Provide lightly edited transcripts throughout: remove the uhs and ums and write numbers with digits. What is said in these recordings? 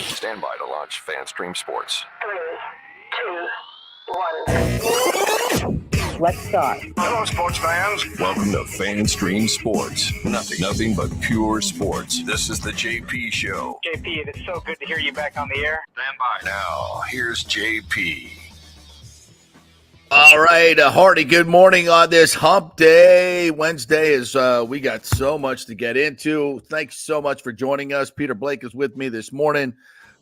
Stand by to launch FanStream Sports. 3, 2, 1. Let's start. Hello, sports fans. Welcome to FanStream Sports. Nothing but pure sports. This is the JP Show. JP, it is so good to hear you back on the air. Stand by. Now, here's JP. All right, hearty good morning on this hump day. Wednesday is we got so much to get into. Thanks so much for joining us. Peter Blake is with me this morning.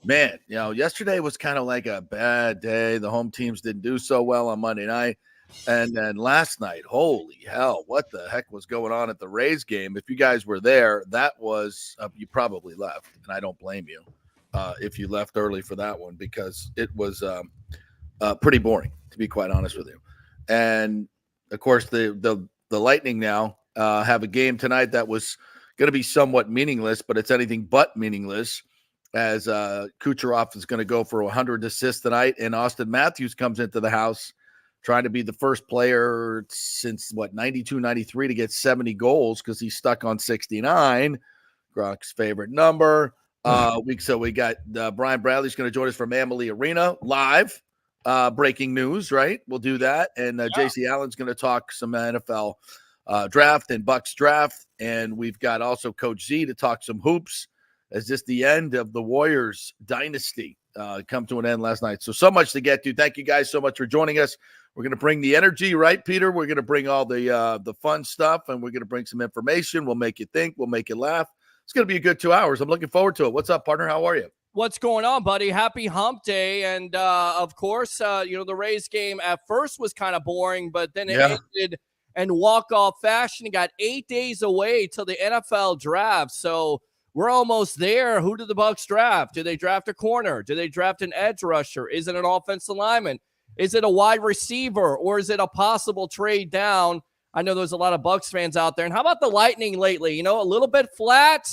Man, yesterday was kind of like a bad day. The home teams didn't do so well on Monday night. And then last night, holy hell, what the heck was going on at the Rays game? If you guys were there, that was you probably left, and I don't blame you if you left early for that one, because it was pretty boring, to be quite honest with you. And of course, the Lightning now have a game tonight that was going to be somewhat meaningless, but it's anything but meaningless, as Kucherov is going to go for 100 assists tonight, and Austin Matthews comes into the house trying to be the first player since 92, 93 to get 70 goals, because he's stuck on 69, Gronk's favorite number. So we got Brian Bradley's going to join us from Amalie Arena live. Breaking news, right? We'll do that. And JC Allen's going to talk some NFL draft and Bucks draft. And we've got also Coach Z to talk some hoops, as this the end of the Warriors dynasty come to an end last night. So much to get to. Thank you guys so much for joining us. We're going to bring the energy, right, Peter? We're going to bring all the fun stuff, and we're going to bring some information. We'll make you think. We'll make you laugh. It's going to be a good 2 hours. I'm looking forward to it. What's up, partner? How are you? What's going on, buddy? Happy hump day. And, of course, the Rays game at first was kind of boring, but then it ended in walk-off fashion. It got 8 days away till the NFL draft. So we're almost there. Who did the Bucks draft? Do they draft a corner? Do they draft an edge rusher? Is it an offensive lineman? Is it a wide receiver? Or is it a possible trade down? I know there's a lot of Bucks fans out there. And how about the Lightning lately? A little bit flat.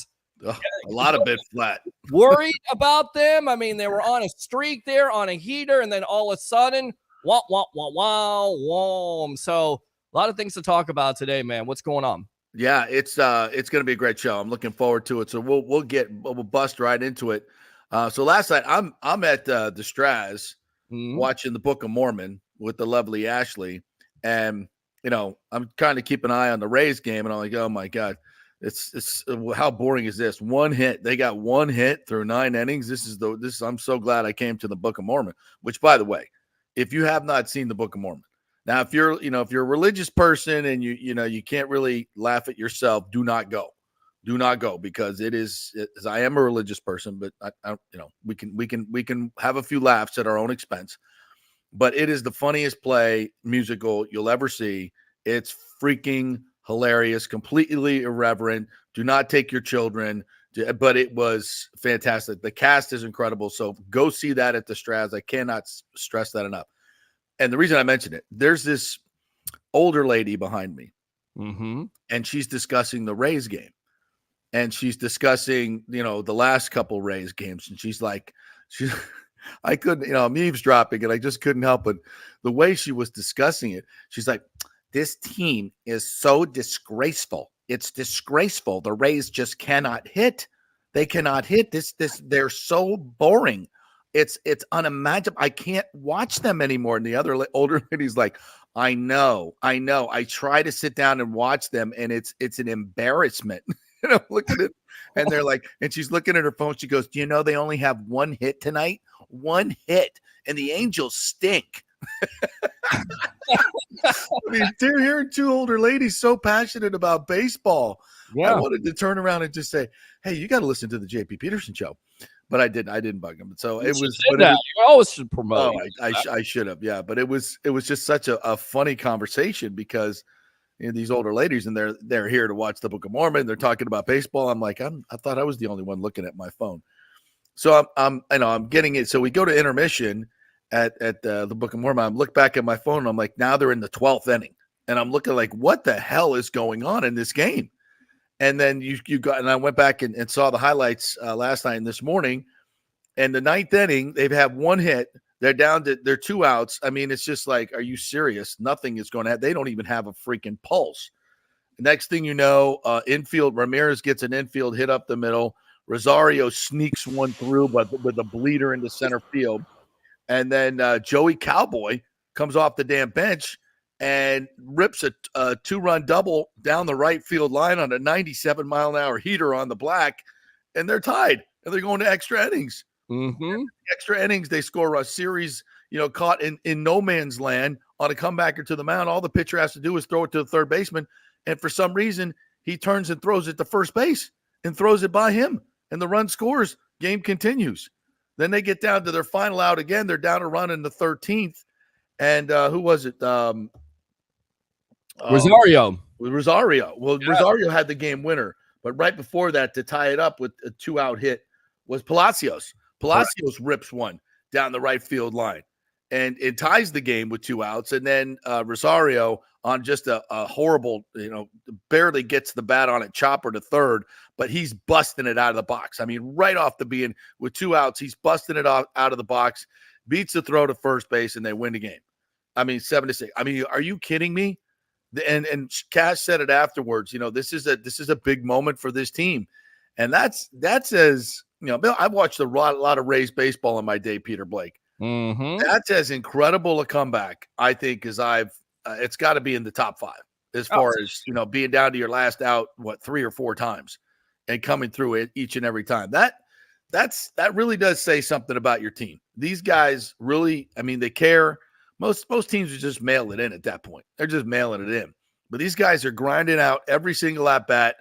A lot of bit flat. Worried about them. I mean, they were on a streak there, on a heater, and then all of a sudden, wah, wah, wah, wah, wah. So a lot of things to talk about today, man. What's going on? Yeah, it's going to be a great show. I'm looking forward to it. So we'll bust right into it. So last night I'm at the Straz watching the Book of Mormon with the lovely Ashley, and I'm trying to keep an eye on the Rays game, and I'm like, oh my God. It's how boring is this? One hit. They got one hit through 9 innings. I'm so glad I came to the Book of Mormon, which, by the way, if you have not seen the Book of Mormon, now if you're a religious person and you can't really laugh at yourself, do not go, because I am a religious person, but we can have a few laughs at our own expense, but it is the funniest musical you'll ever see. It's freaking hilarious, completely irreverent. Do not take your children, but it was fantastic. The cast is incredible, so go see that at the Straz. I cannot stress that enough. And the reason I mention it, there's this older lady behind me, and she's discussing the Rays game, and she's discussing the last couple Rays games, and she's like, I couldn't, I'm eavesdropping, and I just couldn't help it. The way she was discussing it, she's like, this team is so disgraceful. It's disgraceful. The Rays just cannot hit. They cannot hit this. They're so boring. It's unimaginable. I can't watch them anymore. And the other older lady's like, I know. I try to sit down and watch them, and it's an embarrassment. Look at it. And they're like, and she's looking at her phone. She goes, do you know they only have one hit tonight? One hit. And the Angels stink. I mean, they're hearing two older ladies so passionate about baseball. Yeah. I wanted to turn around and just say, hey, you got to listen to the JP Peterson show. But I didn't bug him. So it was. You always should promote. I should have. Yeah. But it was just such a funny conversation, because these older ladies, and they're here to watch the Book of Mormon. They're talking about baseball. I'm like, I thought I was the only one looking at my phone. So I'm getting it. So we go to intermission at the Book of Mormon. I look back at my phone, and I'm like, now they're in the 12th inning, and I'm looking like, what the hell is going on in this game? And then I went back and saw the highlights last night and this morning, and the 9th inning, they've had one hit. They're down to they're 2 outs. I mean, it's just like, are you serious? Nothing is going to happen. They don't even have a freaking pulse. Next thing you know, infield, Ramirez gets an infield hit up the middle. Rosario sneaks one through, but with a bleeder into center field. And then Joey Cowboy comes off the damn bench and rips a 2-run double down the right field line on a 97-mile-an-hour heater on the black, and they're tied, and they're going to extra innings. Mm-hmm. Extra innings, they score a series, caught in no man's land on a comebacker to the mound. All the pitcher has to do is throw it to the third baseman, and for some reason, he turns and throws it to first base and throws it by him, and the run scores. Game continues. Then they get down to their final out again. They're down a run in the 13th, and who was it? Rosario. Rosario. Well, yeah. Rosario had the game winner, but right before that, to tie it up with a 2-out hit, was Palacios. Palacios rips one down the right field line, and it ties the game with 2 outs. And then Rosario on just a horrible, barely gets the bat on it, chopper to third, but he's busting it out of the box. I mean, right off the being with 2 outs, he's busting it out of the box, beats the throw to first base, and they win the game. I mean, 7-6. I mean, are you kidding me? And Cash said it afterwards. This is a big moment for this team, and that's as I've watched a lot of Rays baseball in my day, Peter Blake. Mm-hmm. That's as incredible a comeback, I think, as it's got to be in the top 5 as far as being down to your last out 3 or 4 times and coming through it each and every time. That really does say something about your team. These guys really, I mean, they care. Most teams would just mail it in at that point. They're just mailing it in. But these guys are grinding out every single at bat.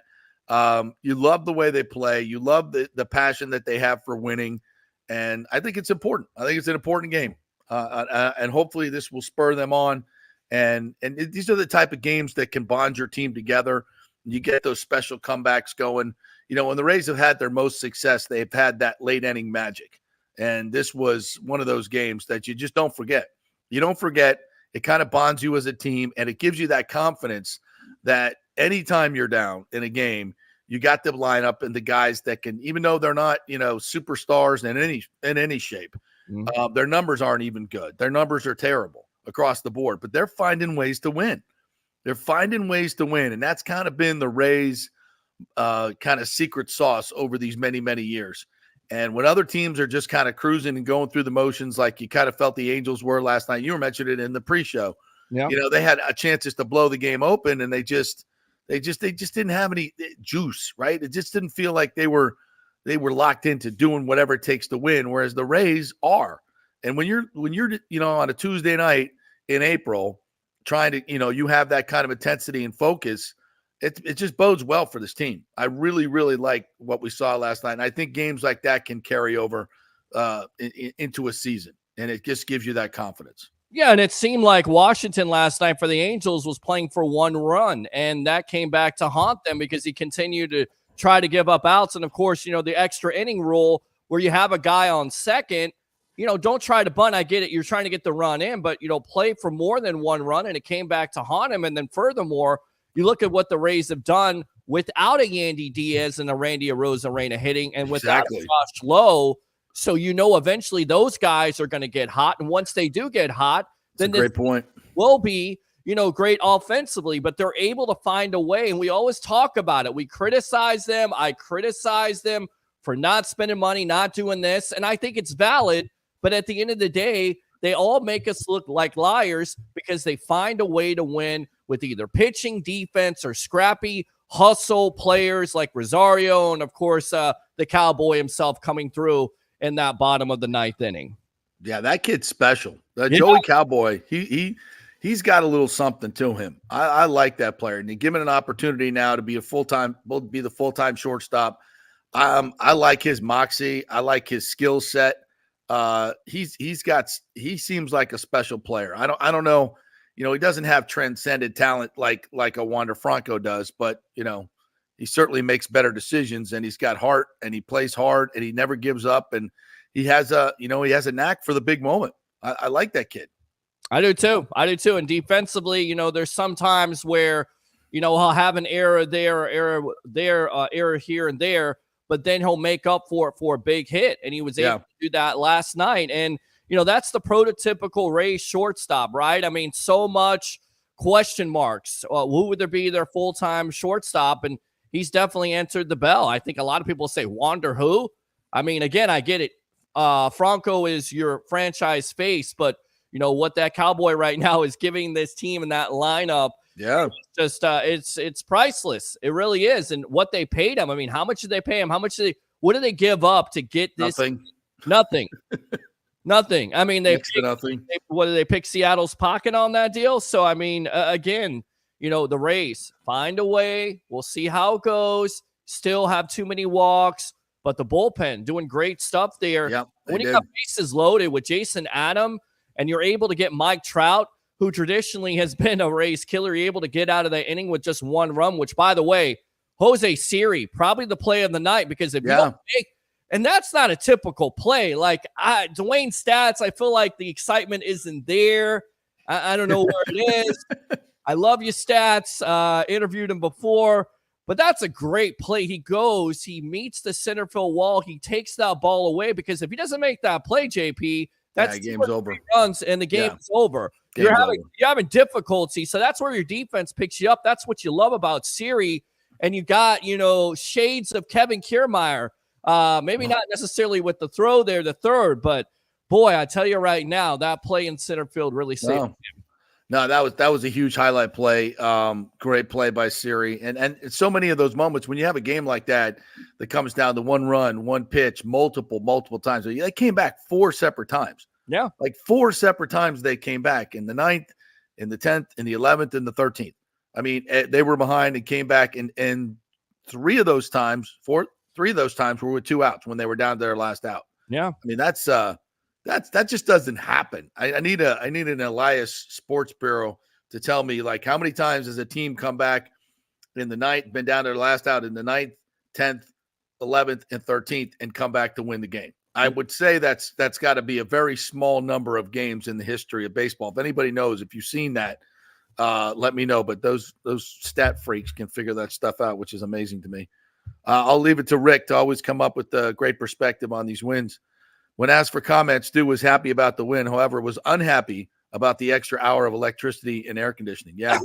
You love the way they play. You love the passion that they have for winning. And I think it's important. I think it's an important game. And hopefully this will spur them on. And these are the type of games that can bond your team together. You get those special comebacks going. When the Rays have had their most success, they've had that late inning magic. And this was one of those games that you just don't forget. You don't forget. It kind of bonds you as a team, and it gives you that confidence that anytime you're down in a game, you got the lineup and the guys that can, even though they're not, superstars in any shape, Mm-hmm. Their numbers aren't even good. Their numbers are terrible across the board, but they're finding ways to win. They're finding ways to win, and that's kind of been the Rays' kind of secret sauce over these many, many years. And when other teams are just kind of cruising and going through the motions, like you kind of felt the Angels were last night, you were mentioning it in the pre-show. Yeah. They had a chances to blow the game open, and they just didn't have any juice, right? It just didn't feel like they were locked into doing whatever it takes to win, whereas the Rays are. And when you're on a Tuesday night in April trying to, you have that kind of intensity and focus, it just bodes well for this team. I really, really like what we saw last night. And I think games like that can carry over into a season, and it just gives you that confidence. Yeah, and it seemed like Washington last night for the Angels was playing for 1 run, and that came back to haunt them because he continued to try to give up outs. And, of course, the extra inning rule where you have a guy on second, don't try to bunt. I get it. You're trying to get the run in, but, play for more than 1 run, and it came back to haunt him. And then furthermore, you look at what the Rays have done without a Yandy Diaz and a Randy Arozarena hitting and without Josh Lowe. So, eventually those guys are going to get hot. And once they do get hot, then great point. Will be, great offensively, but they're able to find a way. And we always talk about it. We criticize them. I criticize them for not spending money, not doing this. And I think it's valid. But at the end of the day, they all make us look like liars because they find a way to win with either pitching, defense, or scrappy hustle players like Rosario. And of course, the Cowboy himself coming through in that bottom of the 9th inning. Yeah, that kid's special. Joey Cowboy, he's got a little something to him. I like that player, and given an opportunity now to be the full-time shortstop. I like his moxie. I like his skill set. He seems like a special player. I don't know. He doesn't have transcendent talent like a Wander Franco does, but he certainly makes better decisions, and he's got heart, and he plays hard, and he never gives up, and he has a knack for the big moment. I like that kid. I do too. And defensively, there's some times where, he'll have an error there, error here and there, but then he'll make up for it for a big hit. And he was able to do that last night. And, that's the prototypical Rays shortstop, right? I mean, so much question marks. Who would there be their full-time shortstop? And he's definitely answered the bell. I think a lot of people say, wonder who? I mean, again, I get it. Franco is your franchise face, but you know what that Cowboy right now is giving this team in that lineup. Yeah, it's priceless. It really is. And what they paid him, I mean, how much did they pay him? What did they give up to get this? Nothing. Nothing. I mean, what did they pick Seattle's pocket on that deal? So, I mean, again, you know, the Rays find a way. We'll see how it goes. Still have too many walks, but the bullpen doing great stuff there. Yep, when you got bases loaded with Jason Adam and you're able to get Mike Trout, who traditionally has been a Rays killer, you're able to get out of that inning with just one run, which, by the way, Jose Siri, probably the play of the night, because if you don't make, and that's not a typical play. Like Dwayne Stats, I feel like the excitement isn't there. I don't know where it is. I love you, Stats. Interviewed him before, but that's a great play. He goes, he meets the center field wall. He takes that ball away, because if he doesn't make that play, JP, that's game's over. Runs and the game is over. You're having difficulty. So that's where your defense picks you up. That's what you love about Siri. And you got, you know, shades of Kevin Kiermaier. Maybe not necessarily with the throw there, the third, but boy, I tell you right now, that play in center field really saved him. No, that was a huge highlight play. Great play by Siri. And so many of those moments when you have a game like that comes down to one run, one pitch, multiple times. They came back 4 separate times. Yeah. Like 4 separate times they came back, in the 9th, in the 10th, in the 11th, and the 13th. I mean, they were behind and came back, and 3 of those times were with 2 outs when they were down to their last out. Yeah. I mean, that just doesn't happen. I need an Elias Sports Bureau to tell me, like, how many times has a team come back in the 9th, been down to their last out in the 9th, 10th, 11th, and 13th, and come back to win the game. I would say that's got to be a very small number of games in the history of baseball. If anybody knows, if you've seen that, let me know. But those stat freaks can figure that stuff out, which is amazing to me. I'll leave it to Rick to always come up with a great perspective on these wins. When asked for comments, Stu was happy about the win, however, was unhappy about the extra hour of electricity and air conditioning. Yeah,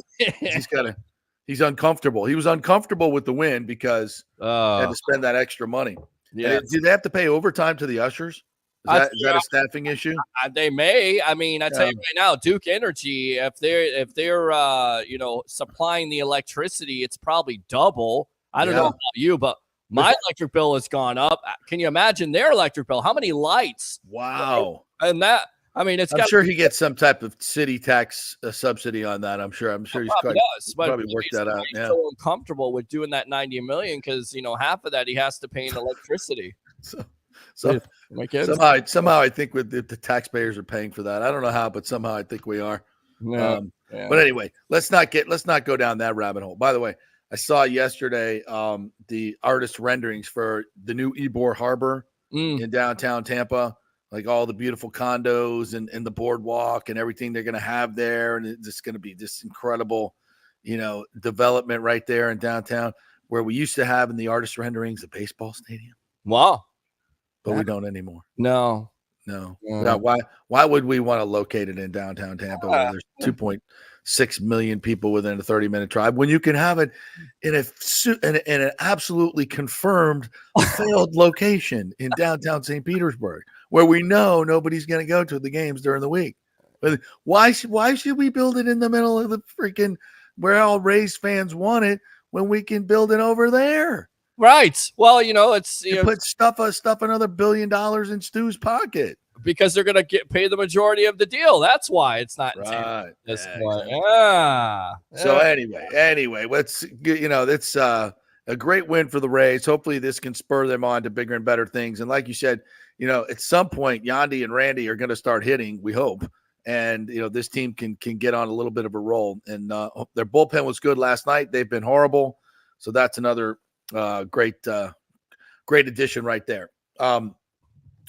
he's uncomfortable. He was uncomfortable with the win because he had to spend that extra money. Yeah. Do they have to pay overtime to the ushers? Is that a staffing issue? They may. I mean, I tell you right now, Duke Energy, if they're supplying the electricity, it's probably double. I don't know about you, but my electric bill has gone up. Can you imagine their electric bill? How many lights? Wow. And that, I mean, I'm sure he gets some type of city tax subsidy on that. I'm sure he's probably worked that out. Yeah. So uncomfortable with doing that $90 million because half of that he has to pay in electricity. So somehow I think the taxpayers are paying for that. I don't know how, but somehow I think we are. Yeah. But anyway, let's not go down that rabbit hole. By the way, I saw yesterday the artist renderings for the new Ybor Harbor in downtown Tampa, like all the beautiful condos and the boardwalk and everything they're going to have there. And it's going to be this incredible, development right there in downtown where we used to have in the artist renderings a baseball stadium. Wow. But we don't anymore. No. Why would we want to locate it in downtown Tampa where there's 2.6 million people within a 30-minute drive when you can have it in an absolutely confirmed failed location in downtown St. Petersburg where we know nobody's going to go to the games during the week? But why should we build it in the middle of the freaking where all Rays fans want it when we can build it over there? Right. Well, it's put stuff another $1 billion in Stu's pocket because they're going to pay the majority of the deal. That's why it's not right. This exactly. So anyway, let's it's a great win for the Rays. Hopefully, this can spur them on to bigger and better things. And like you said, at some point, Yandy and Randy are going to start hitting. We hope, and this team can get on a little bit of a roll. And their bullpen was good last night. They've been horrible, so that's another. Great addition right there. All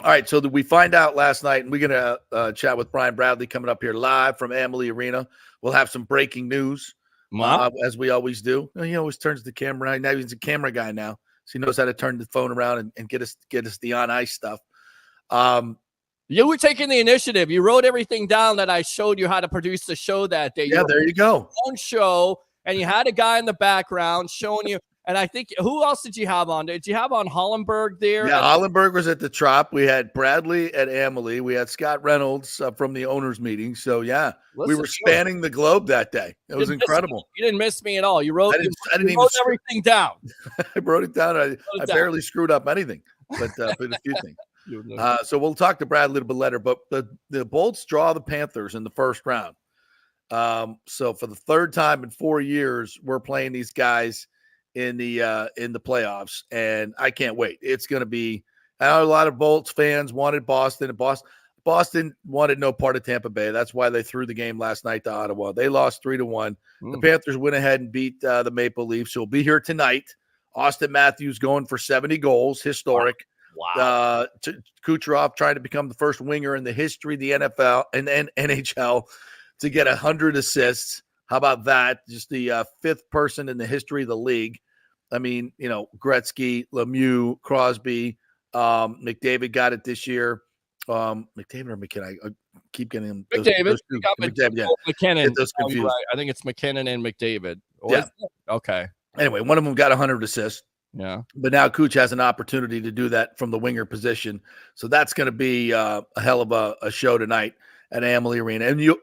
right, so we find out last night, and we're going to chat with Brian Bradley coming up here live from Amalie Arena. We'll have some breaking news, as we always do. He always turns the camera around. Now he's a camera guy now, so he knows how to turn the phone around and get us the on-ice stuff. You were taking the initiative. You wrote everything down that I showed you how to produce the show that day. Yeah, there you go. Own show, and you had a guy in the background showing you. And I think, who else did you have on? Did you have on Hollenberg there? Yeah, Hollenberg was at the Trop. We had Bradley at Amalie. We had Scott Reynolds from the owners meeting. So, yeah, we were spanning the globe that day. It was incredible. You didn't miss me at all. You wrote, I didn't wrote everything down. I wrote it down. I barely screwed up anything, but a few things. So we'll talk to Brad a little bit later. But the Bolts draw the Panthers in the first round. So for the third time in 4 years, we're playing these guys in the playoffs, and I can't wait. It's going to be. I know a lot of Bolts fans wanted Boston, and Boston wanted no part of Tampa Bay. That's why they threw the game last night to Ottawa. They lost 3-1. The Panthers went ahead and beat the Maple Leafs. So we'll be here tonight. Austin Matthews going for 70 goals, historic. Wow. Kucherov trying to become the first winger in the history of the NFL and NHL to get 100 assists. How about that? Just the fifth person in the history of the league. I mean, Gretzky, Lemieux, Crosby, McDavid got it this year. McDavid or McKinnon? I keep getting them. McDavid. McDavid, yeah. McKinnon. Get those confused. Right. I think it's McKinnon and McDavid. Yeah. Okay. Anyway, one of them got 100 assists. Yeah. But now Kuch has an opportunity to do that from the winger position. So that's going to be a hell of a show tonight at Amalie Arena. And you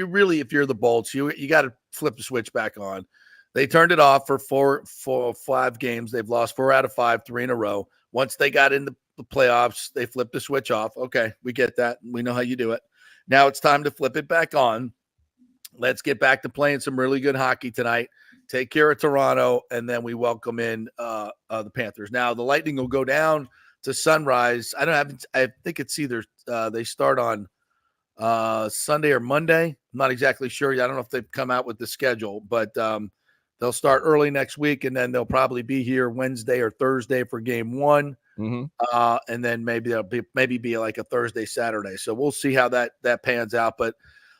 really, if you're the Bolts, you got to flip the switch back on. They turned it off for 5 games. They've lost 4 out of 5, 3 in a row. Once they got in the playoffs, they flipped the switch off. Okay, we get that. We know how you do it. Now it's time to flip it back on. Let's get back to playing some really good hockey tonight. Take care of Toronto, and then we welcome in the Panthers. Now the Lightning will go down to Sunrise. I think it's either they start on Sunday or Monday. I'm not exactly sure. I don't know if they've come out with the schedule, but they'll start early next week, and then they'll probably be here Wednesday or Thursday for game 1. And then maybe there'll be like a Thursday, Saturday. So we'll see how that pans out. But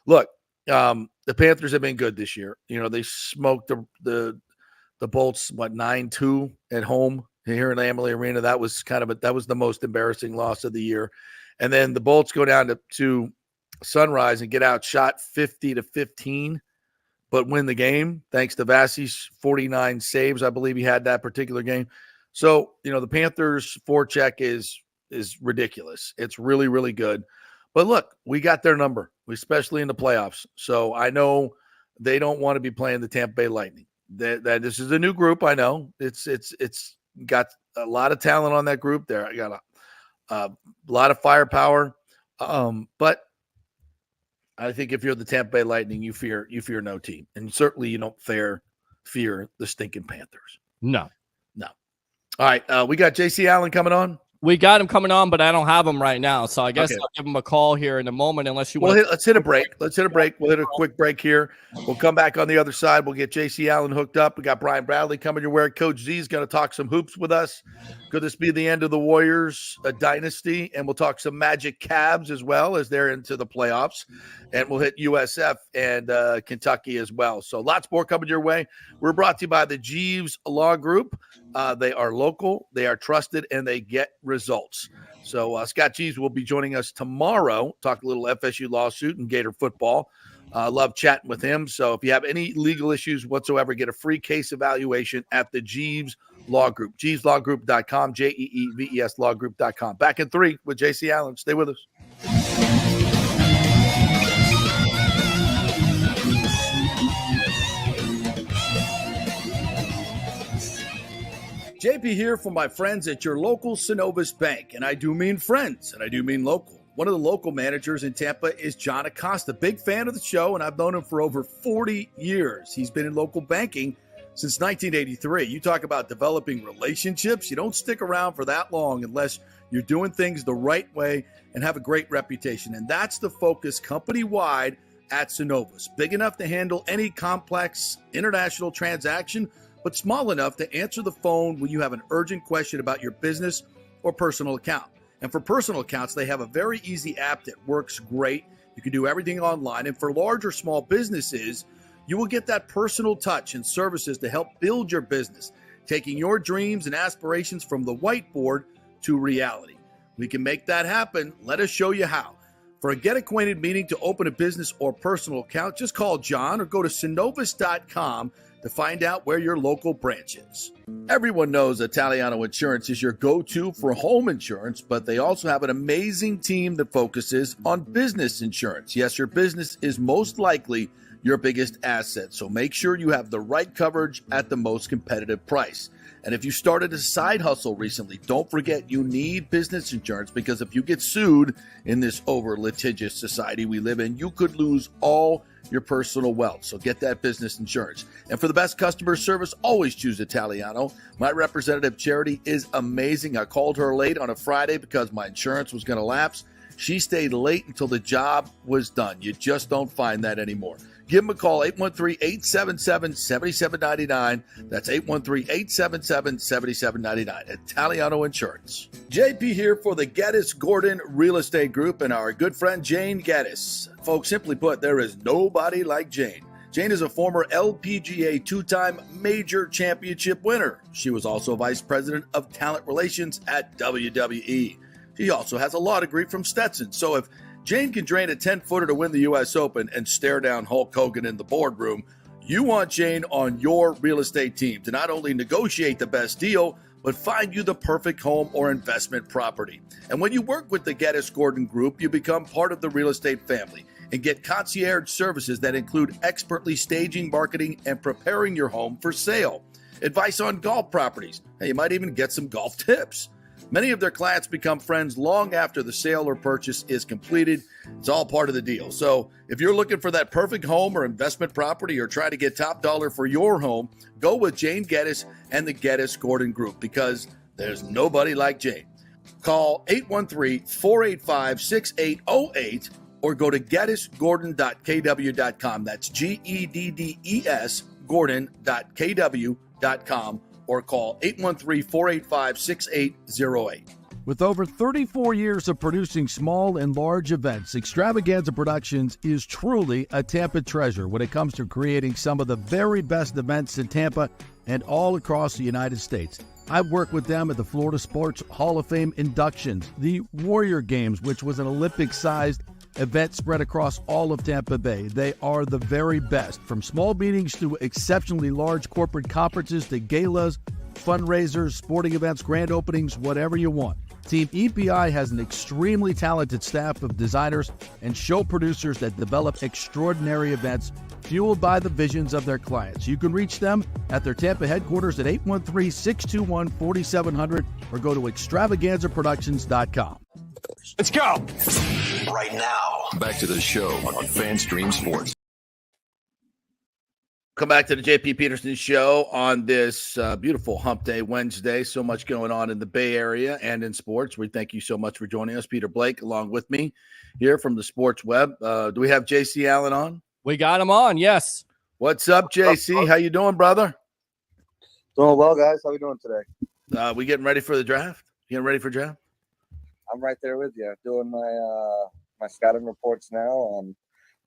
look, the Panthers have been good this year. They smoked the Bolts 9-2 at home here in Amalie Arena. That was that was the most embarrassing loss of the year. And then the Bolts go down to Sunrise and get outshot 50-15, but win the game thanks to Vasi's 49 saves. I believe he had that particular game. So, the Panthers' forecheck is ridiculous. It's really, really good. But look, we got their number, especially in the playoffs. So I know they don't want to be playing the Tampa Bay Lightning. That this is a new group. I know it's got a lot of talent on that group there. I got a lot of firepower. But I think if you're the Tampa Bay Lightning, you fear no team, and certainly you don't fear the stinking Panthers. No. All right, we got JC Allen coming on. We got him coming on, but I don't have him right now. So I guess I'll give him a call here in a moment, unless you want. Let's hit a break. We'll hit a quick break here. We'll come back on the other side. We'll get JC Allen hooked up. We got Brian Bradley coming your way. Coach Z is going to talk some hoops with us. Could this be the end of the Warriors dynasty? And we'll talk some Magic Cavs as well as they're into the playoffs. And we'll hit USF and Kentucky as well. So lots more coming your way. We're brought to you by the Jeeves Law Group. They are local, they are trusted, and they get results. So Scott Jeeves will be joining us tomorrow, talk a little FSU lawsuit and Gator football. Love chatting with him. So if you have any legal issues whatsoever, get a free case evaluation at the Jeeves Law Group. JeevesLawGroup.com, JEEVES Lawgroup.com. Back in 3 with JC Allen. Stay with us. JP here for my friends at your local Synovus Bank. And I do mean friends, and I do mean local. One of the local managers in Tampa is John Acosta. Big fan of the show, and I've known him for over 40 years. He's been in local banking since 1983. You talk about developing relationships. You don't stick around for that long unless you're doing things the right way and have a great reputation. And that's the focus company-wide at Synovus. Big enough to handle any complex international transaction, but small enough to answer the phone when you have an urgent question about your business or personal account. And for personal accounts, they have a very easy app that works great. You can do everything online. And for large or small businesses, you will get that personal touch and services to help build your business, taking your dreams and aspirations from the whiteboard to reality. We can make that happen. Let us show you how. For a get-acquainted meeting to open a business or personal account, just call John or go to Synovus.com to find out where your local branch is. Everyone knows Italiano Insurance is your go-to for home insurance, but they also have an amazing team that focuses on business insurance. Yes, your business is most likely your biggest asset, so make sure you have the right coverage at the most competitive price. And if you started a side hustle recently, don't forget you need business insurance, because if you get sued in this over-litigious society we live in, you could lose all your personal wealth. So get that business insurance. And for the best customer service, always choose Italiano. My representative, Charity, is amazing. I called her late on a Friday because my insurance was going to lapse. She stayed late until the job was done. You just don't find that anymore. Give them a call, 813-877-7799. That's 813-877-7799. Italiano Insurance. JP here for the Geddes Gordon Real Estate Group and our good friend Jane Geddes. Folks, simply put, there is nobody like Jane. Jane is a former LPGA two-time major championship winner. She was also vice president of talent relations at WWE. She also has a law degree from Stetson. So if Jane can drain a 10-footer to win the U.S. Open and stare down Hulk Hogan in the boardroom, you want Jane on your real estate team to not only negotiate the best deal, but find you the perfect home or investment property. And when you work with the Geddes Gordon Group, you become part of the real estate family and get concierge services that include expertly staging, marketing, and preparing your home for sale. Advice on golf properties. Hey, you might even get some golf tips. Many of their clients become friends long after the sale or purchase is completed. It's all part of the deal. So if you're looking for that perfect home or investment property or try to get top dollar for your home, go with Jane Geddes and the Geddes Gordon Group, because there's nobody like Jane. Call 813-485-6808 or go to geddesgordon.kw.com. That's GEDDES Gordon.kw.com. or call 813-485-6808. With over 34 years of producing small and large events, Extravaganza Productions is truly a Tampa treasure when it comes to creating some of the very best events in Tampa and all across the United States. I've worked with them at the Florida Sports Hall of Fame inductions, the Warrior Games, which was an Olympic-sized event spread across all of Tampa Bay. They are the very best, from small meetings to exceptionally large corporate conferences to galas, fundraisers, sporting events, grand openings, whatever you want. Team EPI has an extremely talented staff of designers and show producers that develop extraordinary events fueled by the visions of their clients. You can reach them at their Tampa headquarters at 813-621-4700 or go to extravaganzaproductions.com. Let's go. Right now, back to the show on FanStream Sports. Come back to the JP Peterson Show on this beautiful Hump Day Wednesday. So much going on in the Bay Area and in sports. We thank you so much for joining us. Peter Blake along with me here from the Sports Web. Do we have JC Allen on? We got him on, yes. What's up, JC? How you doing, brother? Doing well, guys. How we doing today? We getting ready for the draft? Getting ready for draft? I'm right there with you, doing my scouting reports now on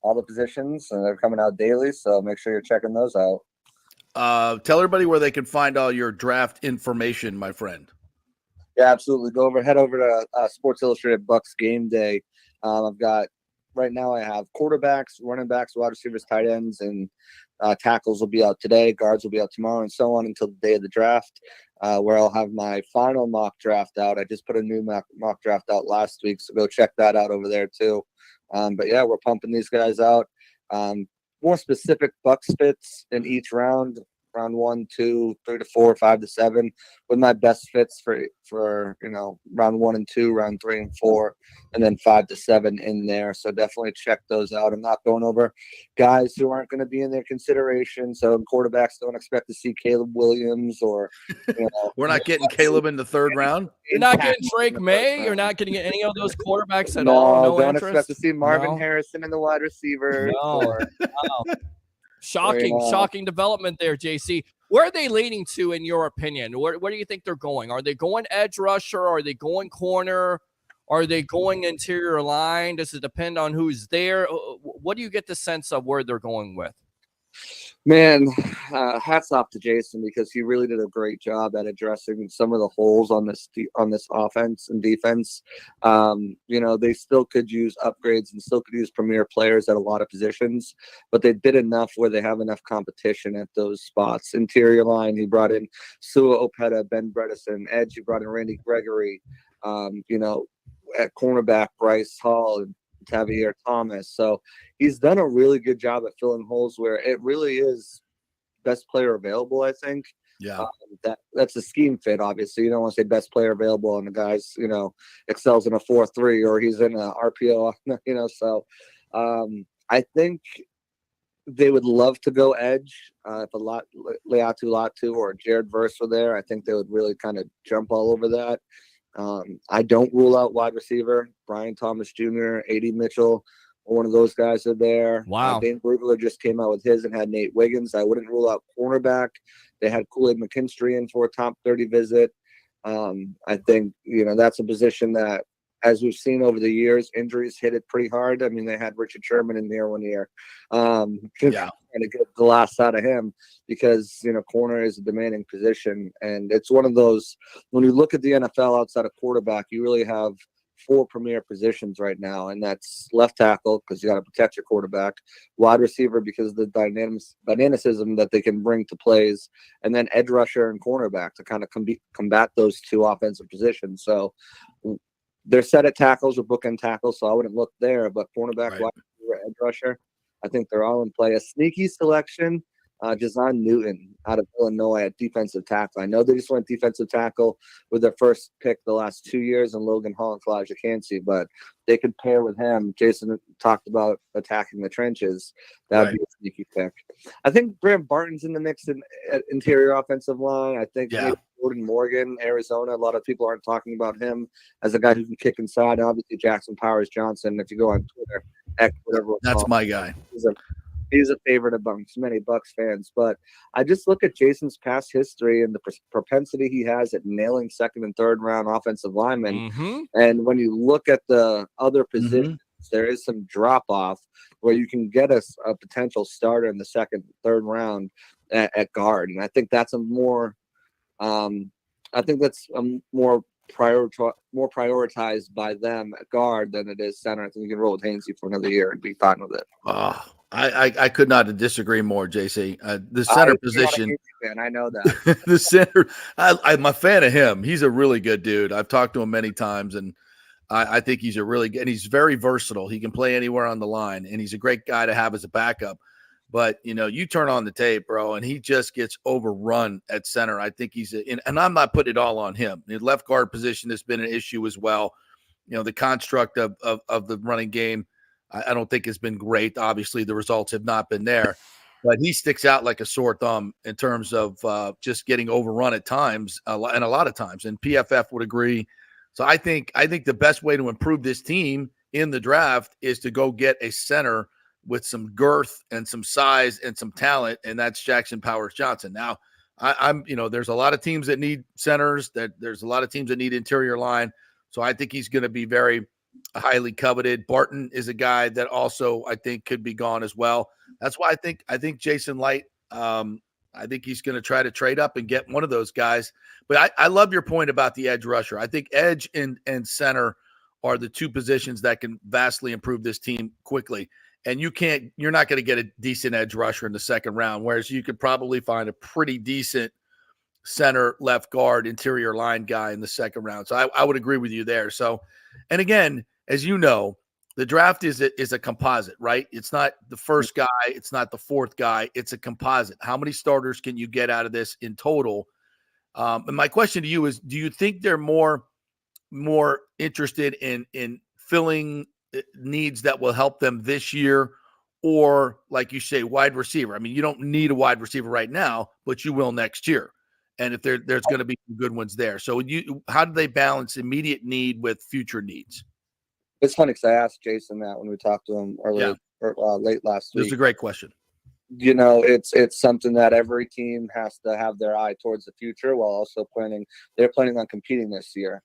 all the positions, and they're coming out daily, so make sure you're checking those out. Tell everybody where they can find all your draft information, my friend. Yeah, absolutely. Head over to Sports Illustrated Bucks Game Day. I've got right now. I have quarterbacks, running backs, wide receivers, tight ends, and tackles will be out today. Guards will be out tomorrow, and so on until the day of the draft, where I'll have my final mock draft out. I just put a new mock draft out last week, so go check that out over there too. But yeah, we're pumping these guys out. More specific Bucks fits in each round 1, 2, 3 to 4, 5 to 7, with my best fits for round 1 and 2, round 3 and 4, and then 5 to 7 in there. So definitely check those out. I'm not going over guys who aren't going to be in their consideration. So quarterbacks, don't expect to see Caleb Williams or we're not getting Caleb in the third round. You're not getting Drake May. You're not getting any of those quarterbacks at no, all. No don't interest. expect to see Marvin Harrison in the wide receiver. No. Shocking development there, JC. Where are they leaning to, in your opinion? Where do you think they're going? Are they going edge rusher? Are they going corner? Are they going interior line? Does it depend on who's there? What do you get the sense of where they're going with? Man, hats off to Jason because he really did a great job at addressing some of the holes on this offense and defense. They still could use upgrades and still could use premier players at a lot of positions, but they did enough where they have enough competition at those spots. Interior line, he brought in Sua Opeta, Ben Bredesen. Edge, he brought in Randy Gregory. At cornerback, Bryce Hall and Tavier Thomas. So he's done a really good job at filling holes where it really is best player available, I think. Yeah. That's a scheme fit, obviously. You don't want to say best player available and the guy's, excels in a 4-3 or he's in a RPO, So I think they would love to go edge. If Leatu Latu or Jared Verse were there, I think they would really kind of jump all over that. I don't rule out wide receiver. Brian Thomas Jr., A.D. Mitchell, one of those guys are there. Wow. Dane Brugler just came out with his and had Nate Wiggins. I wouldn't rule out cornerback. They had Kool-Aid McKinstry in for a top 30 visit. I think, that's a position that, as we've seen over the years, injuries hit it pretty hard. I mean, they had Richard Sherman in there one year. Trying to get the last out of him because, corner is a demanding position. And it's one of those, when you look at the NFL outside of quarterback, you really have 4 premier positions right now. And that's left tackle because you got to protect your quarterback, wide receiver because of the dynamicism that they can bring to plays, and then edge rusher and cornerback to kind of combat those 2 offensive positions. So they're set at tackles or bookend tackles, so I wouldn't look there. But cornerback, Right. wide receiver, edge rusher, I think they're all in play. A sneaky selection, Jazon Newton out of Illinois at defensive tackle. I know they just went defensive tackle with their first pick the last 2 years in Logan Hall and Kalijah Cansey, but they could pair with him. Jason talked about attacking the trenches. That would be a sneaky pick. I think Graham Barton's in the mix in interior offensive line. I think maybe Jordan Morgan, Arizona. A lot of people aren't talking about him as a guy who can kick inside. Obviously, Jackson Powers Johnson, if you go on Twitter, X, whatever. That's my guy. He's a favorite amongst many Bucs fans. But I just look at Jason's past history and the propensity he has at nailing second and third round offensive linemen. Mm-hmm. And when you look at the other positions, there is some drop off where you can get a potential starter in the second, third round at guard. And I think that's more prioritized by them at guard than it is center. I think you can roll with Hainsey for another year and be fine with it. I could not disagree more, JC. The center position, man, I know that. the center, I'm a fan of him. He's a really good dude. I've talked to him many times, and I think he's a really good, and he's very versatile. He can play anywhere on the line, and he's a great guy to have as a backup. But, you turn on the tape, bro, and he just gets overrun at center. I think and I'm not putting it all on him. The left guard position has been an issue as well. The construct of the running game, I don't think has been great. Obviously, the results have not been there. But he sticks out like a sore thumb in terms of just getting overrun at times, and a lot of times. And PFF would agree. So I think the best way to improve this team in the draft is to go get a center with some girth and some size and some talent, and that's Jackson Powers Johnson. Now, there's a lot of teams that need centers, there's a lot of teams that need interior line. So I think he's going to be very highly coveted. Barton is a guy that also I think could be gone as well. That's why I think Jason Light, I think he's going to try to trade up and get one of those guys. But I love your point about the edge rusher. I think edge and center are the 2 positions that can vastly improve this team quickly. And you're not going to get a decent edge rusher in the second round, whereas you could probably find a pretty decent center, left guard, interior line guy in the second round. So I would agree with you there. So, and again, as you know, the draft is a composite, right? It's not the first guy. It's not the fourth guy. It's a composite. How many starters can you get out of this in total? And my question to you is, do you think they're more interested in filling needs that will help them this year, or like you say, wide receiver? I mean, you don't need a wide receiver right now, but you will next year. And if there's going to be some good ones there. So how do they balance immediate need with future needs? It's funny because I asked Jason that when we talked to him late last week. It's a great question. It's something that every team has to have their eye towards the future while also they're planning on competing this year.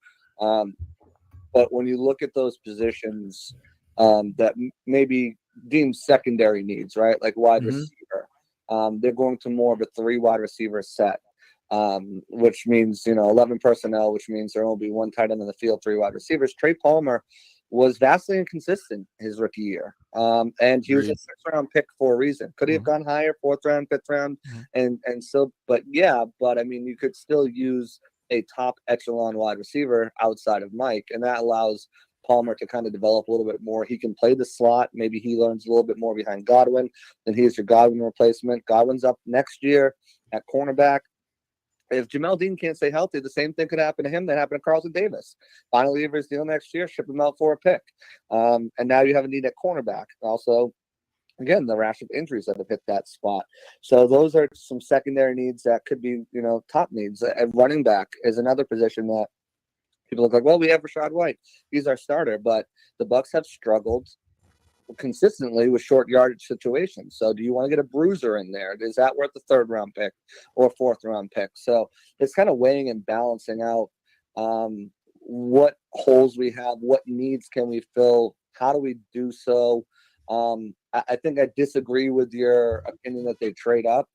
But when you look at those positions that maybe deemed secondary needs, right, like wide receiver, they're going to more of a 3 wide receiver set, which means, 11 personnel, which means there will be 1 tight end in the field, 3 wide receivers. Trey Palmer was vastly inconsistent his rookie year. And he was a 6th-round pick for a reason. Could he have gone higher, 4th round, 5th round? And so, but I mean, you could still use a top echelon wide receiver outside of Mike, and that allows Palmer to kind of develop a little bit more. He can play the slot. Maybe he learns a little bit more behind Godwin, and he's your Godwin replacement. Godwin's up next year at cornerback. If Jamel Dean can't stay healthy, the same thing could happen to him that happened to Carlton Davis. Final year of his deal next year, ship him out for a pick. And now you have a need at cornerback. Also, again, the rash of injuries that have hit that spot. So those are some secondary needs that could be, top needs. And running back is another position that people look like, well, we have Rashad White. He's our starter. But the Bucs have struggled consistently with short yardage situations. So do you want to get a bruiser in there? Is that worth a 3rd-round pick or a 4th-round pick? So it's kind of weighing and balancing out what holes we have, what needs can we fill, how do we do so. I think I disagree with your opinion that they trade up.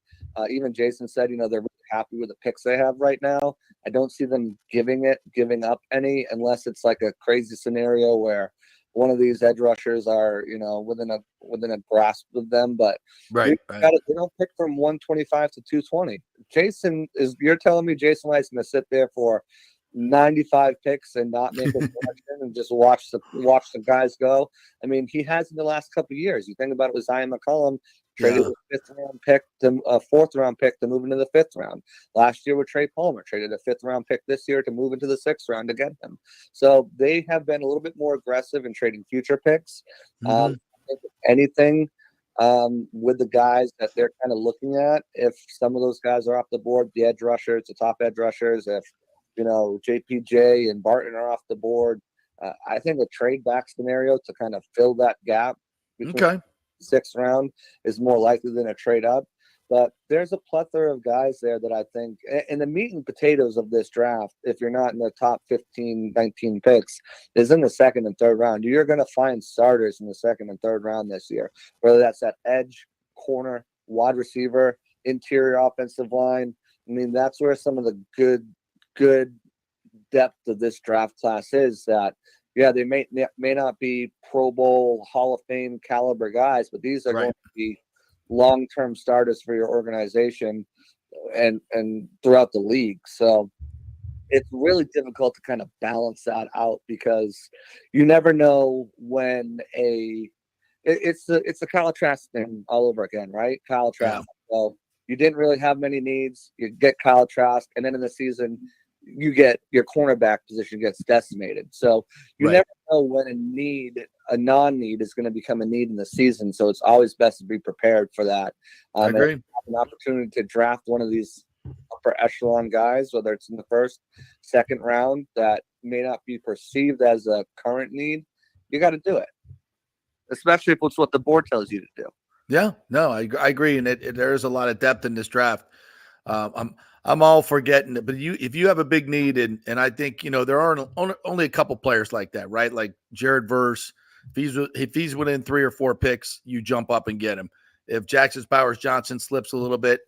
Even Jason said, they're really happy with the picks they have right now. I don't see them giving up any, unless it's like a crazy scenario where one of these edge rushers are, within a grasp of them, but right. They don't pick from 125 to 220. You're telling me Jason White's going to sit there for 95 picks and not make a selection and just watch the guys go? I mean, he has in the last couple of years. You think about it with Zion McCollum, traded a 5th-round pick to a 4th-round pick to move into the 5th round. Last year with Trey Palmer, traded a 5th-round pick this year to move into the 6th round to get him. So they have been a little bit more aggressive in trading future picks. I think if anything, with the guys that they're kind of looking at, if some of those guys are off the board, the edge rushers, the top edge rushers, if JPJ and Barton are off the board, I think a trade back scenario to kind of fill that gap between 6th round is more likely than a trade up. But there's a plethora of guys there that I think, and the meat and potatoes of this draft, if you're not in the top 15, 19 picks, is in the 2nd and 3rd round. You're going to find starters in the 2nd and 3rd round this year, whether that's at edge, corner, wide receiver, interior offensive line. I mean, that's where some of the good depth of this draft class is. That they may not be Pro Bowl, Hall of Fame caliber guys, but these are going to be long-term starters for your organization and throughout the league. So it's really difficult to kind of balance that out, because you never know when it's the Kyle Trask thing all over again, right? Kyle Trask. So you didn't really have many needs. You get Kyle Trask, and then in the season you get your cornerback position gets decimated. So you never know when a non-need is going to become a need in the season. So it's always best to be prepared for that. I agree. Have an opportunity to draft one of these upper echelon guys, whether it's in the 1st, 2nd round, that may not be perceived as a current need. You got to do it, especially if it's what the board tells you to do. Yeah, no, I agree. And there is a lot of depth in this draft. I'm all for getting it, but if you have a big need, and I think there are only a couple players like that, right? Like Jared Verse, if he's within 3 or 4 picks, you jump up and get him. If Jackson Powers Johnson slips a little bit,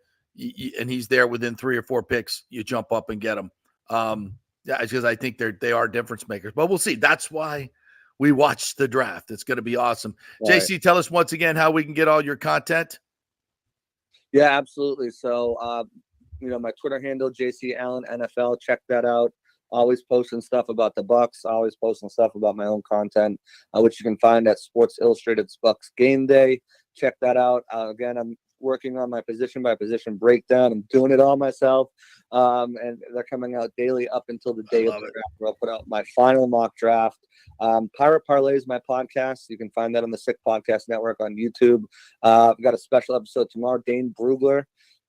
and he's there within 3 or 4 picks, you jump up and get him. Because I think they are difference makers. But we'll see. That's why we watch the draft. It's going to be awesome. Right. JC, tell us once again how we can get all your content. Yeah, absolutely. So, my Twitter handle, JC Allen NFL, check that out. Always posting stuff about the Bucs, always posting stuff about my own content, which you can find at Sports Illustrated's Bucs Game Day. Check that out. Again, I'm working on my position by position breakdown. I'm doing it all myself. And they're coming out daily up until the day of the draft, where I'll put out my final mock draft. Pirate Parlay is my podcast. You can find that on the Sick Podcast Network on YouTube. I've got a special episode tomorrow. Dane Brugler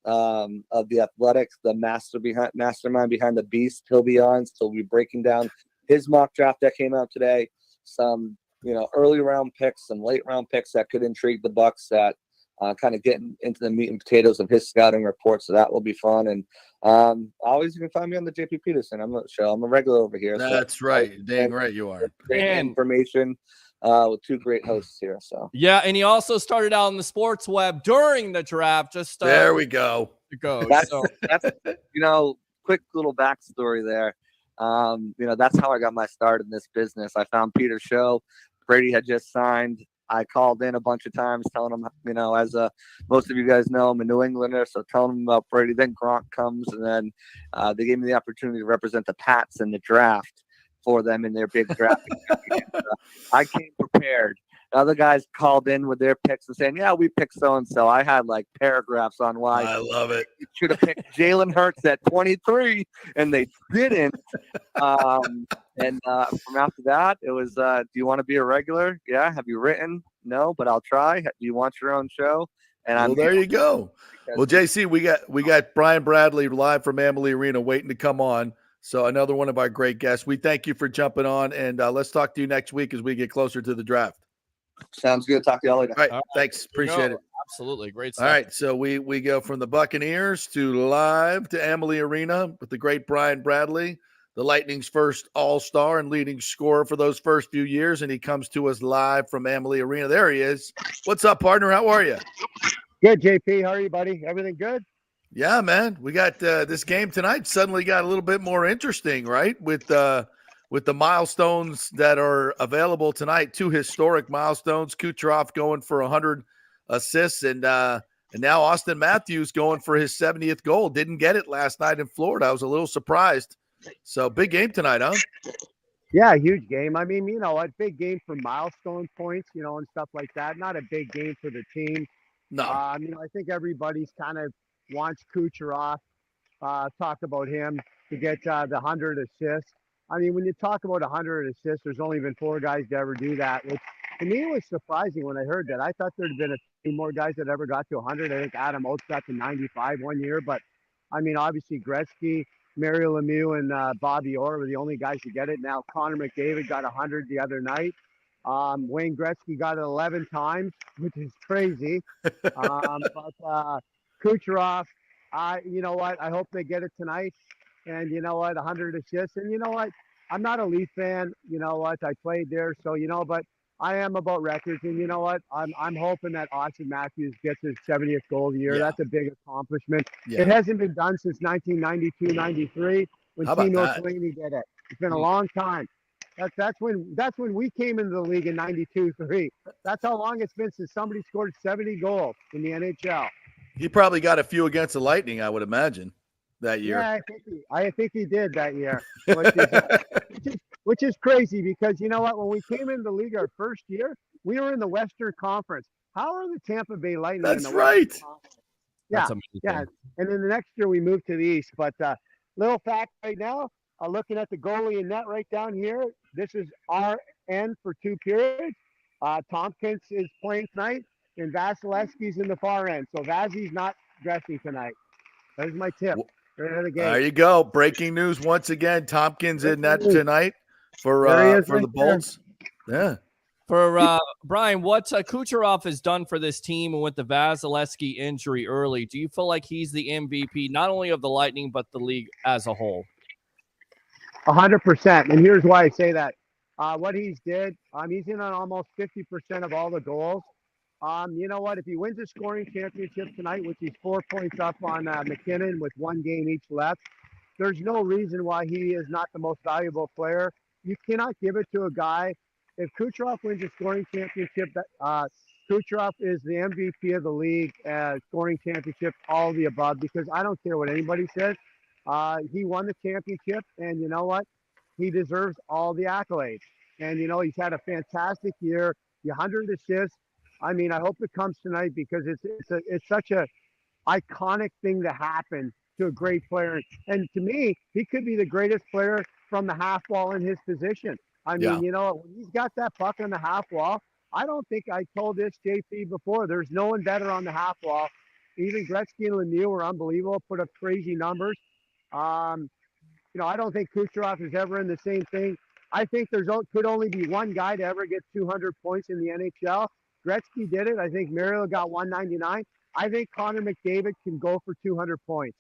of The Athletics, the mastermind behind the beast, he'll be on. So we'll be breaking down his mock draft that came out today. Some early round picks, some late round picks that could intrigue the Bucs, that kind of getting into the meat and potatoes of his scouting report. So that will be fun. And always you can find me on the JP Peterson. I'm a regular over here. That's right. Dang right you are. Great information with two great hosts here. So yeah, and he also started out on the sports web during the draft. Just there we go. That's quick little backstory there. That's how I got my start in this business. I found Peter's show. Brady had just signed. I called in a bunch of times telling him, as most of you guys know, I'm a New Englander, so telling him about Brady. Then Gronk comes, and then they gave me the opportunity to represent the Pats in the draft for them in their big draft. I came prepared. Other guys called in with their picks and saying, yeah, we picked so-and-so. I had like paragraphs on why I love it. you should have picked Jalen Hurts at 23, and they didn't. From after that, it was, do you want to be a regular? Yeah. Have you written? No, but I'll try. Do you want your own show? And there you go. Well, JC, we got Brian Bradley live from Amalie Arena waiting to come on. So another one of our great guests. We thank you for jumping on, and let's talk to you next week as we get closer to the draft. Sounds good. Talk to y'all later. All right. Thanks. Appreciate it. Absolutely. Great stuff. All right. So we go from the Buccaneers to live to Amalie Arena with the great Brian Bradley, the Lightning's first all-star and leading scorer for those first few years. And he comes to us live from Amalie Arena. There he is. What's up, partner? How are you? Good, JP. How are you, buddy? Everything good? Yeah, man. We got this game tonight suddenly got a little bit more interesting, right? With the milestones that are available tonight, 2 historic milestones. Kucherov going for 100 assists, and now Austin Matthews going for his 70th goal. Didn't get it last night in Florida. I was a little surprised. So big game tonight, huh? Yeah, huge game. I mean, a big game for milestone points, and stuff like that. Not a big game for the team. No. I think everybody's kind of wants Kucherov. Talk about him to get the 100 assists. I mean, when you talk about 100 assists, there's only been 4 guys to ever do that, which to me was surprising when I heard that. I thought there'd been a few more guys that ever got to 100. I think Adam Oates got to 95 one year, but I mean, obviously Gretzky, Mario Lemieux, and Bobby Orr were the only guys to get it. Now Connor McDavid got 100 the other night. Wayne Gretzky got it 11 times, which is crazy. But Kucherov, you know what? I hope they get it tonight. And you know what? 100 assists. And you know what? I'm not a Leaf fan. You know what? I played there, so but I am about records. And you know what? I'm hoping that Austin Matthews gets his 70th goal of the year. Yeah. That's a big accomplishment. Yeah. It hasn't been done since 1992-93 when Timo Delaney did it. It's been a long time. That's when we came into the league in 92-3. That's how long it's been since somebody scored 70 goals in the NHL. He probably got a few against the Lightning, I would imagine, that year. Yeah, I think he did that year, which is crazy because you know what? When we came into the league our first year, we were in the Western Conference. How are the Tampa Bay Lightning in the Western Conference? Yeah, yeah. And then the next year we moved to the East. But little fact right now, looking at the goalie in net right down here, this is RN for 2 periods. Tompkins is playing tonight, and Vasilevsky's in the far end. So Vazzy's not dressing tonight. There's my tip. There you go. Breaking news once again. Tompkins in net tonight for the Bolts. Yeah. For Brian, what Kucherov has done for this team and with the Vasilevsky injury early, do you feel like he's the MVP not only of the Lightning but the league as a whole? 100%. And here's why I say that. What he's did, he's in on almost 50% of all the goals. You know what? If he wins a scoring championship tonight, which he's 4 points up on McKinnon with 1 game each left, there's no reason why he is not the most valuable player. You cannot give it to a guy. If Kucherov wins a scoring championship, Kucherov is the MVP of the league, scoring championship, all of the above, because I don't care what anybody says. He won the championship, and you know what? He deserves all the accolades. And, he's had a fantastic year, 100 assists. I mean, I hope it comes tonight because it's such a iconic thing to happen to a great player. And to me, he could be the greatest player from the half wall in his position. I mean, when he's got that puck on the half wall, I don't think I told this JP before. There's no one better on the half wall. Even Gretzky and Lemieux were unbelievable, put up crazy numbers. I don't think Kucherov is ever in the same thing. I think could only be one guy to ever get 200 points in the NHL. Gretzky did it. I think Mario got 199. I think Connor McDavid can go for 200 points.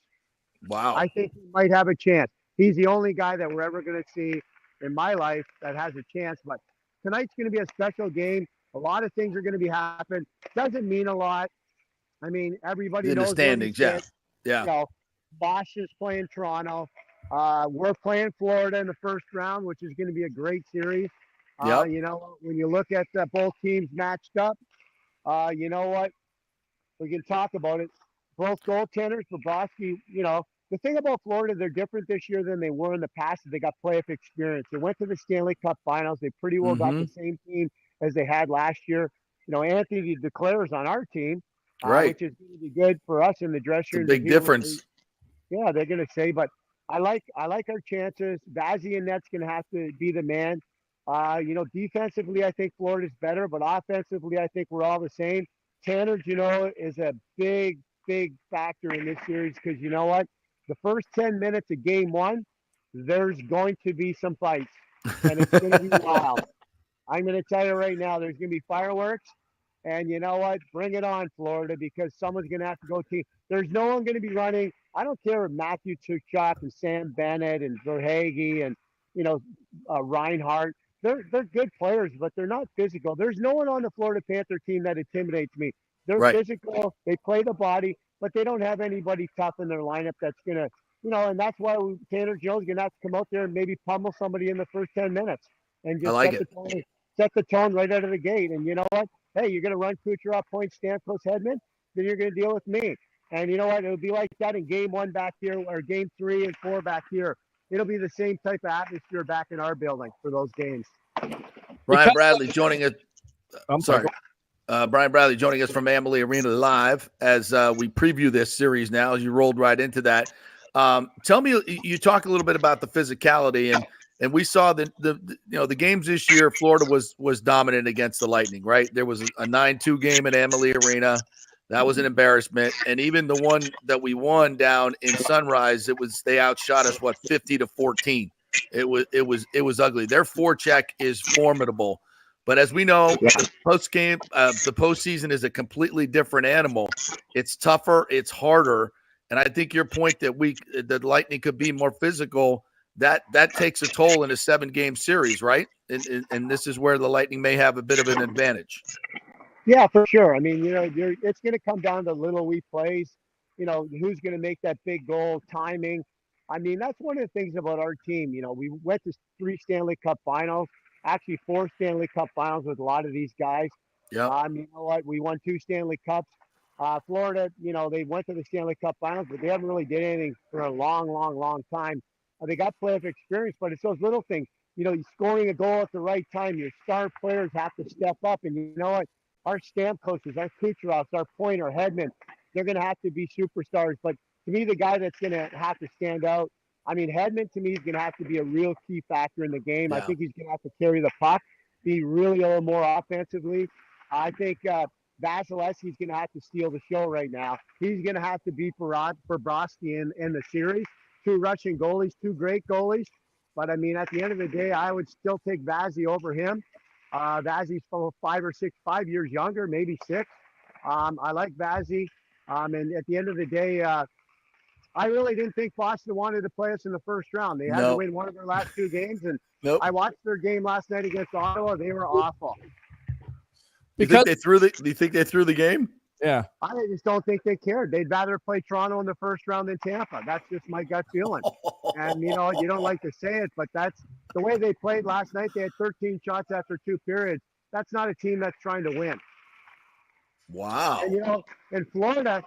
Wow. I think he might have a chance. He's the only guy that we're ever going to see in my life that has a chance. But tonight's going to be a special game. A lot of things are going to be happening. Doesn't mean a lot. I mean, everybody In the knows standings, yeah. You know, Bosch is playing Toronto. We're playing Florida in the first round, which is going to be a great series. Yep. You know, when you look at both teams matched up, you know what? We can talk about it. Both goaltenders, Bobrovsky, you know, the thing about Florida, they're different this year than they were in the past. They got playoff experience. They went to the Stanley Cup Finals. They pretty well got the same team as they had last year. You know, Anthony declares on our team, right, which is going to be good for us in the dressing room. It's a big difference. Yeah, they're going to say, but I like our chances. Vazzy and Net's going to have to be the man. You know, defensively, I think Florida's better, but offensively, I think we're all the same. Tanner, you know, is a big factor in this series because you know what? The first 10 minutes of game one, there's going to be some fights, and it's going to be wild. I'm going to tell you right now, there's going to be fireworks, and you know what? Bring it on, Florida, because someone's going to have to go team. There's no one going to be running. I don't care if Matthew Tkachuk and Sam Bennett and Verhaeghe and, you know, Reinhart. They're good players, but they're not physical. There's no one on the Florida Panther team that intimidates me. They're physical. They play the body, but they don't have anybody tough in their lineup that's going to, you know, and that's why Tanner Jones is going to have to come out there and maybe pummel somebody in the first 10 minutes and just set the tone right out of the gate. And you know what? Hey, you're going to run Kucherov, Point, Stamkos, Hedman, then you're going to deal with me. And you know what? It'll be like that in game one back here or game 3 and 4 back here. It'll be the same type of atmosphere back in our building for those games. Brian Bradley joining us. I'm sorry. Brian Bradley joining us from Amalie Arena Live as we preview this series now, as you rolled right into that. Tell me, you talk a little bit about the physicality, and we saw the games this year. Florida was dominant against the Lightning, right? There was a 9-2 game at Amalie Arena. That was an embarrassment. And even the one that we won down in Sunrise, they outshot us 50-14. It was ugly. Their forecheck is formidable. But as we know, the postseason is a completely different animal. It's tougher, it's harder. And I think your point that the Lightning could be more physical, that takes a toll in a 7-game series, right? And this is where the Lightning may have a bit of an advantage. Yeah, for sure. I mean, you know, it's going to come down to little wee plays. You know, who's going to make that big goal, timing. I mean, that's one of the things about our team. You know, we went to 3 Stanley Cup finals, actually 4 Stanley Cup finals with a lot of these guys. Yeah. You know what? We won 2 Stanley Cups. Florida, you know, they went to the Stanley Cup finals, but they haven't really did anything for a long time. They got playoff experience, but it's those little things. You know, scoring a goal at the right time. Your star players have to step up, and you know what? Our Stamkoses, our Kucherovs, our Pointer, Hedman, they're going to have to be superstars. But to me, the guy that's going to have to stand out, I mean, Hedman to me is going to have to be a real key factor in the game. Yeah. I think he's going to have to carry the puck, be really a little more offensively. I think Vasilevsky's going to have to steal the show right now. He's going to have to beat Bobrovsky in the series. 2 Russian goalies, 2 great goalies. But, I mean, at the end of the day, I would still take Vazzy over him. Vazzy's 5 years younger, maybe 6. I like Vazzy. And at the end of the day, I really didn't think Boston wanted to play us in the first round. They had to win one of their last 2 games. And I watched their game last night against Ottawa. They were awful. Do you think they threw the game? Yeah. I just don't think they cared. They'd rather play Toronto in the first round than Tampa. That's just my gut feeling. And, you know, you don't like to say it, but that's the way they played last night. They had 13 shots after 2 periods. That's not a team that's trying to win. Wow. And, you know, in Florida,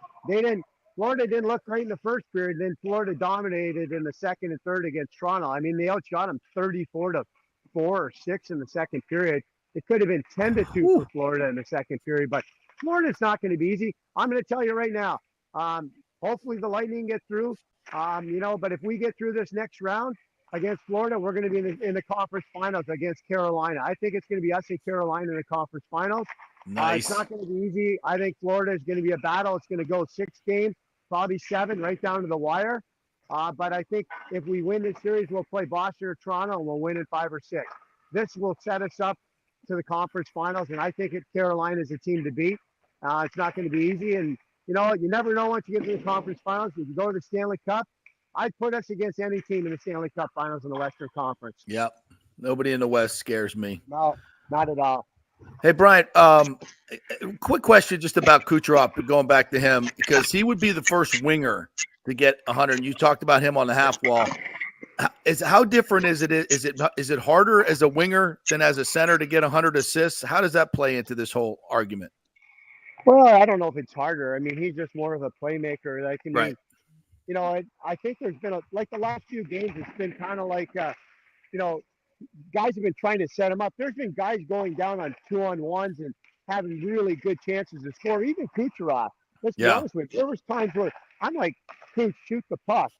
Florida didn't look great in the first period. Then Florida dominated in the second and third against Toronto. I mean, they outshot them 34-4 or 6 in the second period. It could have been 10-2 for Florida in the second period, but Florida's not going to be easy. I'm going to tell you right now. Hopefully the Lightning get through. You know, but if we get through this next round against Florida, we're going to be in the conference finals against Carolina. I think it's going to be us and Carolina in the conference finals. Nice. It's not going to be easy. I think Florida is going to be a battle. It's going to go 6 games, probably 7, right down to the wire. But I think if we win this series, we'll play Boston or Toronto, and we'll win in 5 or 6. This will set us up to the conference finals, and I think Carolina is a team to beat. It's not going to be easy, and you know, you never know once you get to the conference finals. If you go to the Stanley Cup, I'd put us against any team in the Stanley Cup finals in the Western Conference. Yep. Nobody in the West scares me. No. Not at all. Hey, Brian, quick question just about Kucherov, going back to him, because he would be the first winger to get 100. You talked about him on the half wall. How different is it? Is it harder as a winger than as a center to get 100 assists? How does that play into this whole argument? Well, I don't know if it's harder. I mean, he's just more of a playmaker. Like, I mean, Right. you know, I think there's been like the last few games, it's been kind of like, you know, guys have been trying to set him up. There's been guys going down on 2-on-1s and having really good chances to score. Even Kucherov. Let's be honest with you. There was times where I'm like, Kuch, shoot the puck.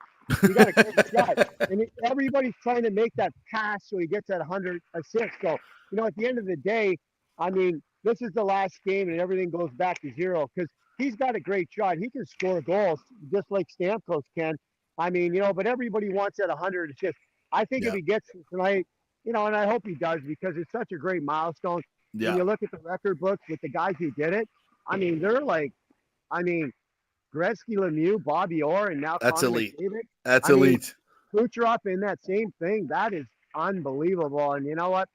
You got a great shot. And everybody's trying to make that pass so he gets that 100 assists. So, you know, at the end of the day, I mean, this is the last game and everything goes back to zero because he's got a great shot. He can score goals just like Stamkos can. I mean, you know, but everybody wants that 100 assists. I think if he gets it tonight, you know, and I hope he does because it's such a great milestone. Yeah. When you look at the record books with the guys who did it, I mean, they're like, I mean, Gretzky, Lemieux, Bobby Orr, and now that's Connor elite. McDavid. That's elite. Kucherov in that same thing. That is unbelievable. And you know what?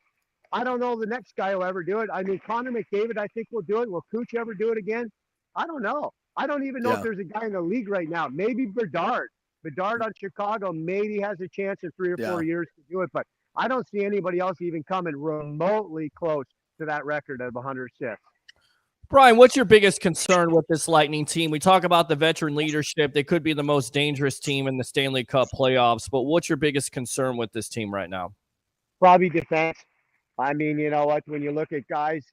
I don't know the next guy will ever do it. I mean, Connor McDavid, I think will do it. Will Kuch ever do it again? I don't know. I don't even know if there's a guy in the league right now. Maybe Bedard. Bedard on Chicago maybe has a chance in 3 or 4 years to do it, but I don't see anybody else even coming remotely close to that record of 100 assists. Brian, what's your biggest concern with this Lightning team? We talk about the veteran leadership. They could be the most dangerous team in the Stanley Cup playoffs, but what's your biggest concern with this team right now? Probably defense. I mean, you know what? When you look at guys,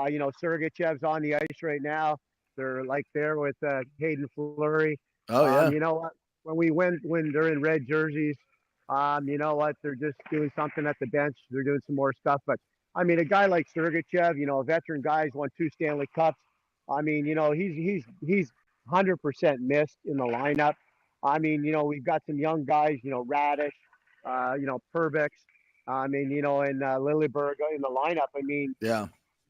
you know, Sergachev's on the ice right now. They're like there with Hayden Fleury. Oh, yeah. You know what? When they're in red jerseys, you know what? They're just doing something at the bench. They're doing some more stuff. But, I mean, a guy like Sergachev, you know, a veteran guy who's won 2 Stanley Cups. I mean, you know, he's 100% missed in the lineup. I mean, you know, we've got some young guys, you know, Radish, you know, Perbix. I mean, you know, and Lilleberg in the lineup. I mean,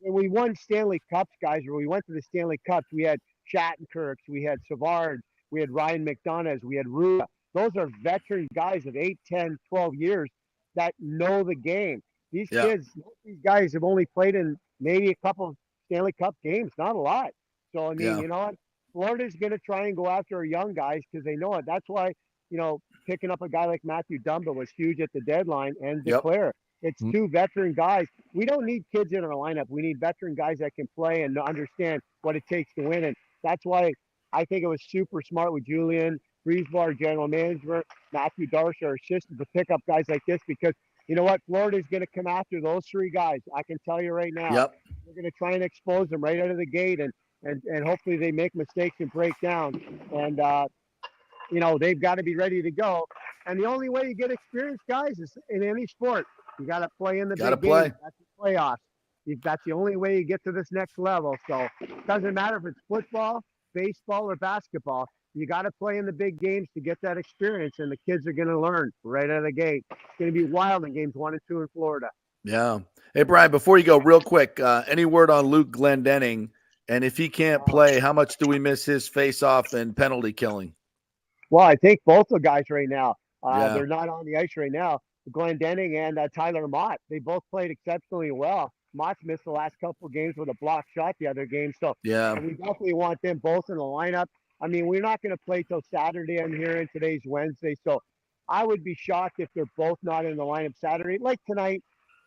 when we won Stanley Cups, guys, when we went to the Stanley Cups, we had Shattenkirks, we had Savard, we had Ryan McDonough, we had Rua. Those are veteran guys of 8, 10, 12 years that know the game. These kids, these guys have only played in maybe a couple of Stanley Cup games, not a lot. So, I mean, you know what? Florida's going to try and go after our young guys because they know it. That's why, you know, picking up a guy like Matthew Dumba was huge at the deadline and declare. It's 2 veteran guys. We don't need kids in our lineup. We need veteran guys that can play and understand what it takes to win. And that's why I think it was super smart with Julian Griesbar, general manager, Matthew Darcy, our assistant, to pick up guys like this because you know what? Florida's going to come after those 3 guys. I can tell you right now. They're going to try and expose them right out of the gate, and hopefully they make mistakes and break down. And, you know, they've got to be ready to go. And the only way you get experienced, guys, is in any sport. You got to play in the big games. That's the playoffs. That's the only way you get to this next level. So it doesn't matter if it's football, baseball, or basketball. You got to play in the big games to get that experience, and the kids are going to learn right out of the gate. It's going to be wild in games 1 and 2 in Florida. Yeah. Hey, Brian, before you go, real quick, any word on Luke Glendening? And if he can't play, how much do we miss his face-off and penalty killing? Well, I think both the guys right now, they're not on the ice right now. Glendening and Tyler Mott, they both played exceptionally well. Mott's missed the last couple of games with a blocked shot the other game. So we definitely want them both in the lineup. I mean, we're not going to play till Saturday on here, and today's Wednesday. So I would be shocked if they're both not in the lineup Saturday. Like tonight,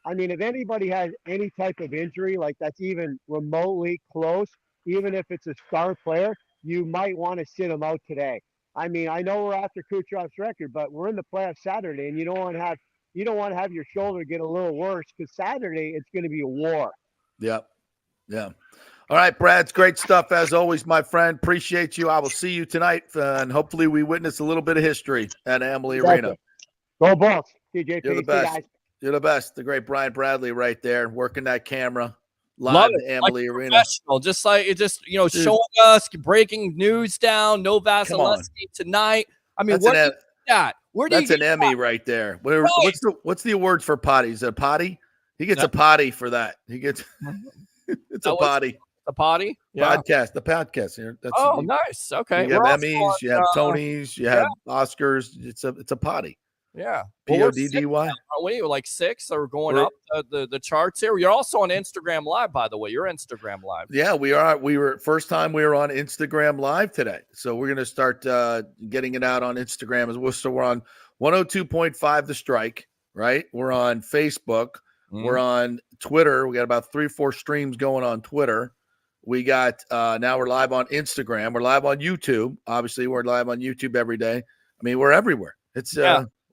I mean, if anybody has any type of injury, like that's even remotely close, even if it's a star player, you might want to sit them out today. I mean, I know we're after Kucherov's record, but we're in the playoffs Saturday, and you don't want to have your shoulder get a little worse because Saturday it's going to be a war. Yeah. All right, Brad, it's great stuff as always, my friend. Appreciate you. I will see you tonight, and hopefully we witness a little bit of history at Amalie Arena. Go Bulls, TJP. You're the best. You're the best. The great Brian Bradley right there, working that camera live at Amalie Arena. Just like it, just showing us breaking news down. No Vasilevsky tonight. I mean, what is that? That's an Emmy right there. What's the awards for potty? Is it a potty? He gets a potty for that. He gets it's a potty. A potty? Podcast. The podcast here. Nice. Okay. You have Emmys, you have Tonys, you have Oscars. It's a potty. Yeah. Well, we're 6 now, PODDY. aren't we? We're like 6 or going We're- up the charts here. You're also on Instagram Live, by the way. You're Instagram Live. Yeah, we are. We were first time we were on Instagram Live today, so we're going to start getting it out on Instagram as well. So we're on 102.5 The Strike, right? We're on Facebook. We're on Twitter. We got about 3 or 4 streams going on Twitter. We got now we're live on Instagram. We're live on YouTube. Obviously, we're live on YouTube every day. I mean, we're everywhere. It's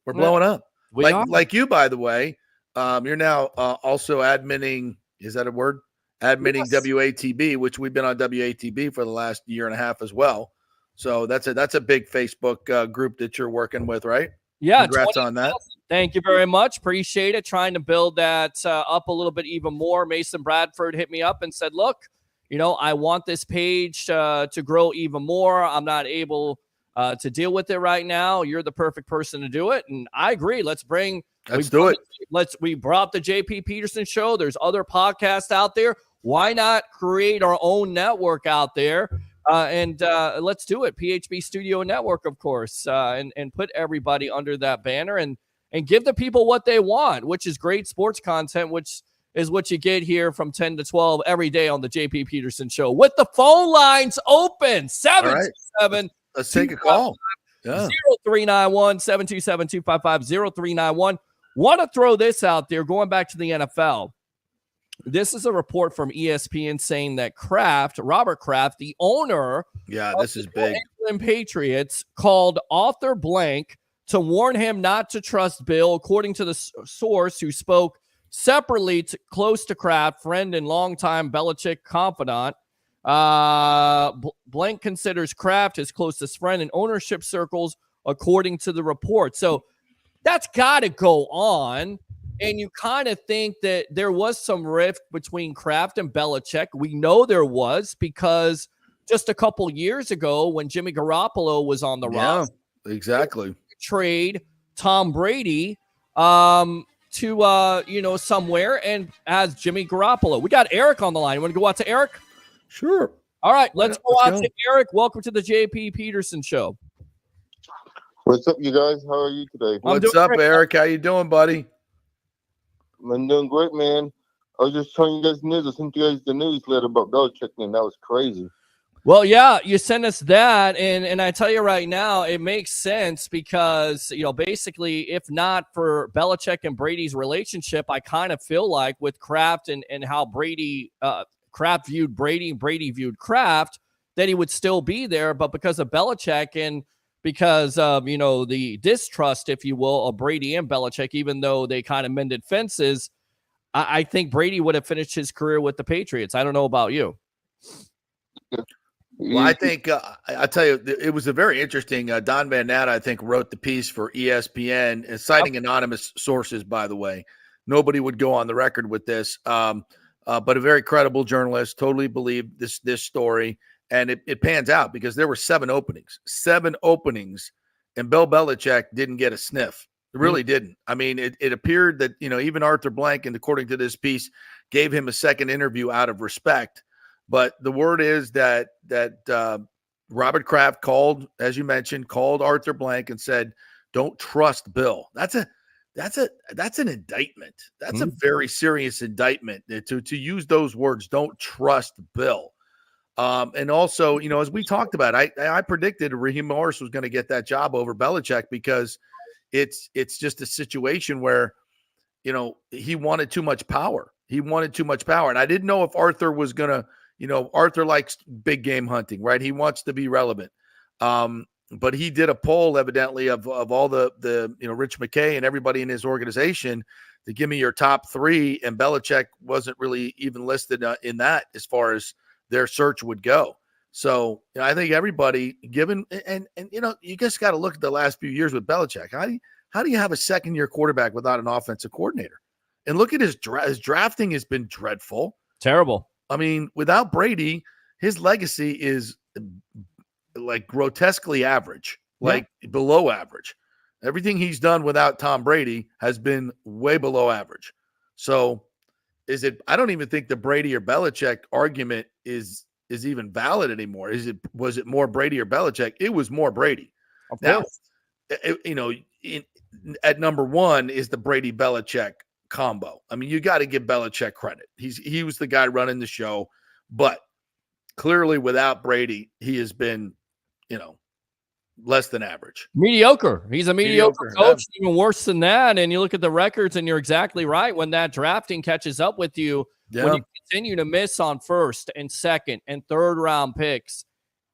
we're blowing up. We are. Like you, by the way. You're now also adminning. Is that a word? Admitting Yes. WATB, which we've been on WATB for the last year and a half as well. So that's a big Facebook group that you're working with, right? Yeah. Congrats on that. Thank you very much. Appreciate it. Trying to build that up a little bit even more. Mason Bradford hit me up and said, look, I want this page to grow even more. I'm not able to deal with it right now. You're the perfect person to do it. And I agree. Let's do it. We brought the JP Peterson show. There's other podcasts out there. Why not create our own network out there? And let's do it. PHB Studio Network, of course, and put everybody under that banner and give the people what they want, which is great sports content, which is what you get here from 10 to 12 every day on the JP Peterson show with the phone lines open. 727. Let's take a call. 0391 727 255 0391. Want to throw this out there, going back to the NFL. This is a report from ESPN saying that Robert Kraft, the owner this is big. England Patriots, called author blank to warn him not to trust Bill, according to the source who spoke separately close to Kraft, friend and longtime Belichick confidant. Blank considers Kraft his closest friend in ownership circles, according to the report. So that's got to go on. And you kind of think that there was some rift between Kraft and Belichick. We know there was, because just a couple years ago when Jimmy Garoppolo was on the roster, exactly, trade Tom Brady to somewhere and as Jimmy Garoppolo. We got Eric on the line. You want to go out to Eric? Sure. All right, let's go out to Eric. Welcome to the JP Peterson show. What's up, you guys? How are you today? What's up, Eric? How you doing, buddy? I'm doing great, man. I was just telling you guys news. I sent you guys the newsletter about Belichick, and that was crazy. Well, yeah, you sent us that, and I tell you right now, it makes sense because, basically, if not for Belichick and Brady's relationship, I kind of feel like with Kraft and how Kraft viewed Brady and Brady viewed Kraft, that he would still be there. But because of Belichick and because of, the distrust, if you will, of Brady and Belichick, even though they kind of mended fences, I think Brady would have finished his career with the Patriots. I don't know about you. Well, I think I tell you, it was a very interesting. Don Van Natta, I think, wrote the piece for ESPN, and citing anonymous sources. By the way, nobody would go on the record with this, but a very credible journalist totally believed this story, and it pans out because there were 7 openings, and Bill Belichick didn't get a sniff. It really didn't. I mean, it appeared that even Arthur Blank, and according to this piece, gave him a second interview out of respect. But the word is that Robert Kraft called Arthur Blank and said, "Don't trust Bill." That's an indictment. That's a very serious indictment to use those words. Don't trust Bill. And also, as we talked about, I predicted Raheem Morris was going to get that job over Belichick because it's just a situation where he wanted too much power. And I didn't know if Arthur was going to. Arthur likes big game hunting, right? He wants to be relevant. But he did a poll, evidently, of all the Rich McKay and everybody in his organization to give me your top 3, and Belichick wasn't really even listed in that as far as their search would go. So I think everybody given and you just got to look at the last few years with Belichick. How do you have a second-year quarterback without an offensive coordinator? And look at his drafting has been dreadful, terrible. I mean, without Brady, his legacy is like grotesquely average, like below average. Everything he's done without Tom Brady has been way below average. So I don't even think the Brady or Belichick argument is even valid anymore. Was it more Brady or Belichick? It was more Brady. Of course. Now, at number one is the Brady Belichick combo. I mean, you got to give Belichick credit. He was the guy running the show, but clearly without Brady, he has been, less than average. Mediocre. He's a mediocre coach, yeah. even worse than that. And you look at the records, and you're exactly right. When that drafting catches up with you, when you continue to miss on first and second and third round picks,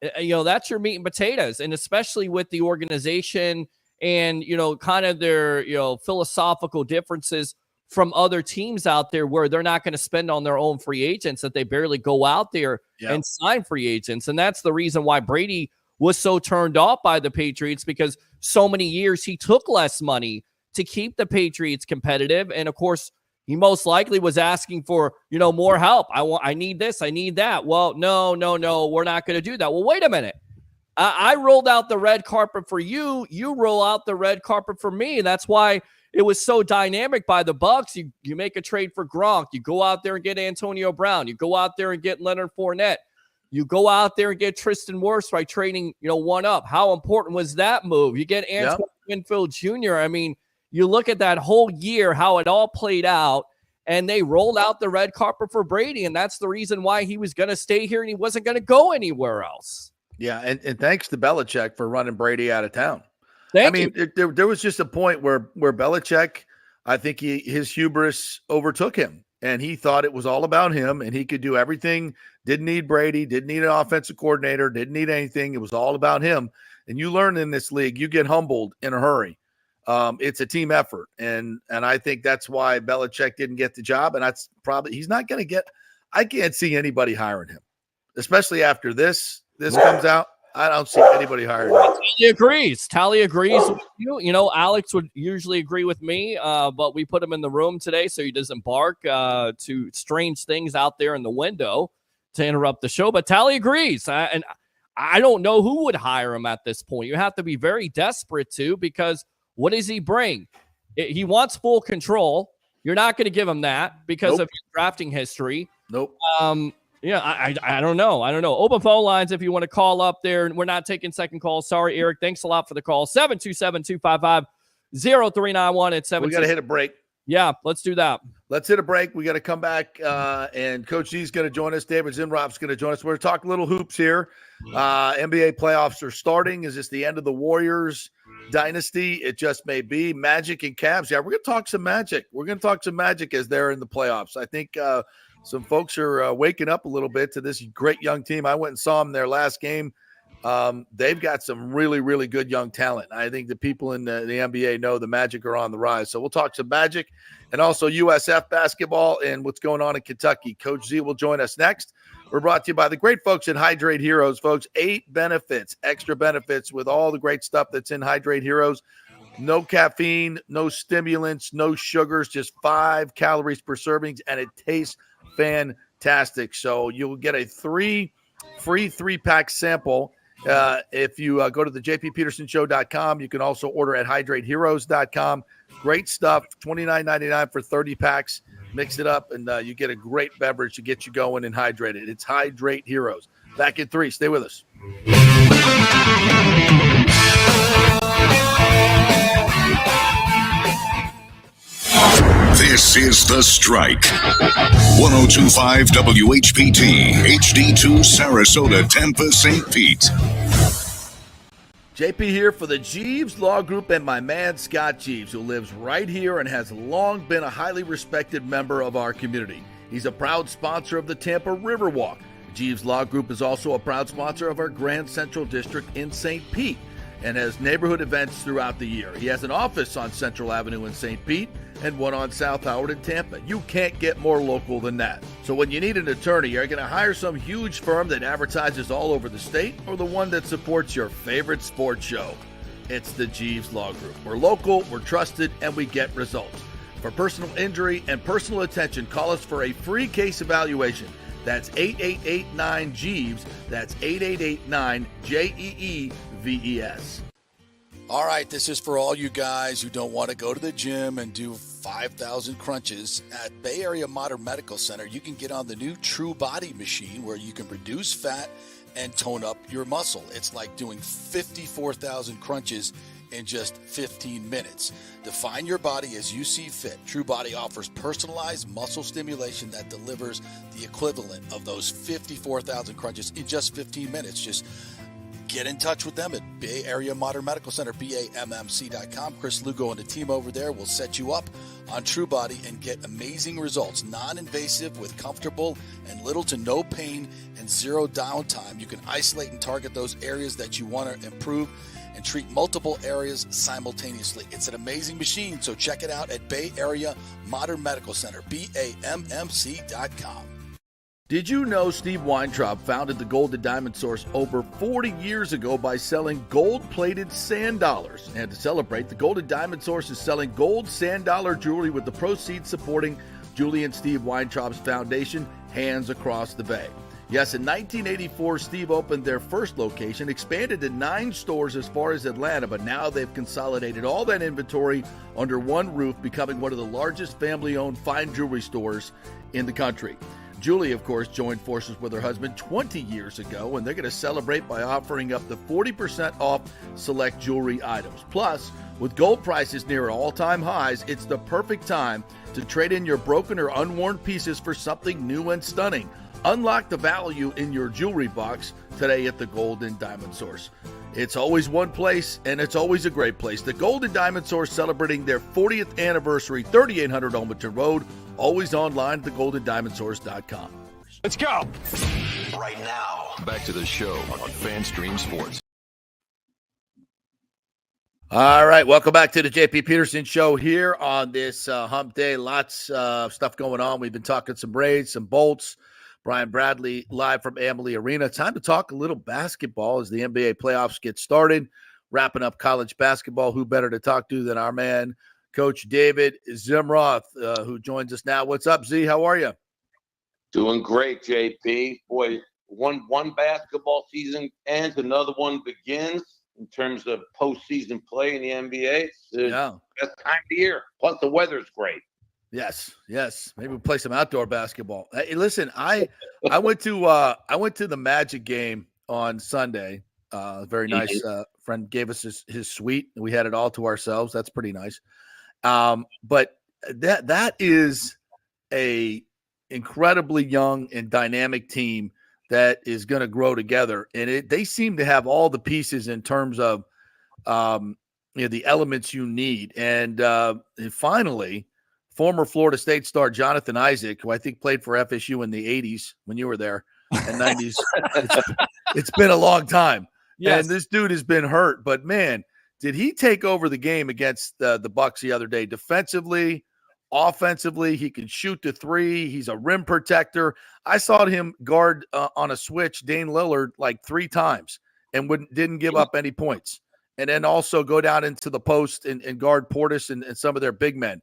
that's your meat and potatoes. And especially with the organization and, kind of their, philosophical differences from other teams out there where they're not going to spend on their own free agents, that they barely go out there and sign free agents. And that's the reason why Brady was so turned off by the Patriots, because so many years he took less money to keep the Patriots competitive. And of course, he most likely was asking for, more help. I need this, I need that. Well, no, we're not going to do that. Well, wait a minute. I rolled out the red carpet for you. You roll out the red carpet for me. And that's why it was so dynamic by the Bucks. You make a trade for Gronk. You go out there and get Antonio Brown. You go out there and get Leonard Fournette. You go out there and get Tristan Wirfs by trading, one up. How important was that move? You get Antoine Winfield Jr. I mean, you look at that whole year, how it all played out, and they rolled out the red carpet for Brady, and that's the reason why he was going to stay here and he wasn't going to go anywhere else. Yeah, and thanks to Belichick for running Brady out of town. Thank you. There was just a point where Belichick, I think his hubris overtook him, and he thought it was all about him, and he could do everything. Didn't need Brady, didn't need an offensive coordinator, didn't need anything. It was all about him. And you learn in this league, you get humbled in a hurry. It's a team effort, and I think that's why Belichick didn't get the job, and that's probably he's not going to get. I can't see anybody hiring him, especially after this comes out. I don't see anybody hiring him. Tally agrees with you. Alex would usually agree with me, but we put him in the room today so he doesn't bark to strange things out there in the window to interrupt the show. But Tally agrees, and I don't know who would hire him at this point. You have to be very desperate to, because what does he bring? He wants full control. You're not going to give him that because of his drafting history. Nope. I don't know. Open phone lines if you want to call up there. We're not taking second calls. Sorry, Eric. Thanks a lot for the call. 727-255-0391 at 7. We got to hit a break. Yeah, let's do that. Let's hit a break. We got to come back, and Coach Z's going to join us. David Zimroth's going to join us. We're going to talk a little hoops here. NBA playoffs are starting. Is this the end of the Warriors dynasty? It just may be. Magic and Cavs. Yeah, we're going to talk some Magic. We're going to talk some Magic as they're in the playoffs. I think some folks are waking up a little bit to this great young team. I went and saw them their last game. They've got some really, really good young talent. I think the people in the NBA know the Magic are on the rise. So we'll talk some Magic and also USF basketball and what's going on in Kentucky. Coach Z will join us next. We're brought to you by the great folks at Hydrate Heroes, folks. 8 benefits, extra benefits with all the great stuff that's in Hydrate Heroes. No caffeine, no stimulants, no sugars, just 5 calories per serving, and it tastes fantastic. So you'll get a free 3-pack sample if you go to the jppetersonshow.com. You can also order at hydrateheroes.com. Great stuff, $29.99 for 30 packs. Mix it up, and you get a great beverage to get you going and hydrated. It's Hydrate Heroes. Back in 3. Stay with us. This is The Strike. 102.5 WHPT, HD2 Sarasota, Tampa, St. Pete. JP here for the Jeeves Law Group and my man Scott Jeeves, who lives right here and has long been a highly respected member of our community. He's a proud sponsor of the Tampa Riverwalk. Jeeves Law Group is also a proud sponsor of our Grand Central District in St. Pete and has neighborhood events throughout the year. He has an office on Central Avenue in St. Pete and one on South Howard in Tampa. You can't get more local than that. So when you need an attorney, you're going to hire some huge firm that advertises all over the state or the one that supports your favorite sports show. It's the Jeeves Law Group. We're local, we're trusted, and we get results. For personal injury and personal attention, call us for a free case evaluation. That's 8889-JEEVES. That's 8889-JEEVES. All right, this is for all you guys who don't want to go to the gym and do 5,000 crunches. At Bay Area Modern Medical Center, you can get on the new True Body machine where you can reduce fat and tone up your muscle. It's like doing 54,000 crunches in just 15 minutes. Define your body as you see fit. TrueBody offers personalized muscle stimulation that delivers the equivalent of those 54,000 crunches in just 15 minutes. Just get in touch with them at Bay Area Modern Medical Center, BAMMC.com. Chris Lugo and the team over there will set you up on TrueBody and get amazing results. Non-invasive with comfortable and little to no pain and zero downtime. You can isolate and target those areas that you want to improve and treat multiple areas simultaneously. It's an amazing machine, so check it out at Bay Area Modern Medical Center, BAMMC.com. Did you know Steve Weintraub founded the Gold and Diamond Source over 40 years ago by selling gold-plated sand dollars? And to celebrate, the Gold and Diamond Source is selling gold sand dollar jewelry with the proceeds supporting Julie and Steve Weintraub's foundation, Hands Across the Bay. Yes, in 1984, Steve opened their first location, expanded to 9 stores as far as Atlanta, but now they've consolidated all that inventory under one roof, becoming one of the largest family-owned fine jewelry stores in the country. Julie, of course, joined forces with her husband 20 years ago, and they're going to celebrate by offering up to 40% off select jewelry items. Plus, with gold prices near all-time highs, it's the perfect time to trade in your broken or unworn pieces for something new and stunning. Unlock the value in your jewelry box today at the Gold and Diamond Source. It's always one place, and it's always a great place. The Gold and Diamond Source celebrating their 40th anniversary, 3800 Olmerton Road. Always online at thegoldendiamondsource.com. Let's go. Right now, back to the show on FanStream Sports. All right, welcome back to the JP Peterson Show here on this hump day. Lots of stuff going on. We've been talking some Braves, some Bolts. Brian Bradley live from Amalie Arena. Time to talk a little basketball as the NBA playoffs get started. Wrapping up college basketball. Who better to talk to than our man, Coach David Zimroth, who joins us now. What's up, Z? How are you? Doing great, JP. Boy, one basketball season ends, another one begins in terms of postseason play in the NBA. It's the best time of the year. Plus, the weather's great. Yes. Maybe we'll play some outdoor basketball. Hey, listen, I went to the Magic game on Sunday. Very nice friend gave us his suite. We had it all to ourselves. That's pretty nice. But that is a incredibly young and dynamic team that is going to grow together, and they seem to have all the pieces in terms of the elements you need. And finally, former Florida State star Jonathan Isaac, who I think played for FSU in the 80s when you were there, and 90s. It's been a long time. Yes. And this dude has been hurt, but man, did he take over the game against the Bucks the other day? Defensively, offensively, he can shoot the three. He's a rim protector. I saw him guard on a switch Dame Lillard like 3 times and didn't give up any points. And then also go down into the post and guard Portis and some of their big men.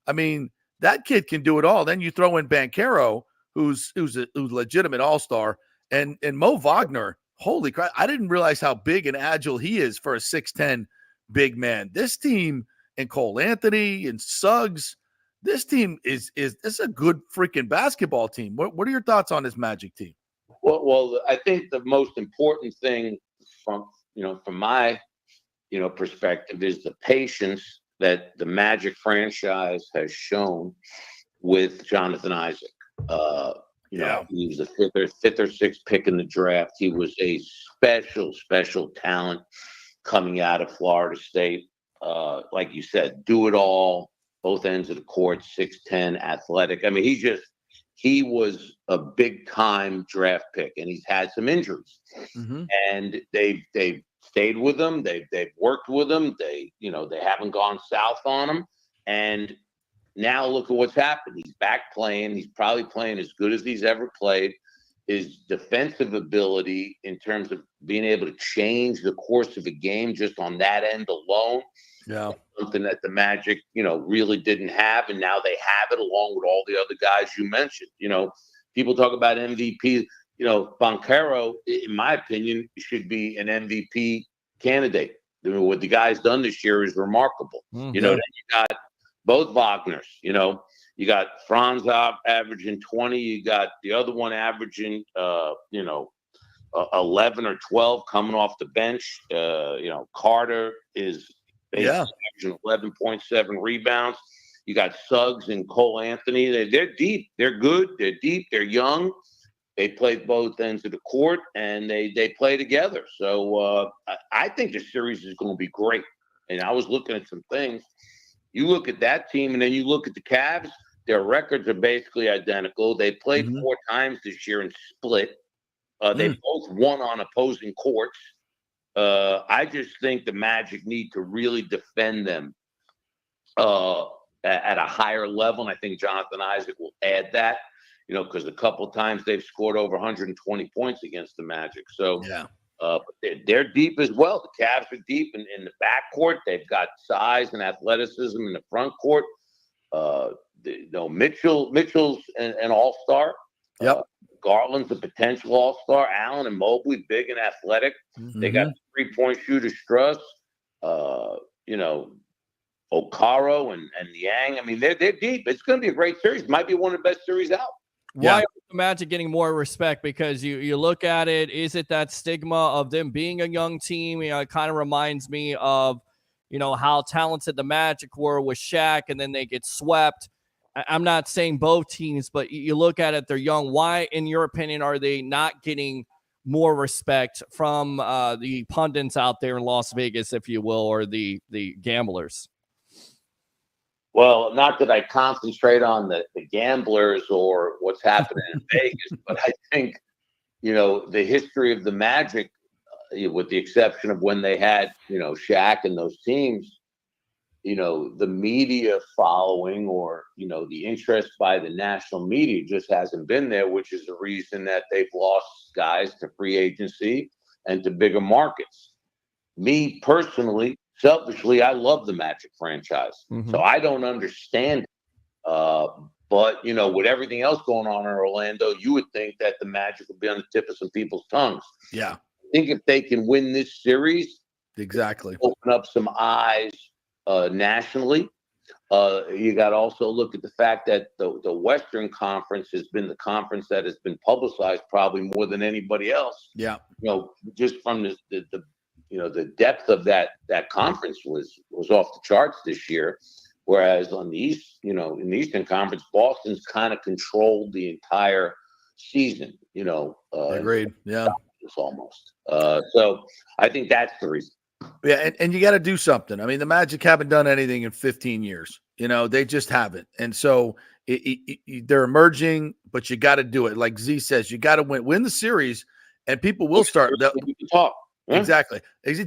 I mean, that kid can do it all. Then you throw in Banchero, who's a legitimate all-star, and Mo Wagner. Holy crap. I didn't realize how big and agile he is for a 6'10 big man. This team, and Cole Anthony and Suggs, this team is a good freaking basketball team. What are your thoughts on this Magic team? Well, I think the most important thing from my perspective is the patience that the Magic franchise has shown with Jonathan Isaac. He was the fifth or sixth pick in the draft. He was a special talent coming out of Florida State. Like you said, do it all, both ends of the court, 6'10", athletic. I mean, he was a big time draft pick, and he's had some injuries. Mm-hmm. And they've stayed with him. They've worked with him. They haven't gone south on him. And now look at what's happened. He's back playing. He's probably playing as good as he's ever played. His defensive ability in terms of being able to change the course of a game just on that end alone. Yeah. Something that the Magic, really didn't have. And now they have it along with all the other guys you mentioned. People talk about MVP. Banchero, in my opinion, should be an MVP candidate. What the guy's done this year is remarkable. Mm-hmm. Then you got both Wagners. You got Franz averaging 20. You got the other one averaging, 11 or 12 coming off the bench. Carter is They averaging 11.7 rebounds. You got Suggs and Cole Anthony. They're deep. They're good. They're deep. They're young. They play both ends of the court, and they play together. So I think the series is going to be great. And I was looking at some things. You look at that team, and then you look at the Cavs. Their records are basically identical. They played 4 times this year and split. They both won on opposing courts. I just think the Magic need to really defend them at a higher level, and I think Jonathan Isaac will add that, because a couple of times they've scored over 120 points against the Magic. So but they're deep as well. The Cavs are deep in the backcourt. They've got size and athleticism in the front court. Mitchell's an all-star. Yep. Garland's a potential all-star. Allen and Mobley, big and athletic. They got three-point shooter Struss. Okaro and Yang. I mean, they're deep. It's going to be a great series. Might be one of the best series out. Why are the Magic getting more respect? Because you look at it, is it that stigma of them being a young team? It kind of reminds me of, how talented the Magic were with Shaq, and then they get swept. I'm not saying both teams, but you look at it, they're young. Why, in your opinion, are they not getting more respect from the pundits out there in Las Vegas, if you will, or the gamblers? Well, not that I concentrate on the gamblers or what's happening in Vegas, but I think, the history of the Magic, with the exception of when they had, Shaq and those teams, the media following or, the interest by the national media just hasn't been there, which is the reason that they've lost guys to free agency and to bigger markets. Me personally, selfishly, I love the Magic franchise. So I don't understand it. But, with everything else going on in Orlando, you would think that the Magic would be on the tip of some people's tongues. Yeah. I think if they can win this series, open up some eyes nationally. You got to also look at the fact that the Western Conference has been the conference that has been publicized probably more than anybody else. Yeah. Just from the depth of that conference was off the charts this year. Whereas on the East, in the Eastern Conference, Boston's kind of controlled the entire season, Agreed. Yeah. Almost. So I think that's the reason. Yeah. And you got to do something. I mean, the Magic haven't done anything in 15 years. They just haven't. And so they're emerging, but you got to do it. Like Z says, you got to win the series, and people will start. Talk. Exactly.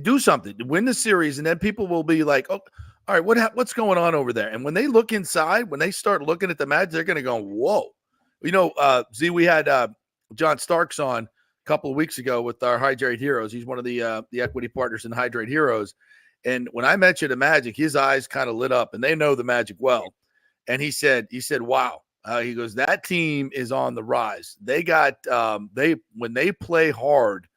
Do something. Win the series, and then people will be like, oh, all right, what's going on over there? And when they look inside, when they start looking at the Magic, they're going to go, whoa. Z, we had John Starks on a couple of weeks ago with our Hydrate Heroes. He's one of the equity partners in Hydrate Heroes. And when I mentioned the Magic, his eyes kind of lit up, and they know the Magic well. And he said, wow. He goes, that team is on the rise. They got when they play hard.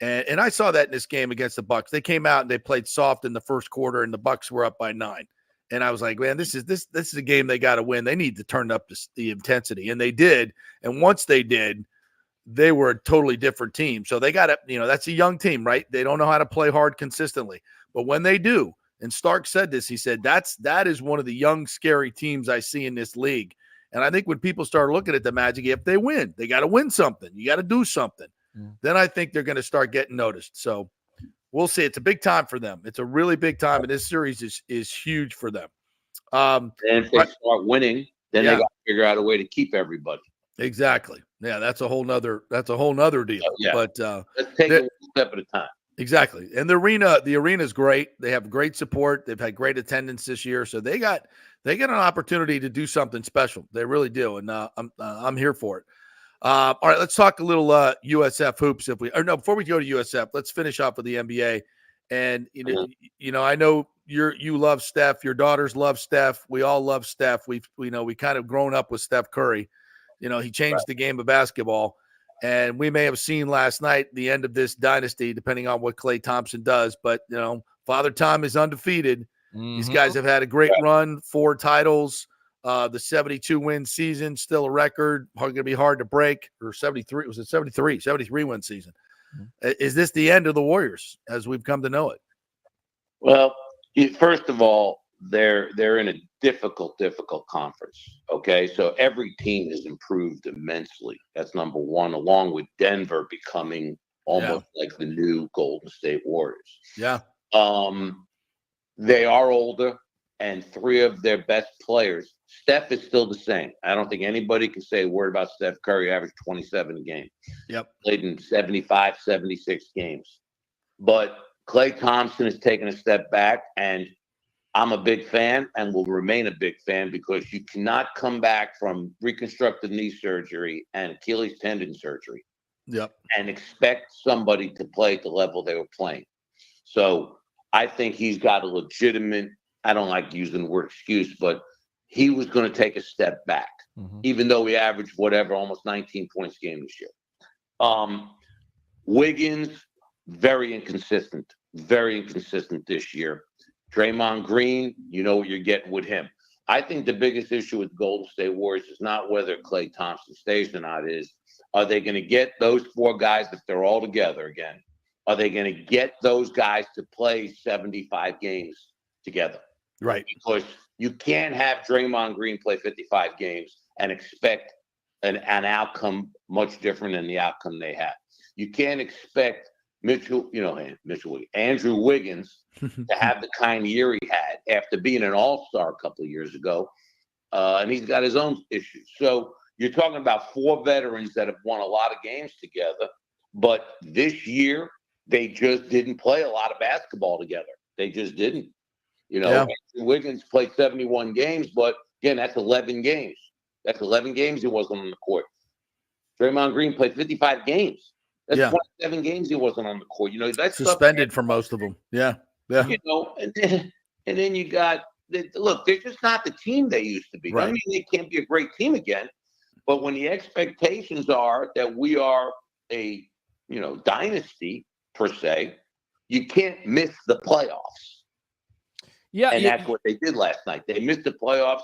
And I saw that in this game against the Bucks. They came out and they played soft in the first quarter, and the Bucks were up by 9. And I was like, man, this is a game they got to win. They need to turn up the intensity, and they did. And once they did, they were a totally different team. So they got to, that's a young team, right? They don't know how to play hard consistently, but when they do, and Stark said this, he said that is one of the young, scary teams I see in this league. And I think when people start looking at the Magic, if they win, they got to win something. You got to do something. Then I think they're going to start getting noticed. So we'll see. It's a big time for them. It's a really big time, and this series is huge for them. And if they start winning, then they got to figure out a way to keep everybody. Exactly. Yeah, that's a whole nother deal. Yeah. But let's take it one step at a time. Exactly. And the arena is great. They have great support. They've had great attendance this year, so they got an opportunity to do something special. They really do, and I'm here for it. All right, let's talk a little USF hoops. Before we go to USF, let's finish off with the NBA. And I know you love Steph. Your daughters love Steph. We all love Steph. We kind of grown up with Steph Curry. He changed the game of basketball, and we may have seen last night the end of this dynasty, depending on what Klay Thompson does. But Father Time is undefeated. These guys have had a great run, 4 titles. The 72-win season, still a record, going to be hard to break. Or 73, was it 73? 73-win season. Is this the end of the Warriors as we've come to know it? Well, First of all, they're in a difficult conference. Okay, so every team has improved immensely. That's number one, along with Denver becoming almost like the new Golden State Warriors. Yeah. They are older, and three of their best players. Steph is still the same. I don't think anybody can say a word about Steph Curry, averaged 27 a game. Yep. Played in 75, 76 games. But Klay Thompson has taken a step back, and I'm a big fan and will remain a big fan because you cannot come back from reconstructive knee surgery and Achilles tendon surgery and expect somebody to play at the level they were playing. So I think he's got a legitimate, I don't like using the word excuse, but he was going to take a step back, even though he averaged almost 19 points a game this year. Wiggins, very inconsistent this year. Draymond Green, you know what you're getting with him. I think the biggest issue with Golden State Warriors is not whether Klay Thompson stays or not, are they going to get those four guys, if they're all together again, are they going to get those guys to play 75 games together? Right. Because you can't have Draymond Green play 55 games and expect an outcome much different than the outcome they had. You can't expect Andrew Wiggins to have the kind of year he had after being an all-star a couple of years ago. And he's got his own issues. So you're talking about four veterans that have won a lot of games together, but this year they just didn't play a lot of basketball together. They just didn't. Andrew Wiggins played 71 games, but again, that's 11 games. That's 11 games he wasn't on the court. Draymond Green played 55 games. That's 27 games he wasn't on the court. That's suspended for most of them. Yeah. And then you got look, they're just not the team they used to be. Right. I mean, they can't be a great team again. But when the expectations are that we are a dynasty per se, you can't miss the playoffs. Yeah, and that's what they did last night. They missed the playoffs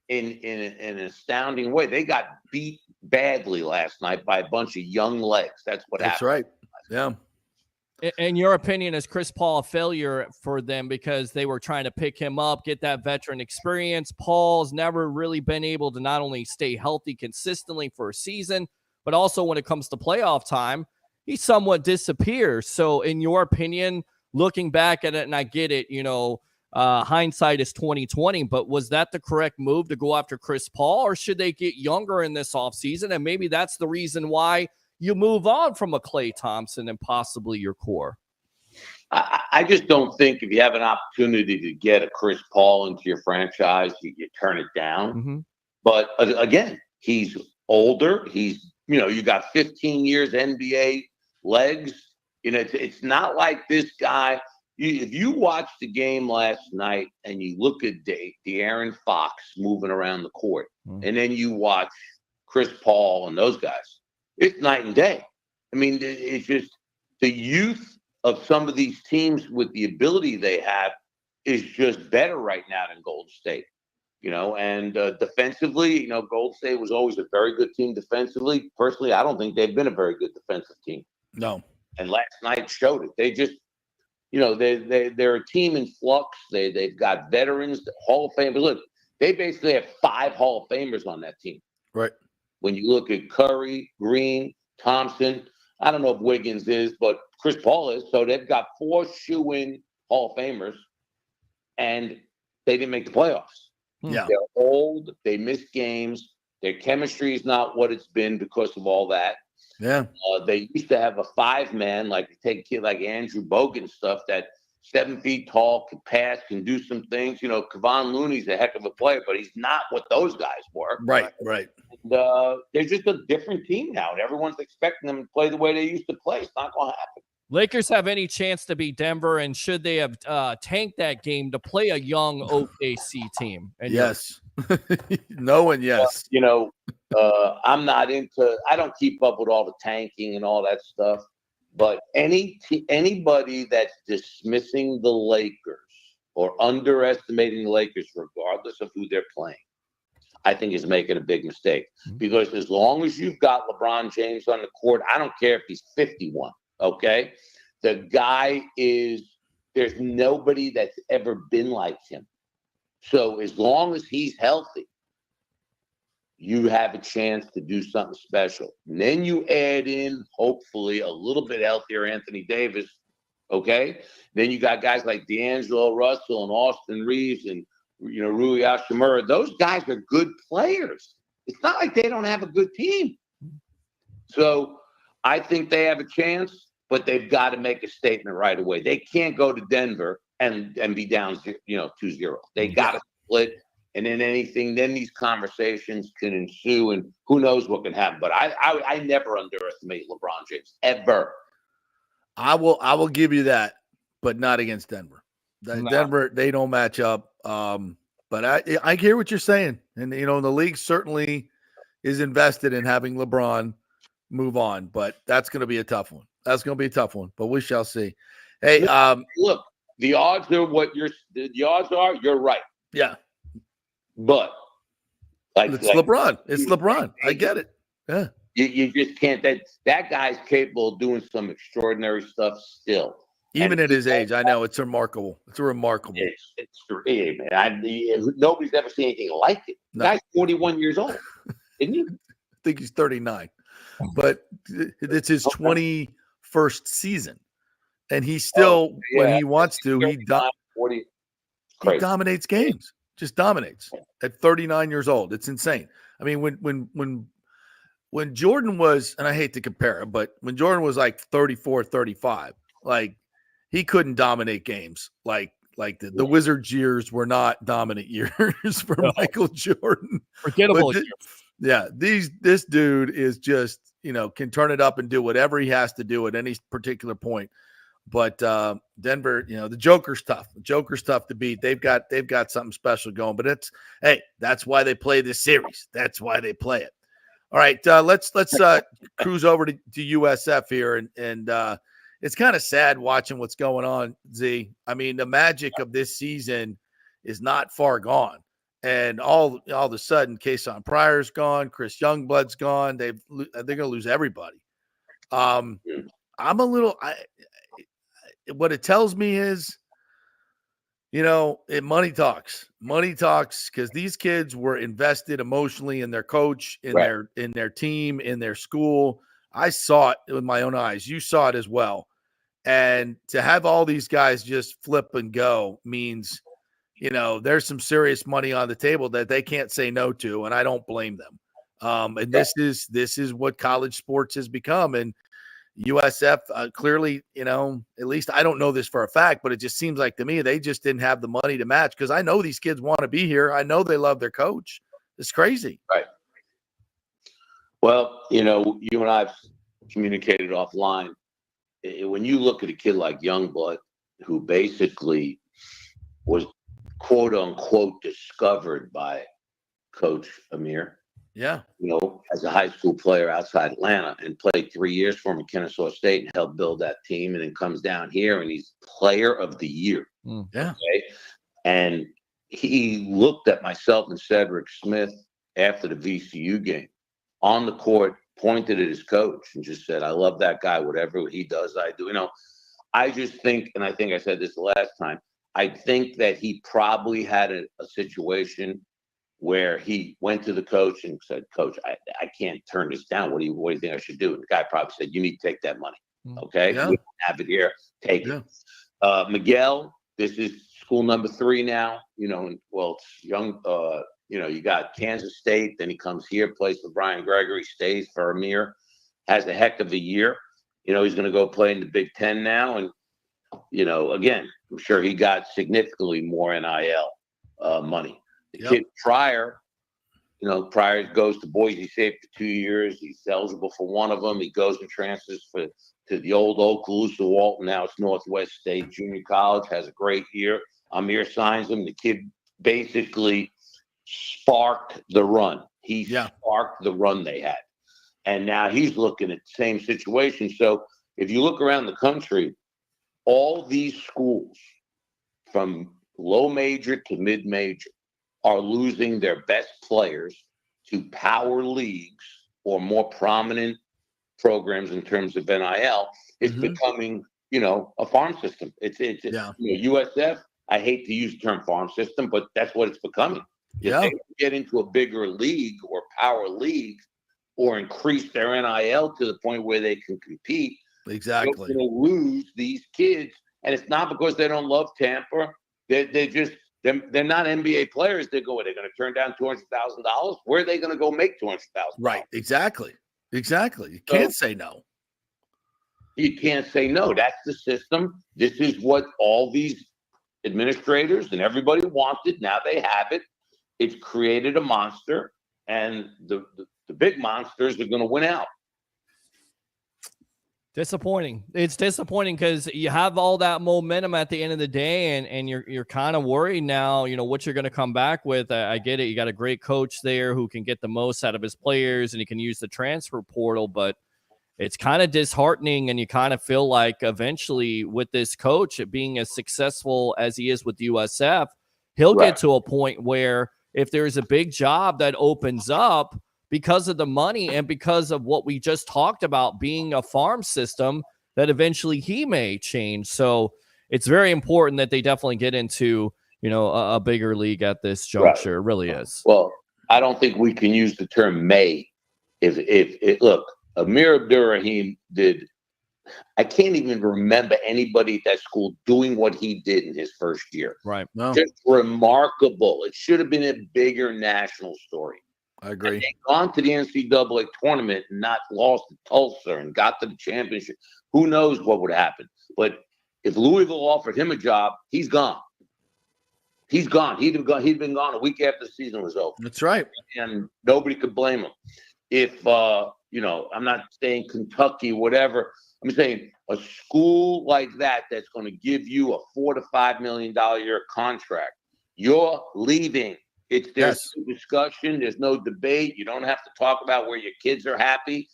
in an astounding way. They got beat badly last night by a bunch of young legs. That's what happened. That's right. Yeah. In your opinion, is Chris Paul a failure for them because they were trying to pick him up, get that veteran experience? Paul's never really been able to not only stay healthy consistently for a season, but also when it comes to playoff time, he somewhat disappears. So in your opinion, looking back at it, and I get it, hindsight is 2020, but was that the correct move to go after Chris Paul, or should they get younger in this offseason? And maybe that's the reason why you move on from a Klay Thompson and possibly your core. I just don't think if you have an opportunity to get a Chris Paul into your franchise, you turn it down. But again, he's older. He's, you got 15 years NBA legs. It's not like this guy. If you watch the game last night and you look at De'Aaron Fox moving around the court, and then you watch Chris Paul and those guys, it's night and day. I mean, it's just the youth of some of these teams with the ability they have is just better right now than Golden State. And defensively, Golden State was always a very good team defensively. Personally, I don't think they've been a very good defensive team. No. And last night showed it. They just, they're a team in flux. They've got veterans, Hall of Famers. Look, they basically have 5 Hall of Famers on that team. Right. When you look at Curry, Green, Thompson, I don't know if Wiggins is, but Chris Paul is. So they've got 4 shoe-in Hall of Famers, and they didn't make the playoffs. Yeah. They're old. They miss games. Their chemistry is not what it's been because of all that. Yeah. They used to have a 5-man, like take a kid like Andrew Bogut stuff, that 7 feet tall, can pass, can do some things. Kevon Looney's a heck of a player, but he's not what those guys were. Right. And, they're just a different team now, and everyone's expecting them to play the way they used to play. It's not going to happen. Lakers have any chance to beat Denver, and should they have tanked that game to play a young OKC team? And yes. No and yes. I'm not I don't keep up with all the tanking and all that stuff, but anybody that's dismissing the Lakers or underestimating the Lakers, regardless of who they're playing, I think is making a big mistake. Because as long as you've got LeBron James on the court, I don't care if he's 51, okay? The guy is there's nobody that's ever been like him. So as long as he's healthy, you have a chance to do something special. And then you add in, hopefully, a little bit healthier Anthony Davis, okay? Then you got guys like D'Angelo Russell and Austin Reeves and, Rui Hachimura. Those guys are good players. It's not like they don't have a good team. So I think they have a chance, but they've got to make a statement right away. They can't go to Denver and be down 2-0. They got to split. And then then these conversations can ensue, and who knows what can happen. But I never underestimate LeBron James, ever. I will give you that, but not against Denver. Denver, they don't match up. But I hear what you're saying. And, the league certainly is invested in having LeBron move on, but that's going to be a tough one. But we shall see. Hey, look, the odds are the odds are, you're right. Yeah. But it's LeBron. It's LeBron. I get it. Yeah. You just can't. That guy's capable of doing some extraordinary stuff still. Even at his age, I know it's remarkable. It's remarkable. Man. Nobody's ever seen anything like it. The guy's 41 years old, isn't he? I think he's 39, but it's his 21st season, and he still, when he wants to, he dominates games. Just dominates at 39 years old. It's insane. I mean, when Jordan was, and I hate to compare him, but when Jordan was like 34, 35, like he couldn't dominate games like the Wizards years were not dominant years for Michael Jordan. Forgettable. This dude is just, can turn it up and do whatever he has to do at any particular point. But Denver, the Joker's tough. The Joker's tough to beat. They've got something special going. But that's why they play this series. That's why they play it. All right, let's cruise over to USF here, and it's kind of sad watching what's going on. Z, I mean, the magic of this season is not far gone, and all of a sudden, Kason Pryor's gone, Chris Youngblood's gone. They're going to lose everybody. I'm a little. What it tells me is, money talks, because these kids were invested emotionally in their coach, in their team, in their school. I saw it with my own eyes. You saw it as well. And to have all these guys just flip and go means, there's some serious money on the table that they can't say no to. And I don't blame them. And this is what college sports has become. And USF clearly, at least I don't know this for a fact, but it just seems like to me they just didn't have the money to match, because I know these kids want to be here. I know they love their coach. It's crazy. Right. Well, you and I have communicated offline. When you look at a kid like Youngblood, who basically was quote unquote discovered by Coach Amir. Yeah. As a high school player outside Atlanta, and played 3 years for him at Kennesaw State and helped build that team, and then comes down here and he's player of the year. Yeah. Okay? And he looked at myself and Cedric Smith after the VCU game on the court, pointed at his coach and just said, I love that guy. Whatever he does, I do. I just think, and I think I said this the last time, I think that he probably had a situation where he went to the coach and said, Coach, I can't turn this down. What do you think I should do? And the guy probably said, you need to take that money. Okay. Yeah. We have it here. Take it. Miguel, this is school number 3 now, it's young, you got Kansas State, then he comes here, plays for Brian Gregory, stays for Amir, has a heck of a year. He's going to go play in the Big Ten now. And, again, I'm sure he got significantly more NIL money. The kid Pryor, Pryor goes to Boise State for 2 years. He's eligible for one of them. He goes and transfers to the old Okaloosa Walton. Now it's Northwest State Junior College. Has a great year. Amir signs him. The kid basically sparked the run. He sparked the run they had. And now he's looking at the same situation. So if you look around the country, all these schools from low major to mid major are losing their best players to power leagues or more prominent programs in terms of NIL. It's becoming a farm system. It's USF. I hate to use the term farm system, but that's what it's becoming. If they get into a bigger league or power league or increase their NIL to the point where they can compete, exactly, they're going to lose these kids. And it's not because they don't love Tampa. They're not NBA players. They're going to turn down $200,000. Where are they going to go make $200,000? Right. Exactly. You can't say no. You can't say no. That's the system. This is what all these administrators and everybody wanted. Now they have it. It's created a monster, and the big monsters are going to win out. Disappointing. It's disappointing because you have all that momentum at the end of the day, and you're kind of worried now, what you're going to come back with. I get it. You got a great coach there who can get the most out of his players, and he can use the transfer portal, but it's kind of disheartening, and you kind of feel like eventually with this coach being as successful as he is with USF, he'll get to a point where if there's a big job that opens up because of the money and because of what we just talked about being a farm system, that eventually he may change. So it's very important that they definitely get into, a bigger league at this juncture. It really is. Well, I don't think we can use the term may. Look, Amir Abdur-Rahim I can't even remember anybody at that school doing what he did in his first year. Right. No. Just remarkable. It should have been a bigger national story. I agree. Had they gone to the NCAA tournament and not lost to Tulsa and got to the championship, who knows what would happen. But if Louisville offered him a job, he's gone. He's gone. He'd been gone a week after the season was over. That's right. And nobody could blame him. If I'm not saying Kentucky, whatever. I'm saying a school like that's going to give you a $4 to $5 million a year contract. You're leaving. There's no discussion. There's no debate. You don't have to talk about where your kids are happy.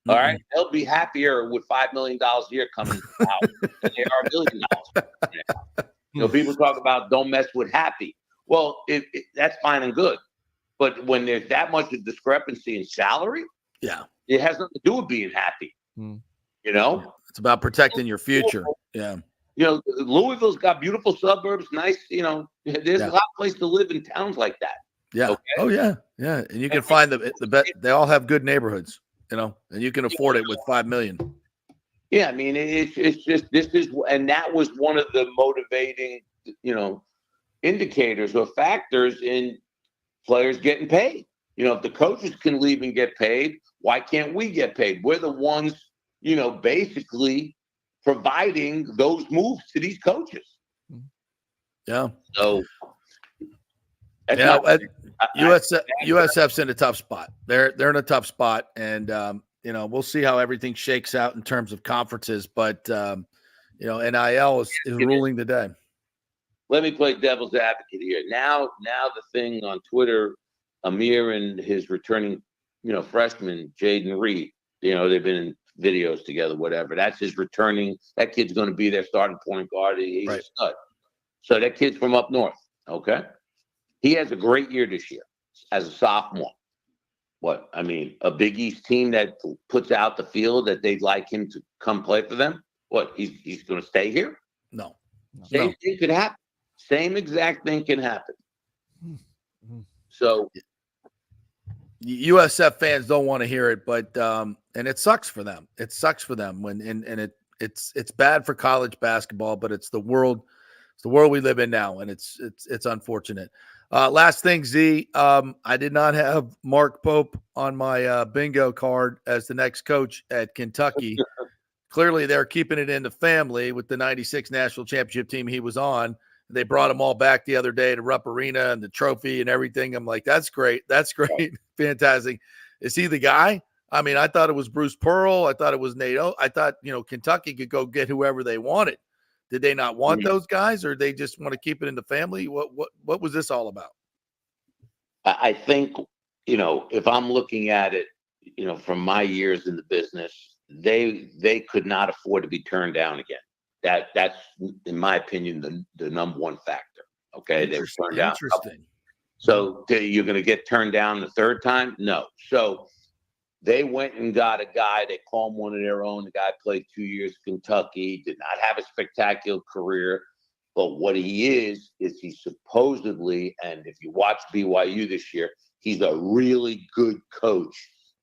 All right. They'll be happier with $5 million a year coming out than they are $1 million. People talk about don't mess with happy. Well, that's fine and good. But when there's that much of discrepancy in salary, it has nothing to do with being happy. It's about protecting your future. Yeah. Louisville's got beautiful suburbs, nice, there's a lot of places to live in towns like that. Yeah. Okay? Oh, yeah. Yeah. And you can find they all have good neighborhoods, and you can afford it with $5 million. Yeah. I mean, it's just, and that was one of the motivating, indicators or factors in players getting paid. If the coaches can leave and get paid, why can't we get paid? We're the ones, basically providing those moves to these coaches. Yeah. So USF's in a tough spot. They're in a tough spot, and we'll see how everything shakes out in terms of conferences. But NIL is ruling the day. Let me play devil's advocate here. Now the thing on Twitter, Amir and his returning, freshman Jaden Reed. They've been in videos together, whatever. That's his returning. That kid's going to be their starting point guard. He's a stud. So that kid's from up north. Okay. He has a great year this year as a sophomore. A Big East team that puts out the field that they'd like him to come play for them. He's going to stay here? No. Same thing could happen. Same exact thing can happen. So USF fans don't want to hear it, but and it sucks for them. It sucks for them it's bad for college basketball, but it's the world we live in now, and it's unfortunate. Last thing, Z, I did not have Mark Pope on my bingo card as the next coach at Kentucky. Clearly, they're keeping it in the family with the '96 national championship team he was on. They brought them all back the other day to Rupp Arena and the trophy and everything. I'm like, that's great. That's great. Fantastic. Is he the guy? I mean, I thought it was Bruce Pearl. I thought it was NATO. I thought, Kentucky could go get whoever they wanted. Did they not want those guys, or they just want to keep it in the family? What was this all about? I think, if I'm looking at it, from my years in the business, they could not afford to be turned down again. That's, in my opinion, the number one factor. Okay, they were turned down. Interesting. So you're going to get turned down the third time? No. So They went and got a guy. They call him one of their own. The guy played 2 years in Kentucky, did not have a spectacular career. But what he is he supposedly, and if you watch BYU this year, he's a really good coach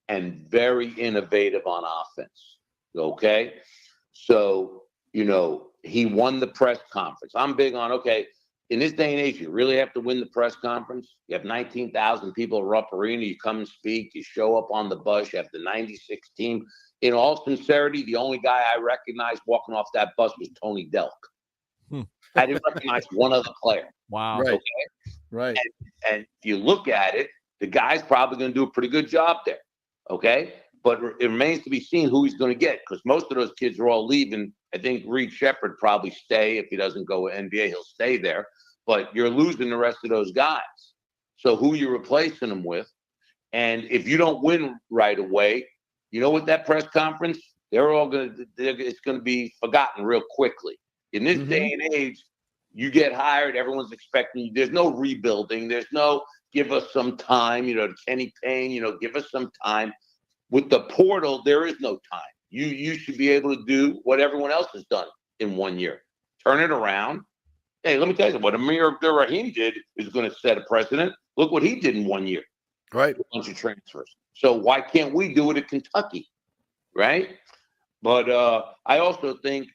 and very innovative on offense. Okay? So, he won the press conference. I'm big on, in this day and age, you really have to win the press conference. You have 19,000 people at Rupp Arena. You come and speak. You show up on the bus. You have the 96 team. In all sincerity, the only guy I recognized walking off that bus was Tony Delk. I didn't recognize one other player. Wow. Right. Okay? Right. And if you look at it, the guy's probably going to do a pretty good job there. Okay? But it remains to be seen who he's going to get, because most of those kids are all leaving. I think Reed Shepherd probably stay. If he doesn't go to NBA, he'll stay there. But you're losing the rest of those guys. So who you replacing them with? And if you don't win right away, what that press conference, it's going to be forgotten real quickly. In this day and age, you get hired, everyone's expecting you. There's no rebuilding. There's no give us some time, Kenny Payne, give us some time. With the portal, there is no time. You should be able to do what everyone else has done in 1 year. Turn it around. Hey, let me tell you, what Amir Abdur-Rahim did is going to set a precedent. Look what he did in 1 year. Right. A bunch of transfers. So why can't we do it at Kentucky? Right? But I also think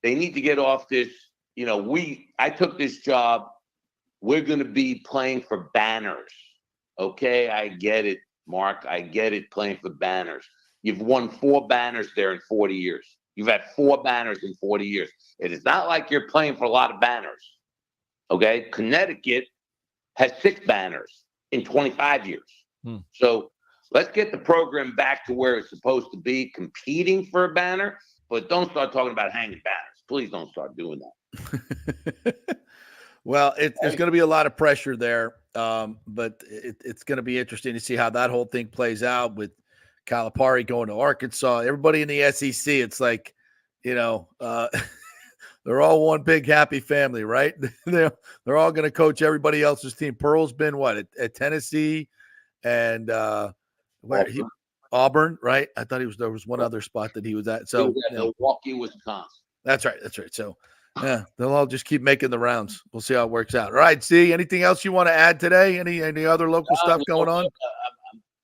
they need to get off this. I took this job. We're going to be playing for banners. Okay, I get it, Mark. I get it, playing for banners. You've won 4 banners there in 40 years. You've had 4 banners in 40 years. It is not like you're playing for a lot of banners. Okay, Connecticut has 6 banners in 25 years. So let's get the program back to where it's supposed to be, competing for a banner, but don't start talking about hanging banners. Please don't start doing that. Well, there's going to be a lot of pressure there, but it's going to be interesting to see how that whole thing plays out with Calipari going to Arkansas. Everybody in the SEC, it's like, they're all one big happy family, right? They're all going to coach everybody else's team. Pearl's been at Tennessee and Auburn, right? I thought there was one other spot that he was at. So Milwaukee, Wisconsin. That's right. So yeah, they'll all just keep making the rounds. We'll see how it works out. All right, Z, anything else you want to add today? Any other local stuff going on?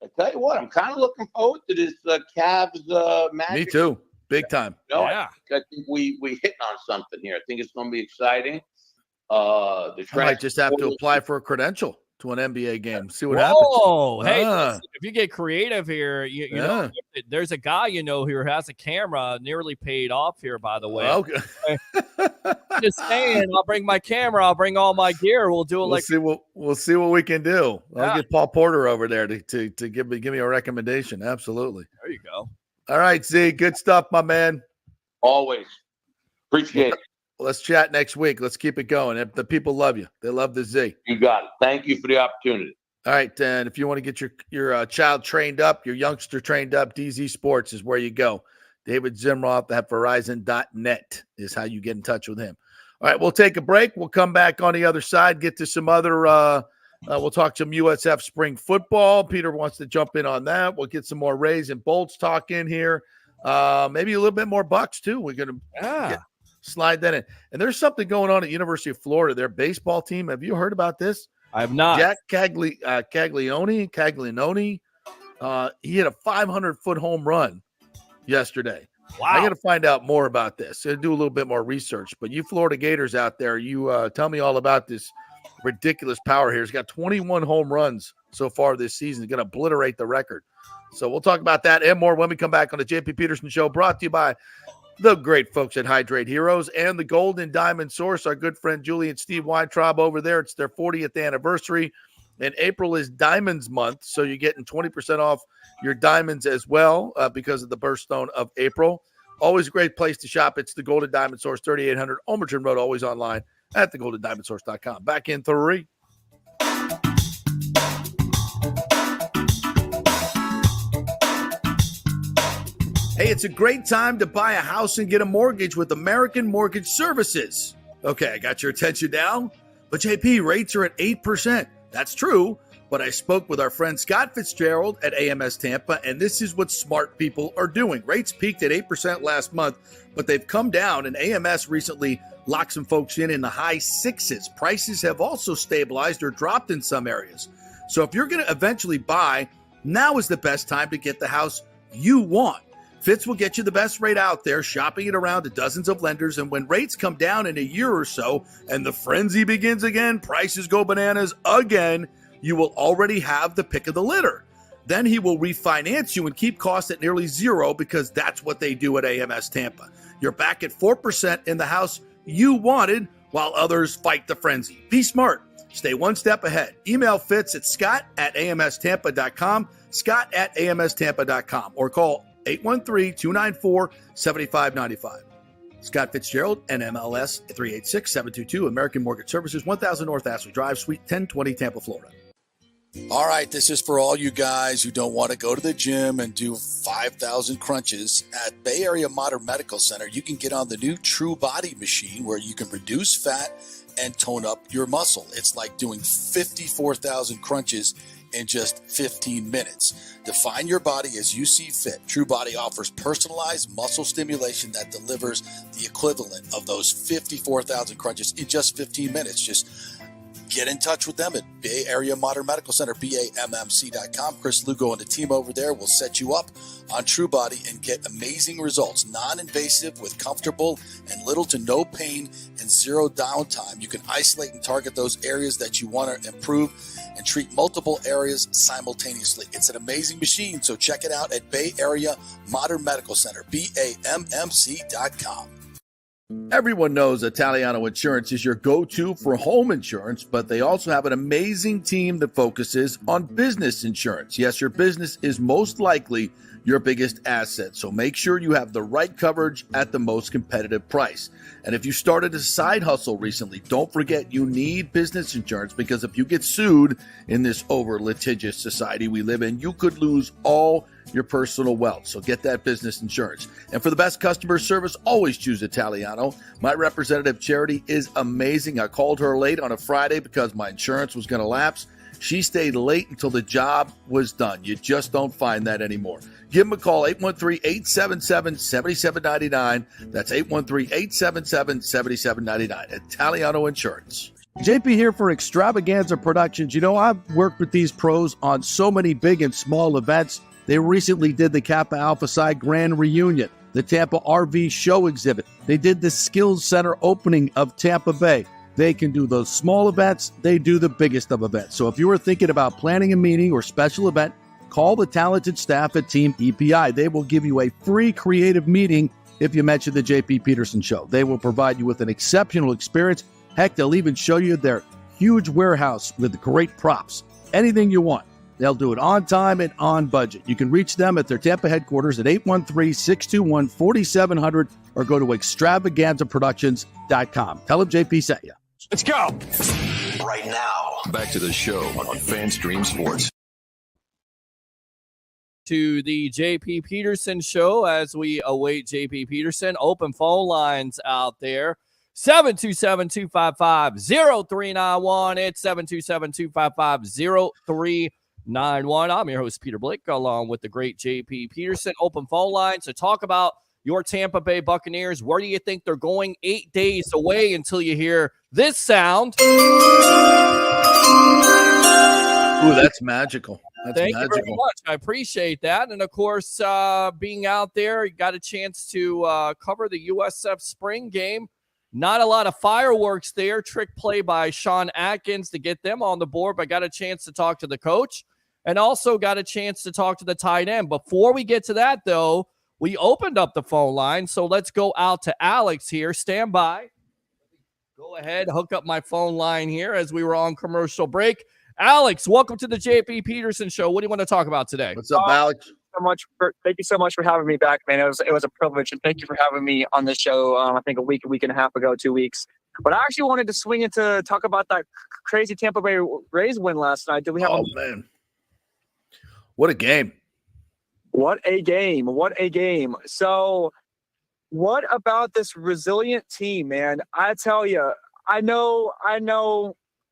I tell you what, I'm kind of looking forward to this Cavs Magic. Me too. Big time. I think we hitting on something here. I think it's going to be exciting. I might just have to apply for a credential to an NBA game. See what happens. Oh, hey, listen, if you get creative here, you know, there's a guy who has a camera, nearly paid off here, by the way. Okay. Just saying, I'll bring my camera. I'll bring all my gear. We'll do it we'll see what we can do. I'll get Paul Poulter over there to give me a recommendation. Absolutely. There you go. All right, Z, good stuff, my man. Always. Appreciate it. Let's chat next week. Let's keep it going. The people love you. They love the Z. You got it. Thank you for the opportunity. All right, and if you want to get your child trained up, your youngster trained up, DZ Sports is where you go. David Zimroth at Verizon.net is how you get in touch with him. All right, we'll take a break. We'll come back on the other side, get to some other we'll talk some USF spring football. Peter wants to jump in on that. We'll get some more Rays and Bolts talk in here. Maybe a little bit more Bucks, too. We're going to slide that in. And there's something going on at University of Florida, their baseball team. Have you heard about this? I have not. Jack Caglianone, he hit a 500-foot home run yesterday. Wow. I got to find out more about this and do a little bit more research. But you Florida Gators out there, you tell me all about this ridiculous power here. He's got 21 home runs so far this season. He's going to obliterate the record. So we'll talk about that and more when we come back on the JP Peterson Show, brought to you by the great folks at Hydrate Heroes and the Golden Diamond Source. Our good friend Julie and Steve Weintraub over there. It's their 40th anniversary, and April is Diamonds Month, so you're getting 20% off your diamonds as well because of the birthstone of April. Always a great place to shop. It's the Golden Diamond Source, 3800 Almerton Road, always online at thegoldendiamondsource.com. Back in 3. Hey, it's a great time to buy a house and get a mortgage with American Mortgage Services. Okay, I got your attention now. But JP, rates are at 8%. That's true, But I spoke with our friend Scott Fitzgerald at AMS Tampa, and this is what smart people are doing. Rates peaked at 8% last month, but they've come down, and AMS recently locked some folks in the high sixes. Prices have also stabilized or dropped in some areas. So if you're going to eventually buy, now is the best time to get the house you want. Fitz will get you the best rate out there, shopping it around to dozens of lenders. And when rates come down in a year or so and the frenzy begins again, prices go bananas again, you will already have the pick of the litter. Then he will refinance you and keep costs at nearly zero, because that's what they do at AMS Tampa. You're back at 4% in the house you wanted while others fight the frenzy. Be smart. Stay one step ahead. Email Fitz at scott@amstampa.com, scott@amstampa.com, or call 813-294-7595. Scott Fitzgerald, NMLS 386722, American Mortgage Services, 1000 North Ashley Drive, Suite 1020, Tampa, Florida. All right, this is for all you guys who don't want to go to the gym and do 5,000 crunches. At Bay Area Modern Medical Center, you can get on the new True Body machine where you can reduce fat and tone up your muscle. It's like doing 54,000 crunches in just 15 minutes. Define your body as you see fit. True Body offers personalized muscle stimulation that delivers the equivalent of those 54,000 crunches in just 15 minutes. Just get in touch with them at Bay Area Modern Medical Center, BAMMC.com. Chris Lugo and the team over there will set you up on True Body and get amazing results. Non-invasive with comfortable and little to no pain and zero downtime. You can isolate and target those areas that you want to improve and treat multiple areas simultaneously. It's an amazing machine, so check it out at Bay Area Modern Medical Center, BAMMC.com. Everyone knows Italiano Insurance is your go-to for home insurance, but they also have an amazing team that focuses on business insurance. Yes, your business is most likely your biggest asset, so make sure you have the right coverage at the most competitive price. And if you started a side hustle recently, don't forget you need business insurance, because if you get sued in this over-litigious society we live in, you could lose all your personal wealth. So get that business insurance. And for the best customer service, always choose Italiano. My representative, Charity, is amazing. I called her late on a Friday because my insurance was going to lapse. She stayed late until the job was done. You just don't find that anymore. Give them a call, 813-877-7799. That's 813-877-7799. Italiano Insurance. JP here for Extravaganza Productions. You know, I've worked with these pros on so many big and small events. They recently did the Kappa Alpha Psi Grand Reunion, the Tampa RV Show Exhibit. They did the Skills Center opening of Tampa Bay. They can do those small events. They do the biggest of events. So if you are thinking about planning a meeting or special event, call the talented staff at Team EPI. They will give you a free creative meeting if you mention the JP Peterson Show. They will provide you with an exceptional experience. Heck, they'll even show you their huge warehouse with great props. Anything you want. They'll do it on time and on budget. You can reach them at their Tampa headquarters at 813-621-4700 or go to extravaganzaproductions.com. Tell them JP sent you. Let's go. Right now, back to the show on FanStream Sports. To the JP Peterson Show as we await JP Peterson. Open phone lines out there. 727-255-0391. It's 727-255-0391. I'm your host, Peter Blake, along with the great JP Peterson. Open phone line to talk about your Tampa Bay Buccaneers. Where do you think they're going? 8 days away until you hear this sound. Ooh, that's magical. Thank you very much. I appreciate that. And, of course, being out there, you got a chance to cover the USF spring game. Not a lot of fireworks there. Trick play by Sean Atkins to get them on the board, but got a chance to talk to the coach and also got a chance to talk to the tight end. Before we get to that, though, we opened up the phone line, so let's go out to Alex here. Stand by. Go ahead, hook up my phone line here as we were on commercial break. Alex, welcome to the JP Peterson Show. What do you want to talk about today? What's up, Alex? Thank you so much for having me back, man. It was a privilege, and thank you for having me on this show. I think a week and a half ago, 2 weeks. But I actually wanted to swing into talk about that crazy Tampa Bay Rays win last night. Did we have? Man, what a game! What a game! What a game! So, what about this resilient team, man? I tell you, I know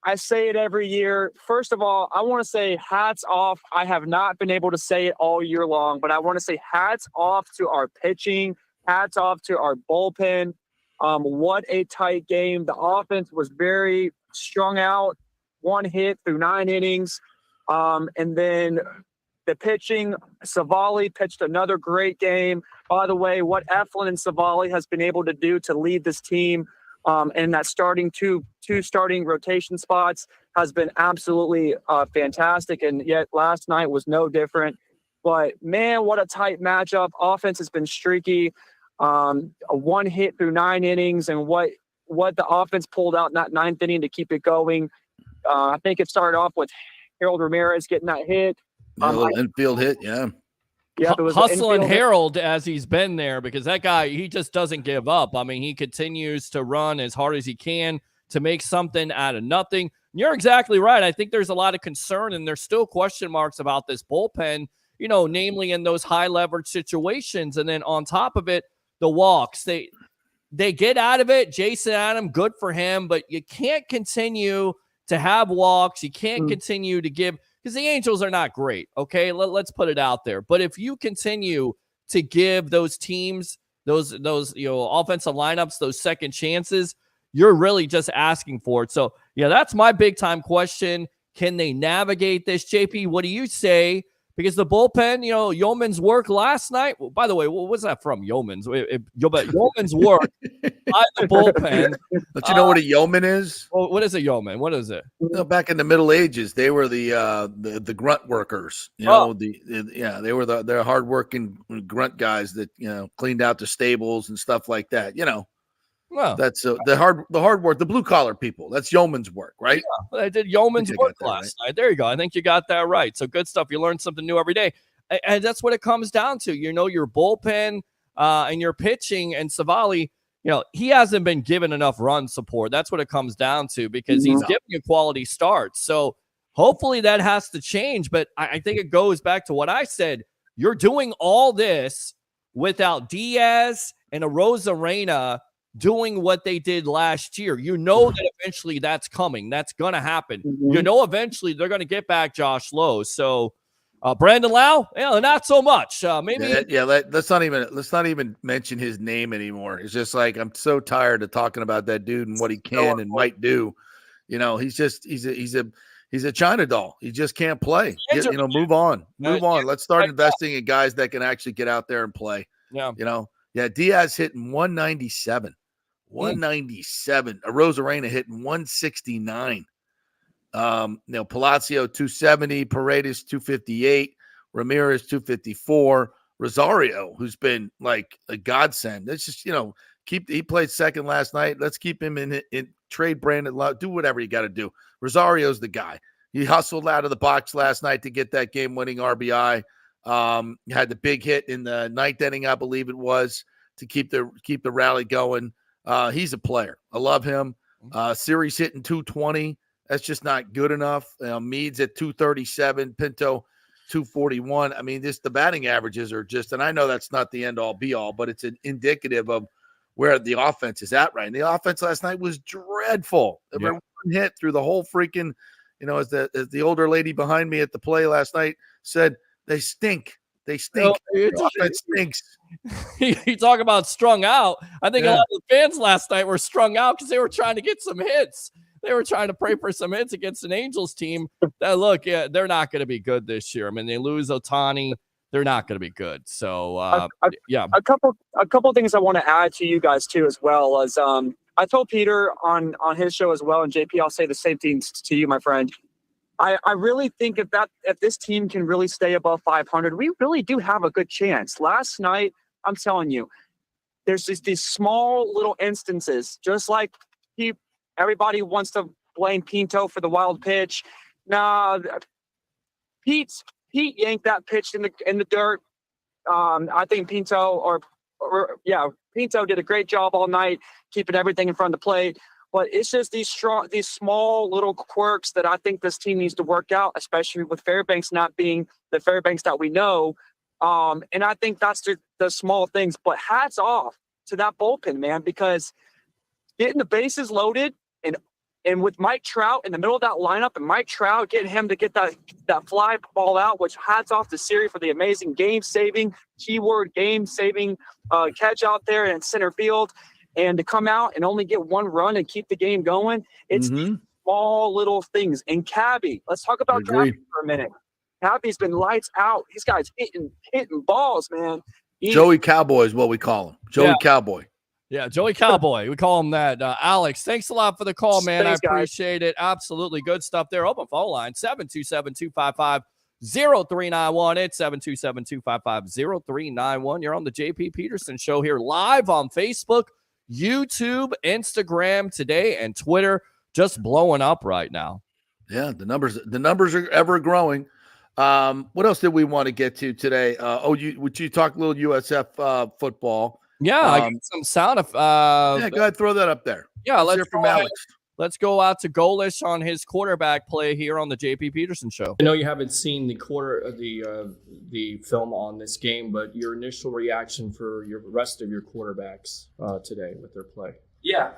I say it every year. First of all, I want to say hats off. I have not been able to say it all year long, but I want to say hats off to our pitching, hats off to our bullpen. What a tight game. The offense was very strung out, 1 hit through 9 innings. And then the pitching, Savali pitched another great game. By the way, what Eflin and Savali has been able to do to lead this team and that starting two starting rotation spots has been absolutely fantastic. And yet last night was no different. But man, what a tight matchup. Offense has been streaky. A 1 hit through 9 innings, and what the offense pulled out in that 9th inning to keep it going. I think it started off with Harold Ramirez getting that hit. A little infield hit, yeah. Yeah, hustling Harold as he's been there, because that guy, he just doesn't give up. I mean, he continues to run as hard as he can to make something out of nothing. You're exactly right. I think there's a lot of concern, and there's still question marks about this bullpen, you know, namely in those high leverage situations. And then on top of it, the walks. They get out of it. Jason Adam, good for him, but you can't continue to have walks. You can't continue to give, because the Angels are not great, okay? Let's put it out there. But if you continue to give those teams, those offensive lineups, those second chances, you're really just asking for it. So, yeah, that's my big-time question. Can they navigate this? JP, what do you say? Because the bullpen, Yeoman's work last night. Well, by the way, what was that from? Yeoman's. Yeoman's work by the bullpen. Don't you know what a yeoman is? Well, what is a yeoman? What is it? Back in the Middle Ages, they were the grunt workers. They were the hardworking grunt guys that cleaned out the stables and stuff like that. Well, that's the hard work, the blue collar people. That's yeoman's work, right? Yeah, I did yeoman's work last night. There you go. I think you got that right. So good stuff. You learn something new every day, and that's what it comes down to. Your bullpen and your pitching, and Savali. He hasn't been given enough run support. That's what it comes down to, because he's giving you quality starts. So hopefully that has to change. But I think it goes back to what I said. You're doing all this without Diaz and Arozarena doing what they did last year. That eventually that's coming. That's going to happen. Eventually they're going to get back Josh Lowe. So Brandon Lau, not so much. Let's not even mention his name anymore. It's just like, I'm so tired of talking about that dude and what he can and might do. He's a China doll. He just can't play. Move on. Let's start investing in guys that can actually get out there and play. Diaz hitting 197. 197. Arozarena hitting 169. Palacio 270, Paredes 258, Ramirez 254, Rosario, who's been like a godsend. It's just he played second last night. Let's keep him in trade Brandon. Do whatever you got to do. Rosario's the guy. He hustled out of the box last night to get that game-winning RBI. Had the big hit in the 9th inning, I believe it was, to keep the rally going. He's a player. I love him. Series hitting 220. That's just not good enough. Meads at 237, Pinto 241. I mean, the batting averages are just, and I know that's not the end all be all, but it's an indicative of where the offense is at right. And the offense last night was dreadful. There were 1 hit through the whole freaking, as the older lady behind me at the play last night said, they stink. They stink. The offense stinks. You talk about strung out. I think a lot of the fans last night were strung out because they were trying to get some hits. They were trying to pray for some hits against an Angels team that they're not going to be good this year. I mean, they lose Ohtani. They're not going to be good. So, A couple things I want to add to you guys too, as well as I told Peter on his show as well, and JP, I'll say the same thing to you, my friend. I really think if this team can really stay above 500, we really do have a good chance. Last night, I'm telling you, there's just these small little instances, just like everybody wants to blame Pinto for the wild pitch. Nah, Pete yanked that pitch in the dirt. I think Pinto Pinto did a great job all night keeping everything in front of the plate. But it's just these small little quirks that I think this team needs to work out, especially with Fairbanks not being the Fairbanks that we know. And I think that's the small things. But hats off to that bullpen, man, because getting the bases loaded And with Mike Trout in the middle of that lineup and Mike Trout getting him to get that fly ball out, which hats off to Siri for the amazing game-saving catch out there in center field. And to come out and only get one run and keep the game going, it's small little things. And Cabby, let's talk about Cabby for a minute. Cabby's been lights out. These guys hitting balls, man. Joey Cowboy is what we call him. Joey Cowboy. Yeah, Joey Cowboy. We call him that. Alex, thanks a lot for the call, man. Thanks, I appreciate it. Absolutely good stuff there. Open phone line, 727-255-0391. It's 727-255-0391. You're on the JP Peterson Show here live on Facebook, YouTube, Instagram today, and Twitter. Just blowing up right now. Yeah, the numbers are ever growing. What else did we want to get to today? Would you talk a little USF football? Yeah, I got some sound of yeah, go ahead, throw that up there. Yeah, let's hear from Alex. Let's go out to Golish on his quarterback play here on the JP Peterson Show. I know you haven't seen the film on this game, but your initial reaction for your rest of your quarterbacks today with their play. Yeah,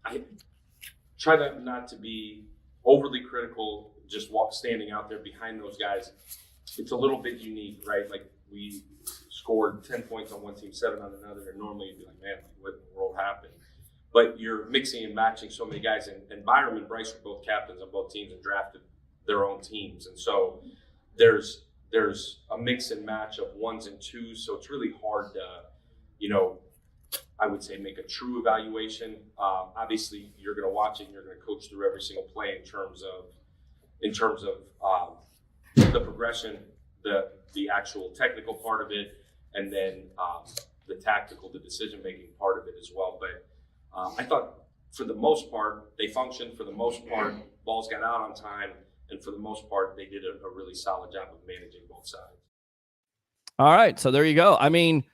I try not to be overly critical, just standing out there behind those guys. It's a little bit unique, right? Like we scored 10 points on one team, 7 on another, and normally you'd be like, man, what in the world happened? But you're mixing and matching so many guys, and Byram and Bryce are both captains on both teams and drafted their own teams. And so there's a mix and match of ones and twos, so it's really hard to, I would say make a true evaluation. Obviously, you're going to watch it and you're going to coach through every single play in terms of the progression, the actual technical part of it, and then the tactical, the decision-making part of it as well. But I thought for the most part, they functioned. For the most part, balls got out on time. And for the most part, they did a really solid job of managing both sides. All right, so there you go. I mean,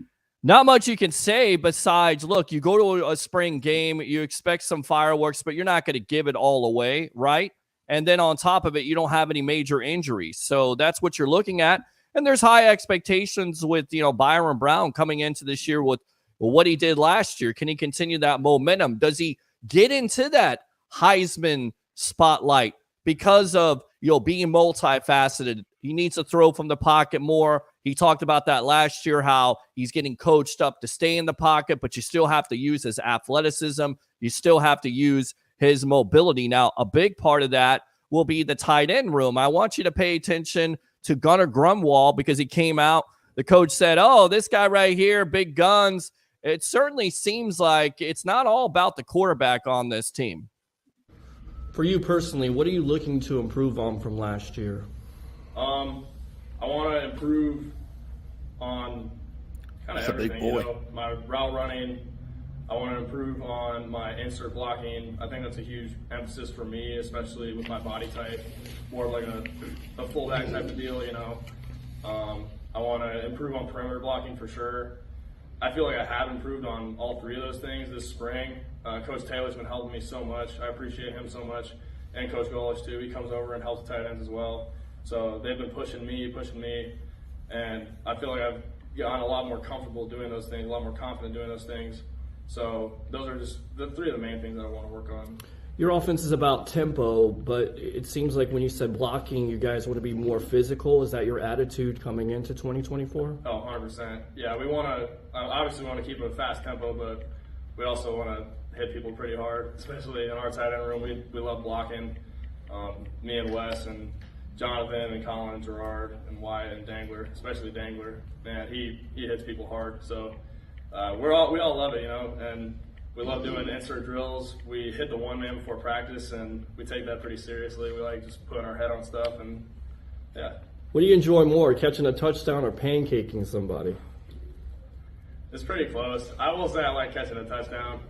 not much you can say besides, look, you go to a spring game, you expect some fireworks, but you're not going to give it all away, right? And then on top of it, you don't have any major injuries. So that's what you're looking at. And there's high expectations with, Byron Brown coming into this year with what he did last year. Can he continue that momentum? Does he get into that Heisman spotlight because of, being multifaceted? He needs to throw from the pocket more. He talked about that last year, how he's getting coached up to stay in the pocket, but you still have to use his athleticism. You still have to use his mobility. Now, a big part of that will be the tight end room. I want you to pay attention to Gunnar Grunwald because he came out. The coach said, this guy right here, big guns. It certainly seems like it's not all about the quarterback on this team. For you personally, what are you looking to improve on from last year? I want to improve on kind of everything. Big boy. My route running. I want to improve on my insert blocking. I think that's a huge emphasis for me, especially with my body type, more like a fullback type of deal. I want to improve on perimeter blocking for sure. I feel like I have improved on all three of those things this spring. Coach Taylor's been helping me so much. I appreciate him so much. And Coach Golish too. He comes over and helps tight ends as well. So they've been pushing me. And I feel like I've gotten a lot more comfortable doing those things, a lot more confident doing those things. So those are just the three of the main things that I want to work on. Your offense is about tempo, but it seems like when you said blocking, you guys want to be more physical. Is that your attitude coming into 2024? Oh, 100%. Yeah, we want to obviously want to keep a fast tempo, but we also want to hit people pretty hard, especially in our tight end room. We love blocking. Me and Wes and Jonathan and Colin and Gerard and Wyatt and Dangler, especially Dangler. Man, he hits people hard. So we all love it, and we love doing insert drills. We hit the one man before practice, and we take that pretty seriously. We like just putting our head on stuff, and yeah. What do you enjoy more, catching a touchdown or pancaking somebody? It's pretty close. I will say I like catching a touchdown,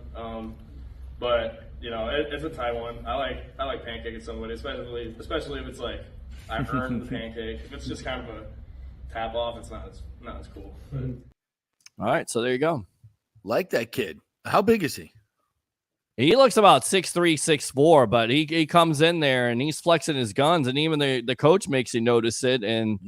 but it's a tight one. I like pancaking somebody, especially if it's like I earned the pancake. If it's just kind of a tap off, it's not as cool. But. All right, so there you go. Like that kid. How big is he? He looks about 6'3", 6'4", but he comes in there and he's flexing his guns, and even the coach makes you notice it. And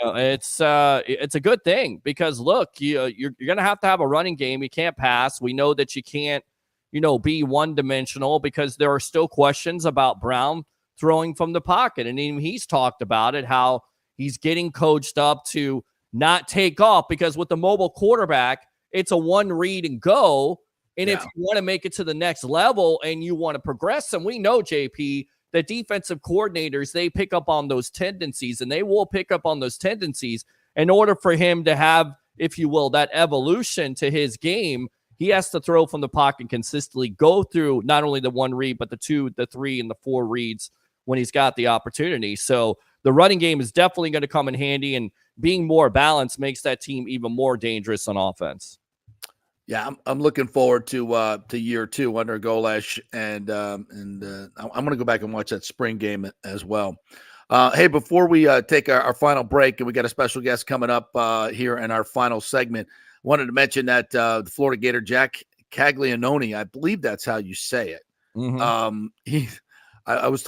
it's a good thing because look, you're going to have a running game. You can't pass. We know that you can't be one-dimensional, because there are still questions about Brown throwing from the pocket. And even he's talked about it, how he's getting coached up to not take off, because with the mobile quarterback, it's a one read and go. And if you want to make it to the next level and you want to progress, and we know, JP, that defensive coordinators, they pick up on those tendencies, and they will pick up on those tendencies. In order for him to have, if you will, that evolution to his game, he has to throw from the pocket consistently, go through not only the one read, but the 2, the 3, and the 4 reads when he's got the opportunity. So the running game is definitely going to come in handy, and being more balanced makes that team even more dangerous on offense. Yeah, I'm looking forward to year 2 under Golesh, and I'm going to go back and watch that spring game as well. Hey, before we take our final break, and we got a special guest coming up here in our final segment, wanted to mention that the Florida Gator Jack Caglianone, I believe that's how you say it. Mm-hmm. I was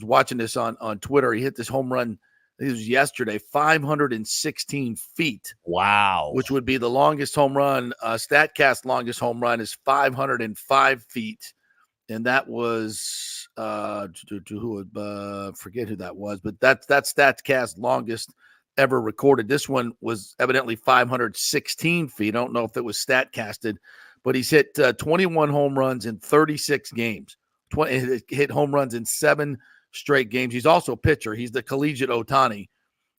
watching this on Twitter. He hit this home run. It was yesterday, 516 feet. Wow. Which would be the longest home run. StatCast longest home run is 505 feet. And that was, who would forget who that was, but that's StatCast longest ever recorded. This one was evidently 516 feet. I don't know if it was StatCasted, but he's hit 21 home runs in 36 games. Hit home runs in 7 straight games. He's also a pitcher. He's the collegiate Ohtani,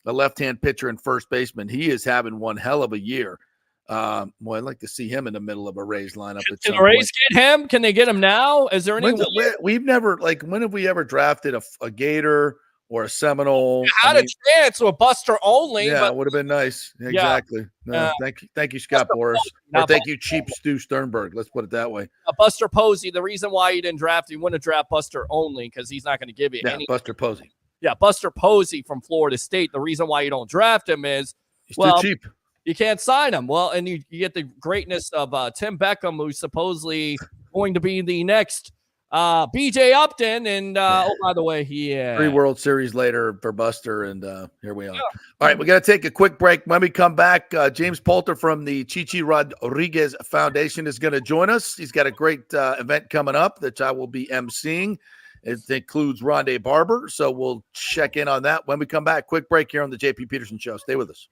a left-hand pitcher and first baseman. He is having one hell of a year. I'd like to see him in the middle of a Rays lineup. Can the Rays get him? Can they get him now? Is there any way? We've never, when have we ever drafted a Gator or a Seminole? You had a chance with Buster Olney. Yeah, but it would have been nice. Exactly. Yeah. Thank you, Scott Boras. Or thank you, cheap Stu Sternberg. Let's put it that way. Buster Posey, the reason why you didn't draft, you wouldn't draft Buster Olney, because he's not going to give you any. Buster Posey. Yeah, Buster Posey from Florida State. The reason why you don't draft him is, he's too cheap. You can't sign him. Well, and you get the greatness of Tim Beckham, who's supposedly going to be the next BJ Upton. And by the way, 3 World Series later for Buster, and here we are. All right, we got to take a quick break. When we come back, James Poulter from the Chichi Rodriguez Foundation is going to join us. He's got a great event coming up that I will be emceeing. It includes Rondé Barber, so we'll check in on that when we come back. Quick break here on the JP Peterson Show. Stay with us.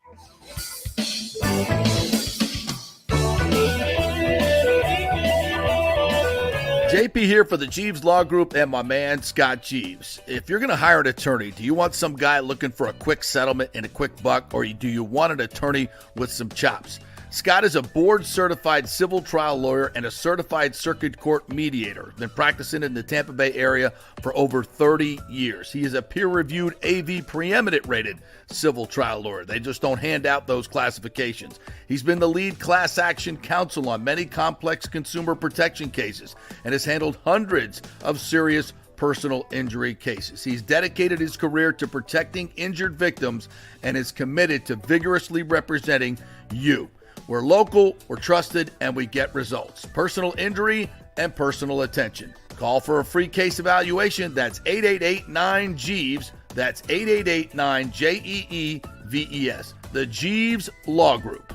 JP here for the Jeeves Law Group and my man, Scott Jeeves. If you're going to hire an attorney, do you want some guy looking for a quick settlement and a quick buck, or do you want an attorney with some chops? Scott is a board-certified civil trial lawyer and a certified circuit court mediator. Been practicing in the Tampa Bay area for over 30 years. He is a peer-reviewed AV preeminent-rated civil trial lawyer. They just don't hand out those classifications. He's been the lead class action counsel on many complex consumer protection cases and has handled hundreds of serious personal injury cases. He's dedicated his career to protecting injured victims and is committed to vigorously representing you. We're local, we're trusted, and we get results. Personal injury and personal attention. Call for a free case evaluation. That's 888-9-JEEVES. That's 888-9-JEEVES. The Jeeves Law Group.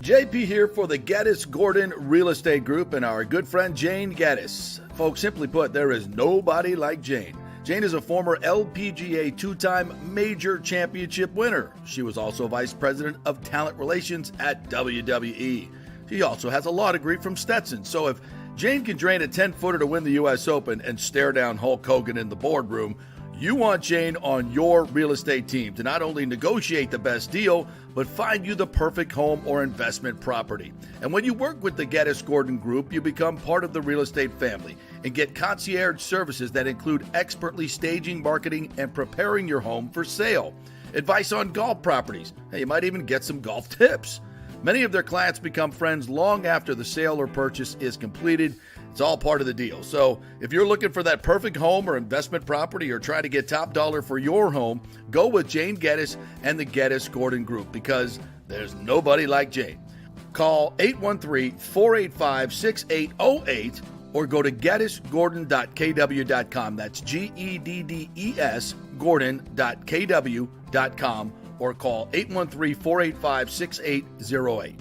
JP here for the Geddes Gordon Real Estate Group and our good friend Jane Geddes. Folks, simply put, there is nobody like Jane. Jane is a former LPGA 2-time major championship winner. She was also vice president of talent relations at WWE. She also has a law degree from Stetson. So if Jane can drain a 10-footer to win the U.S. Open and stare down Hulk Hogan in the boardroom, you want Jane on your real estate team to not only negotiate the best deal, but find you the perfect home or investment property. And when you work with the Geddes Gordon Group, you become part of the real estate family and get concierge services that include expertly staging, marketing, and preparing your home for sale. Advice on golf properties. Hey, you might even get some golf tips. Many of their clients become friends long after the sale or purchase is completed. It's all part of the deal. So if you're looking for that perfect home or investment property or trying to get top dollar for your home, go with Jane Geddes and the Geddes Gordon Group, because there's nobody like Jane. Call 813-485-6808 or go to geddesgordon.kw.com. That's GEDDES Gordon.kw.com or call 813-485-6808.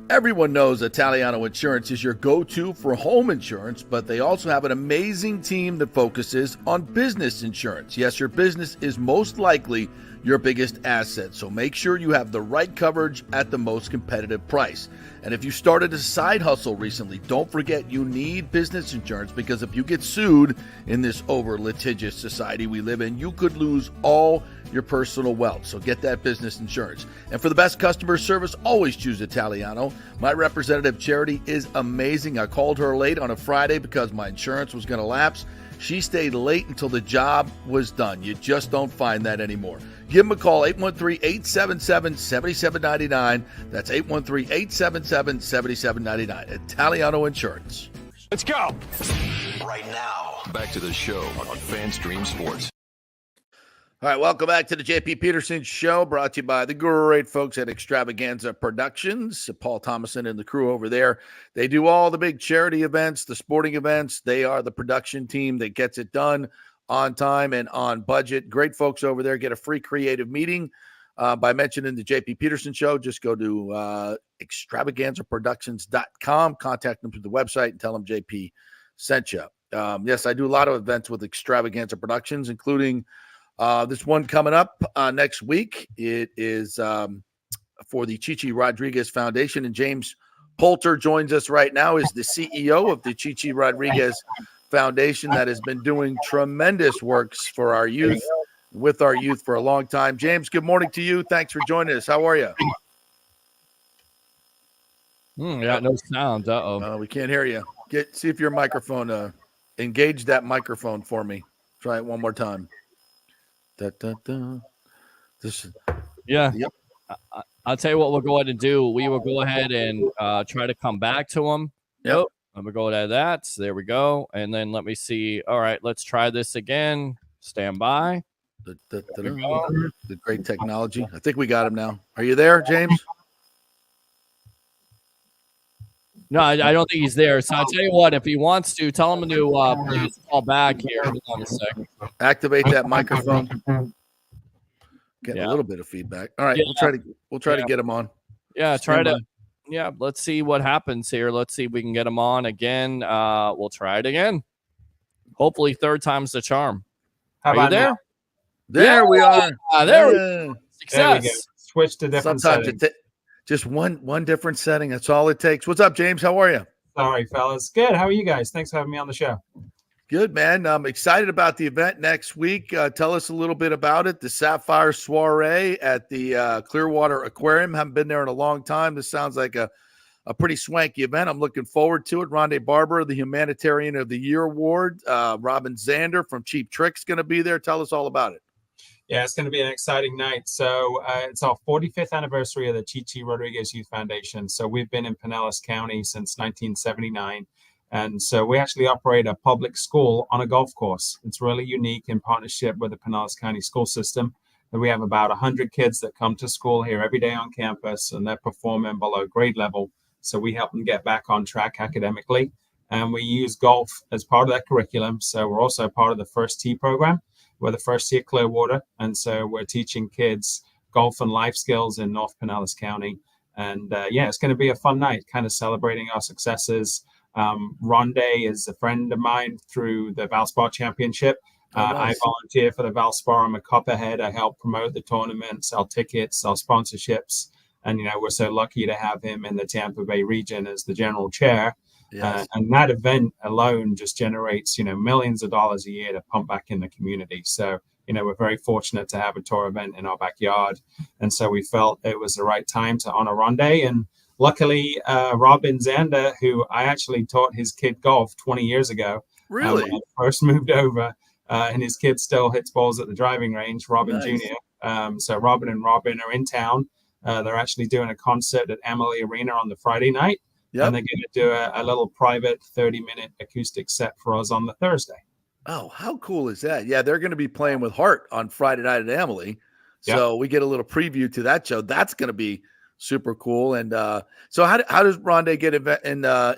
Everyone knows Italiano Insurance is your go-to for home insurance, but they also have an amazing team that focuses on business insurance. Yes, your business is most likely your biggest asset, so make sure you have the right coverage at the most competitive price. And if you started a side hustle recently, don't forget you need business insurance, because if you get sued in this over-litigious society we live in, you could lose all your personal wealth. So get that business insurance. And for the best customer service, always choose Italiano. My representative, Charity, is amazing. I called her late on a Friday because my insurance was going to lapse. She stayed late until the job was done. You just don't find that anymore. Give them a call, 813-877-7799. That's 813-877-7799. Italiano Insurance. Let's go. Right now, back to the show on FanStream Sports. All right, welcome back to the JP Peterson Show, brought to you by the great folks at Extravaganza Productions. Paul Thomason and the crew over there. They do all the big charity events, the sporting events. They are the production team that gets it done on time and on budget. Great folks over there. Get a free creative meeting by mentioning the JP Peterson Show. Just go to extravaganzaproductions.com, contact them through the website, and tell them JP sent you. Yes, I do a lot of events with Extravaganza Productions, including this one coming up next week. It is for the Chichi Rodriguez Foundation, and James Poulter joins us right now. Is the CEO of the Chichi Rodriguez Foundation that has been doing tremendous works for our youth, with our youth for a long time. James, good morning to you. Thanks for joining us. How are you? Yeah, no sound. We can't hear you. See if your microphone engage that microphone for me. Try it one more time. Yeah. Yep. I'll tell you what we'll go ahead and do. We will go ahead and try to come back to him. Yep. I'm going to go ahead to that. So there we go. And then let me see. All right, let's try this again. Stand by. The great technology. I think we got him now. Are you there, James? No, I don't think he's there. So I'll tell you what, if he wants to, tell him to please call back here. Hold on a second. Activate that microphone. Getting a little bit of feedback. All right, Yeah. we'll try to get him on. Yeah, Stand by. let's see what happens here. Let's see if we can get him on again. We'll try it again. Hopefully third time's the charm. How Are you about there? now? There we are. There we There we go. Success. Switch to different Sometimes settings. just one different setting. That's all it takes. What's up, James? How are you? Sorry, fellas. Good. How are you guys? Thanks for having me on the show. Good, man. I'm excited about the event next week. Tell us a little bit about it. The Sapphire Soiree at the Clearwater Aquarium. Haven't been there in a long time. This sounds like a pretty swanky event. I'm looking forward to it. Rondé Barber, the Humanitarian of the Year Award. Robin Zander from Cheap Trick's going to be there. Tell us all about it. Yeah, it's going to be an exciting night. So it's our 45th anniversary of the Chichi Rodriguez Youth Foundation. So we've been in Pinellas County since 1979. And so we actually operate a public school on a golf course. It's really unique in partnership with the Pinellas County school system. And we have about 100 kids that come to school here every day on campus, and they're performing below grade level. So we help them get back on track academically. And we use golf as part of that curriculum. So we're also part of the First Tee program. We're the First Tee at Clearwater. And so we're teaching kids golf and life skills in North Pinellas County. And it's going to be a fun night, kind of celebrating our successes. Rondé is a friend of mine through the Valspar Championship. Nice. I volunteer for the Valspar. I'm a copperhead. I help promote the tournament, sell tickets, sell sponsorships. And, we're so lucky to have him in the Tampa Bay region as the general chair. Yes. And that event alone just generates, millions of dollars a year to pump back in the community. So, we're very fortunate to have a tour event in our backyard. And so we felt it was the right time to honor Rondé. And luckily, Robin Zander, who I actually taught his kid golf 20 years ago. Really? When I first moved over, and his kid still hits balls at the driving range, Robin Nice. Jr. So Robin and Robin are in town. They're actually doing a concert at Emily Arena on the Friday night. Yep. And they're going to do a little private 30-minute acoustic set for us on the Thursday. Oh, how cool is that? Yeah, they're going to be playing with Hart on Friday night at Emily. So we get a little preview to that show. That's going to be super cool. And so how does Rondé get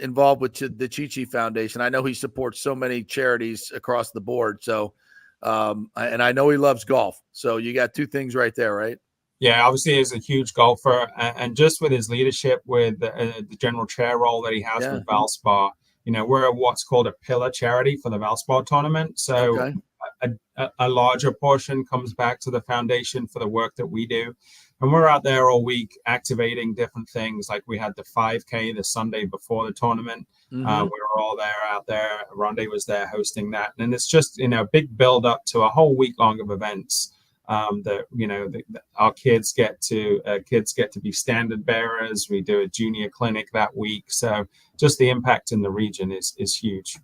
involved with the Chichi Foundation? I know he supports so many charities across the board. So, and I know he loves golf. So you got two things right there, right? Yeah, obviously he's a huge golfer, and just with his leadership with the general chair role that he has with Valspar, we're what's called a pillar charity for the Valspar tournament. So a larger portion comes back to the foundation for the work that we do. And we're out there all week activating different things. Like we had the 5K the Sunday before the tournament. We were all out there. Rondé was there hosting that. And it's just, a big build up to a whole week long of events. Our kids get to be standard bearers. We do a junior clinic that week. So just the impact in the region is huge.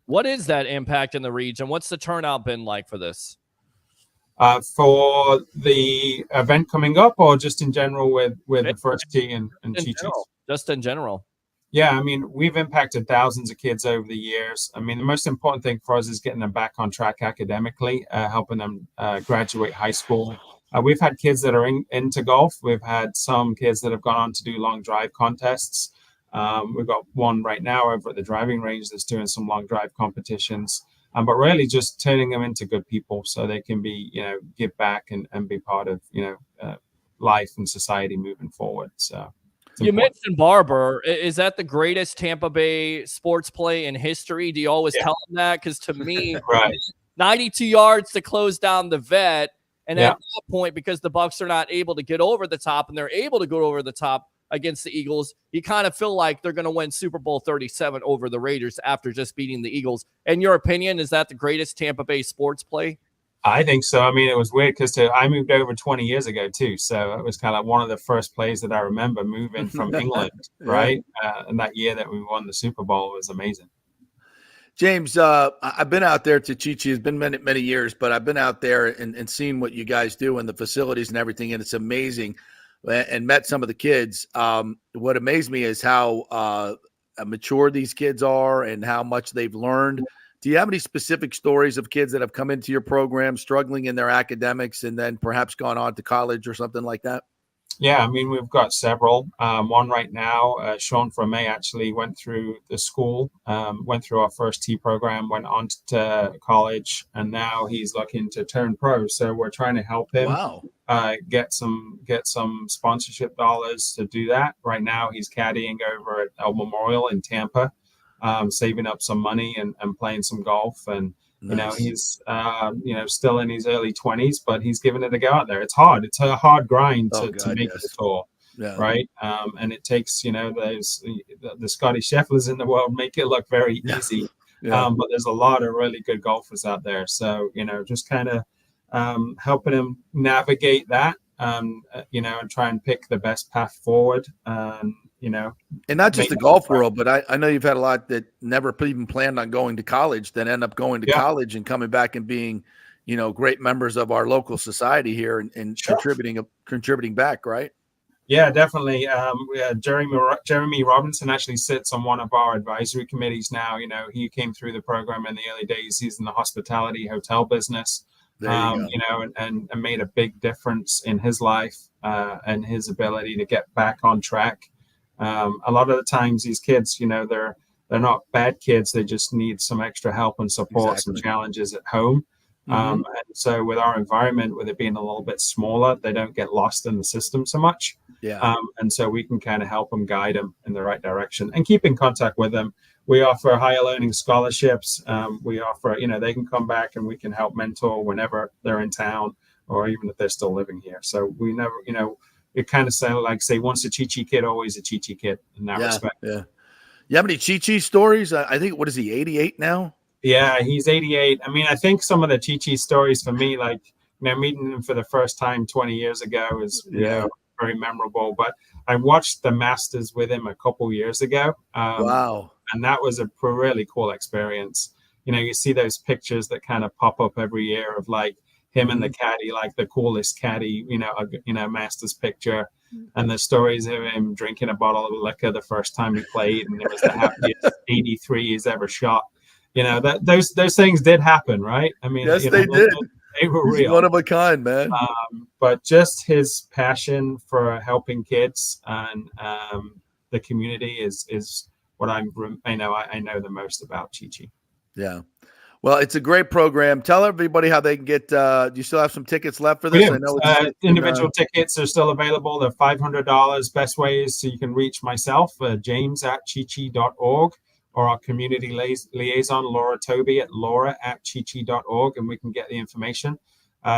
What is that impact in the region? What's the turnout been like for this? For the event coming up, or just in general with the first tee and Chi-Chis? Just in general. Yeah, I mean, we've impacted thousands of kids over the years. I mean, the most important thing for us is getting them back on track academically, helping them graduate high school. We've had kids that are into golf. We've had some kids that have gone on to do long drive contests. We've got one right now over at the driving range that's doing some long drive competitions. But really just turning them into good people so they can be, give back and be part of, life and society moving forward. So. You mentioned Barber. Is that the greatest Tampa Bay sports play in history? Do you always tell them that? Because to me, 92 yards to close down the vet. And at that point, because the Bucs are not able to get over the top and they're able to go over the top against the Eagles, you kind of feel like they're going to win Super Bowl 37 over the Raiders after just beating the Eagles. In your opinion, is that the greatest Tampa Bay sports play? I think so. I mean, it was weird because I moved over 20 years ago too. So it was kind of one of the first plays that I remember moving from England, right? And that year that we won the Super Bowl was amazing. James, I've been out there to Chi-Chi. It's been many, many years, but I've been out there and seen what you guys do and the facilities and everything, and it's amazing. And met some of the kids. What amazed me is how mature these kids are and how much they've learned. Do you have any specific stories of kids that have come into your program struggling in their academics and then perhaps gone on to college or something like that? Yeah, I mean, we've got several. One right now, Sean Fromay actually went through the school, went through our first T program, went on to college, and now he's looking to turn pro. So we're trying to help him get some sponsorship dollars to do that. Right now, he's caddying over at El Memorial in Tampa, saving up some money and playing some golf. And he's still in his early 20s, but he's giving it a go out there. It's hard. It's a hard grind to make the tour, right? And it takes those the Scotty Schefflers in the world make it look very easy, but there's a lot of really good golfers out there. So just kind of helping them navigate that, and try and pick the best path forward. And not just the golf world, but I know you've had a lot that never even planned on going to college, then end up going to college and coming back and being, great members of our local society here and contributing back, right? Yeah, definitely. Jeremy Robinson actually sits on one of our advisory committees now. He came through the program in the early days. He's in the hospitality hotel business, and made a big difference in his life and his ability to get back on track. A lot of the times these kids, they're not bad kids. They just need some extra help and support, some challenges at home. And so with our environment, with it being a little bit smaller, they don't get lost in the system so much. And so we can kind of help them, guide them in the right direction and keep in contact with them. We offer higher learning scholarships. We offer, they can come back and we can help mentor whenever they're in town or even if they're still living here. So we never, it kind of sounded like, say, once a Chi-Chi kid, always a Chi-Chi kid in that respect. Yeah. You have any Chi-Chi stories? I think, what is he, 88 now? Yeah, he's 88. I mean, I think some of the Chi-Chi stories for me, like, meeting him for the first time 20 years ago is, very memorable. But I watched the Masters with him a couple years ago. Wow. And that was a really cool experience. You see those pictures that kind of pop up every year of like him and the caddy, like the coolest caddy, Masters picture. And the stories of him drinking a bottle of liquor the first time he played, and it was the happiest 83 he's ever shot. Those things did happen, right? I mean, yes, they did. They were real. One of a kind, man. But just his passion for helping kids and the community is what I know the most about Chi-Chi. Yeah. Well, it's a great program. Tell everybody how they can get. Do you still have some tickets left for We this? do. I know Individual tickets are still available. They're $500. Best way is so you can reach myself, james@chichi.org, or our community liaison, Laura Toby at laura@chichi.org, and we can get the information.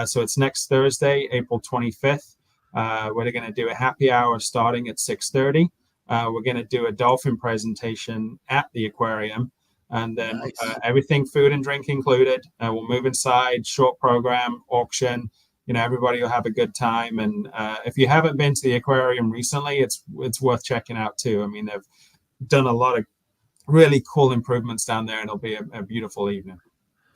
So it's next Thursday, April 25th. We're going to do a happy hour starting at 6:30. We're going to do a dolphin presentation at the aquarium. And then everything, food and drink included. We'll move inside, short program, auction. Everybody will have a good time. And if you haven't been to the aquarium recently, it's worth checking out too. I mean, they've done a lot of really cool improvements down there, and it'll be a beautiful evening.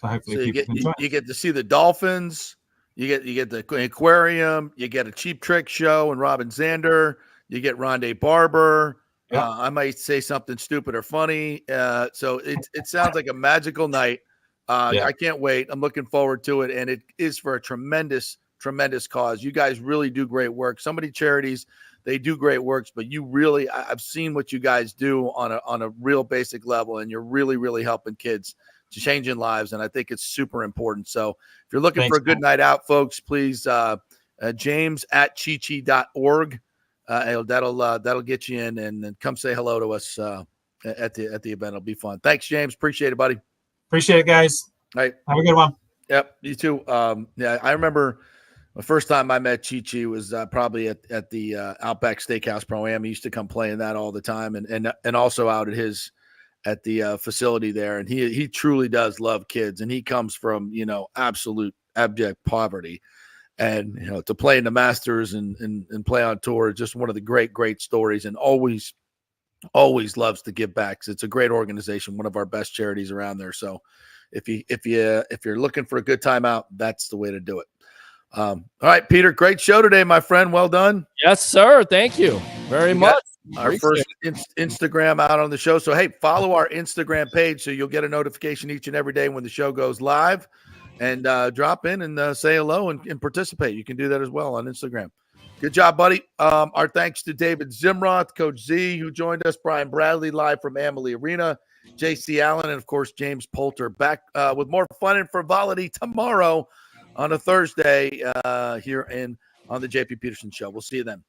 So hopefully people can join. You get to see the dolphins. You get the aquarium. You get a Cheap Trick show and Robin Zander. You get Rondé Barber. Yep. I might say something stupid or funny. So it sounds like a magical night. I can't wait. I'm looking forward to it. And it is for a tremendous, tremendous cause. You guys really do great work. So many charities, they do great works, but you really, I've seen what you guys do on a real basic level, and you're really, really helping kids, changing lives. And I think it's super important. So if you're looking for a good night out, folks, please, james@chichi.org. That'll get you in, and then come say hello to us at the event. It'll be fun. Thanks, James. Appreciate it, buddy. Appreciate it, guys. All right. Have a good one. Yep. You too. I remember the first time I met Chi was probably at the Outback Steakhouse Pro-Am. He used to come playing that all the time, and also out at the facility there. And he truly does love kids, and he comes from absolute abject poverty. And to play in the Masters and play on tour is just one of the great stories, and always loves to give back. It's a great organization, one of our best charities around there. So if you're looking for a good time out, that's the way to do it. All right, Peter, great show today, my friend. Well done. Yes, sir. Thank you very much. Our first Instagram out on the show. So, hey, follow our Instagram page so you'll get a notification each and every day when the show goes live. And drop in and say hello and participate. You can do that as well on Instagram. Good job, buddy. Our thanks to David Zimroth, Coach Z, who joined us, Brian Bradley, live from Amalie Arena, JC Allen, and, of course, James Poulter. Back with more fun and frivolity tomorrow on a Thursday here on the JP Peterson Show. We'll see you then.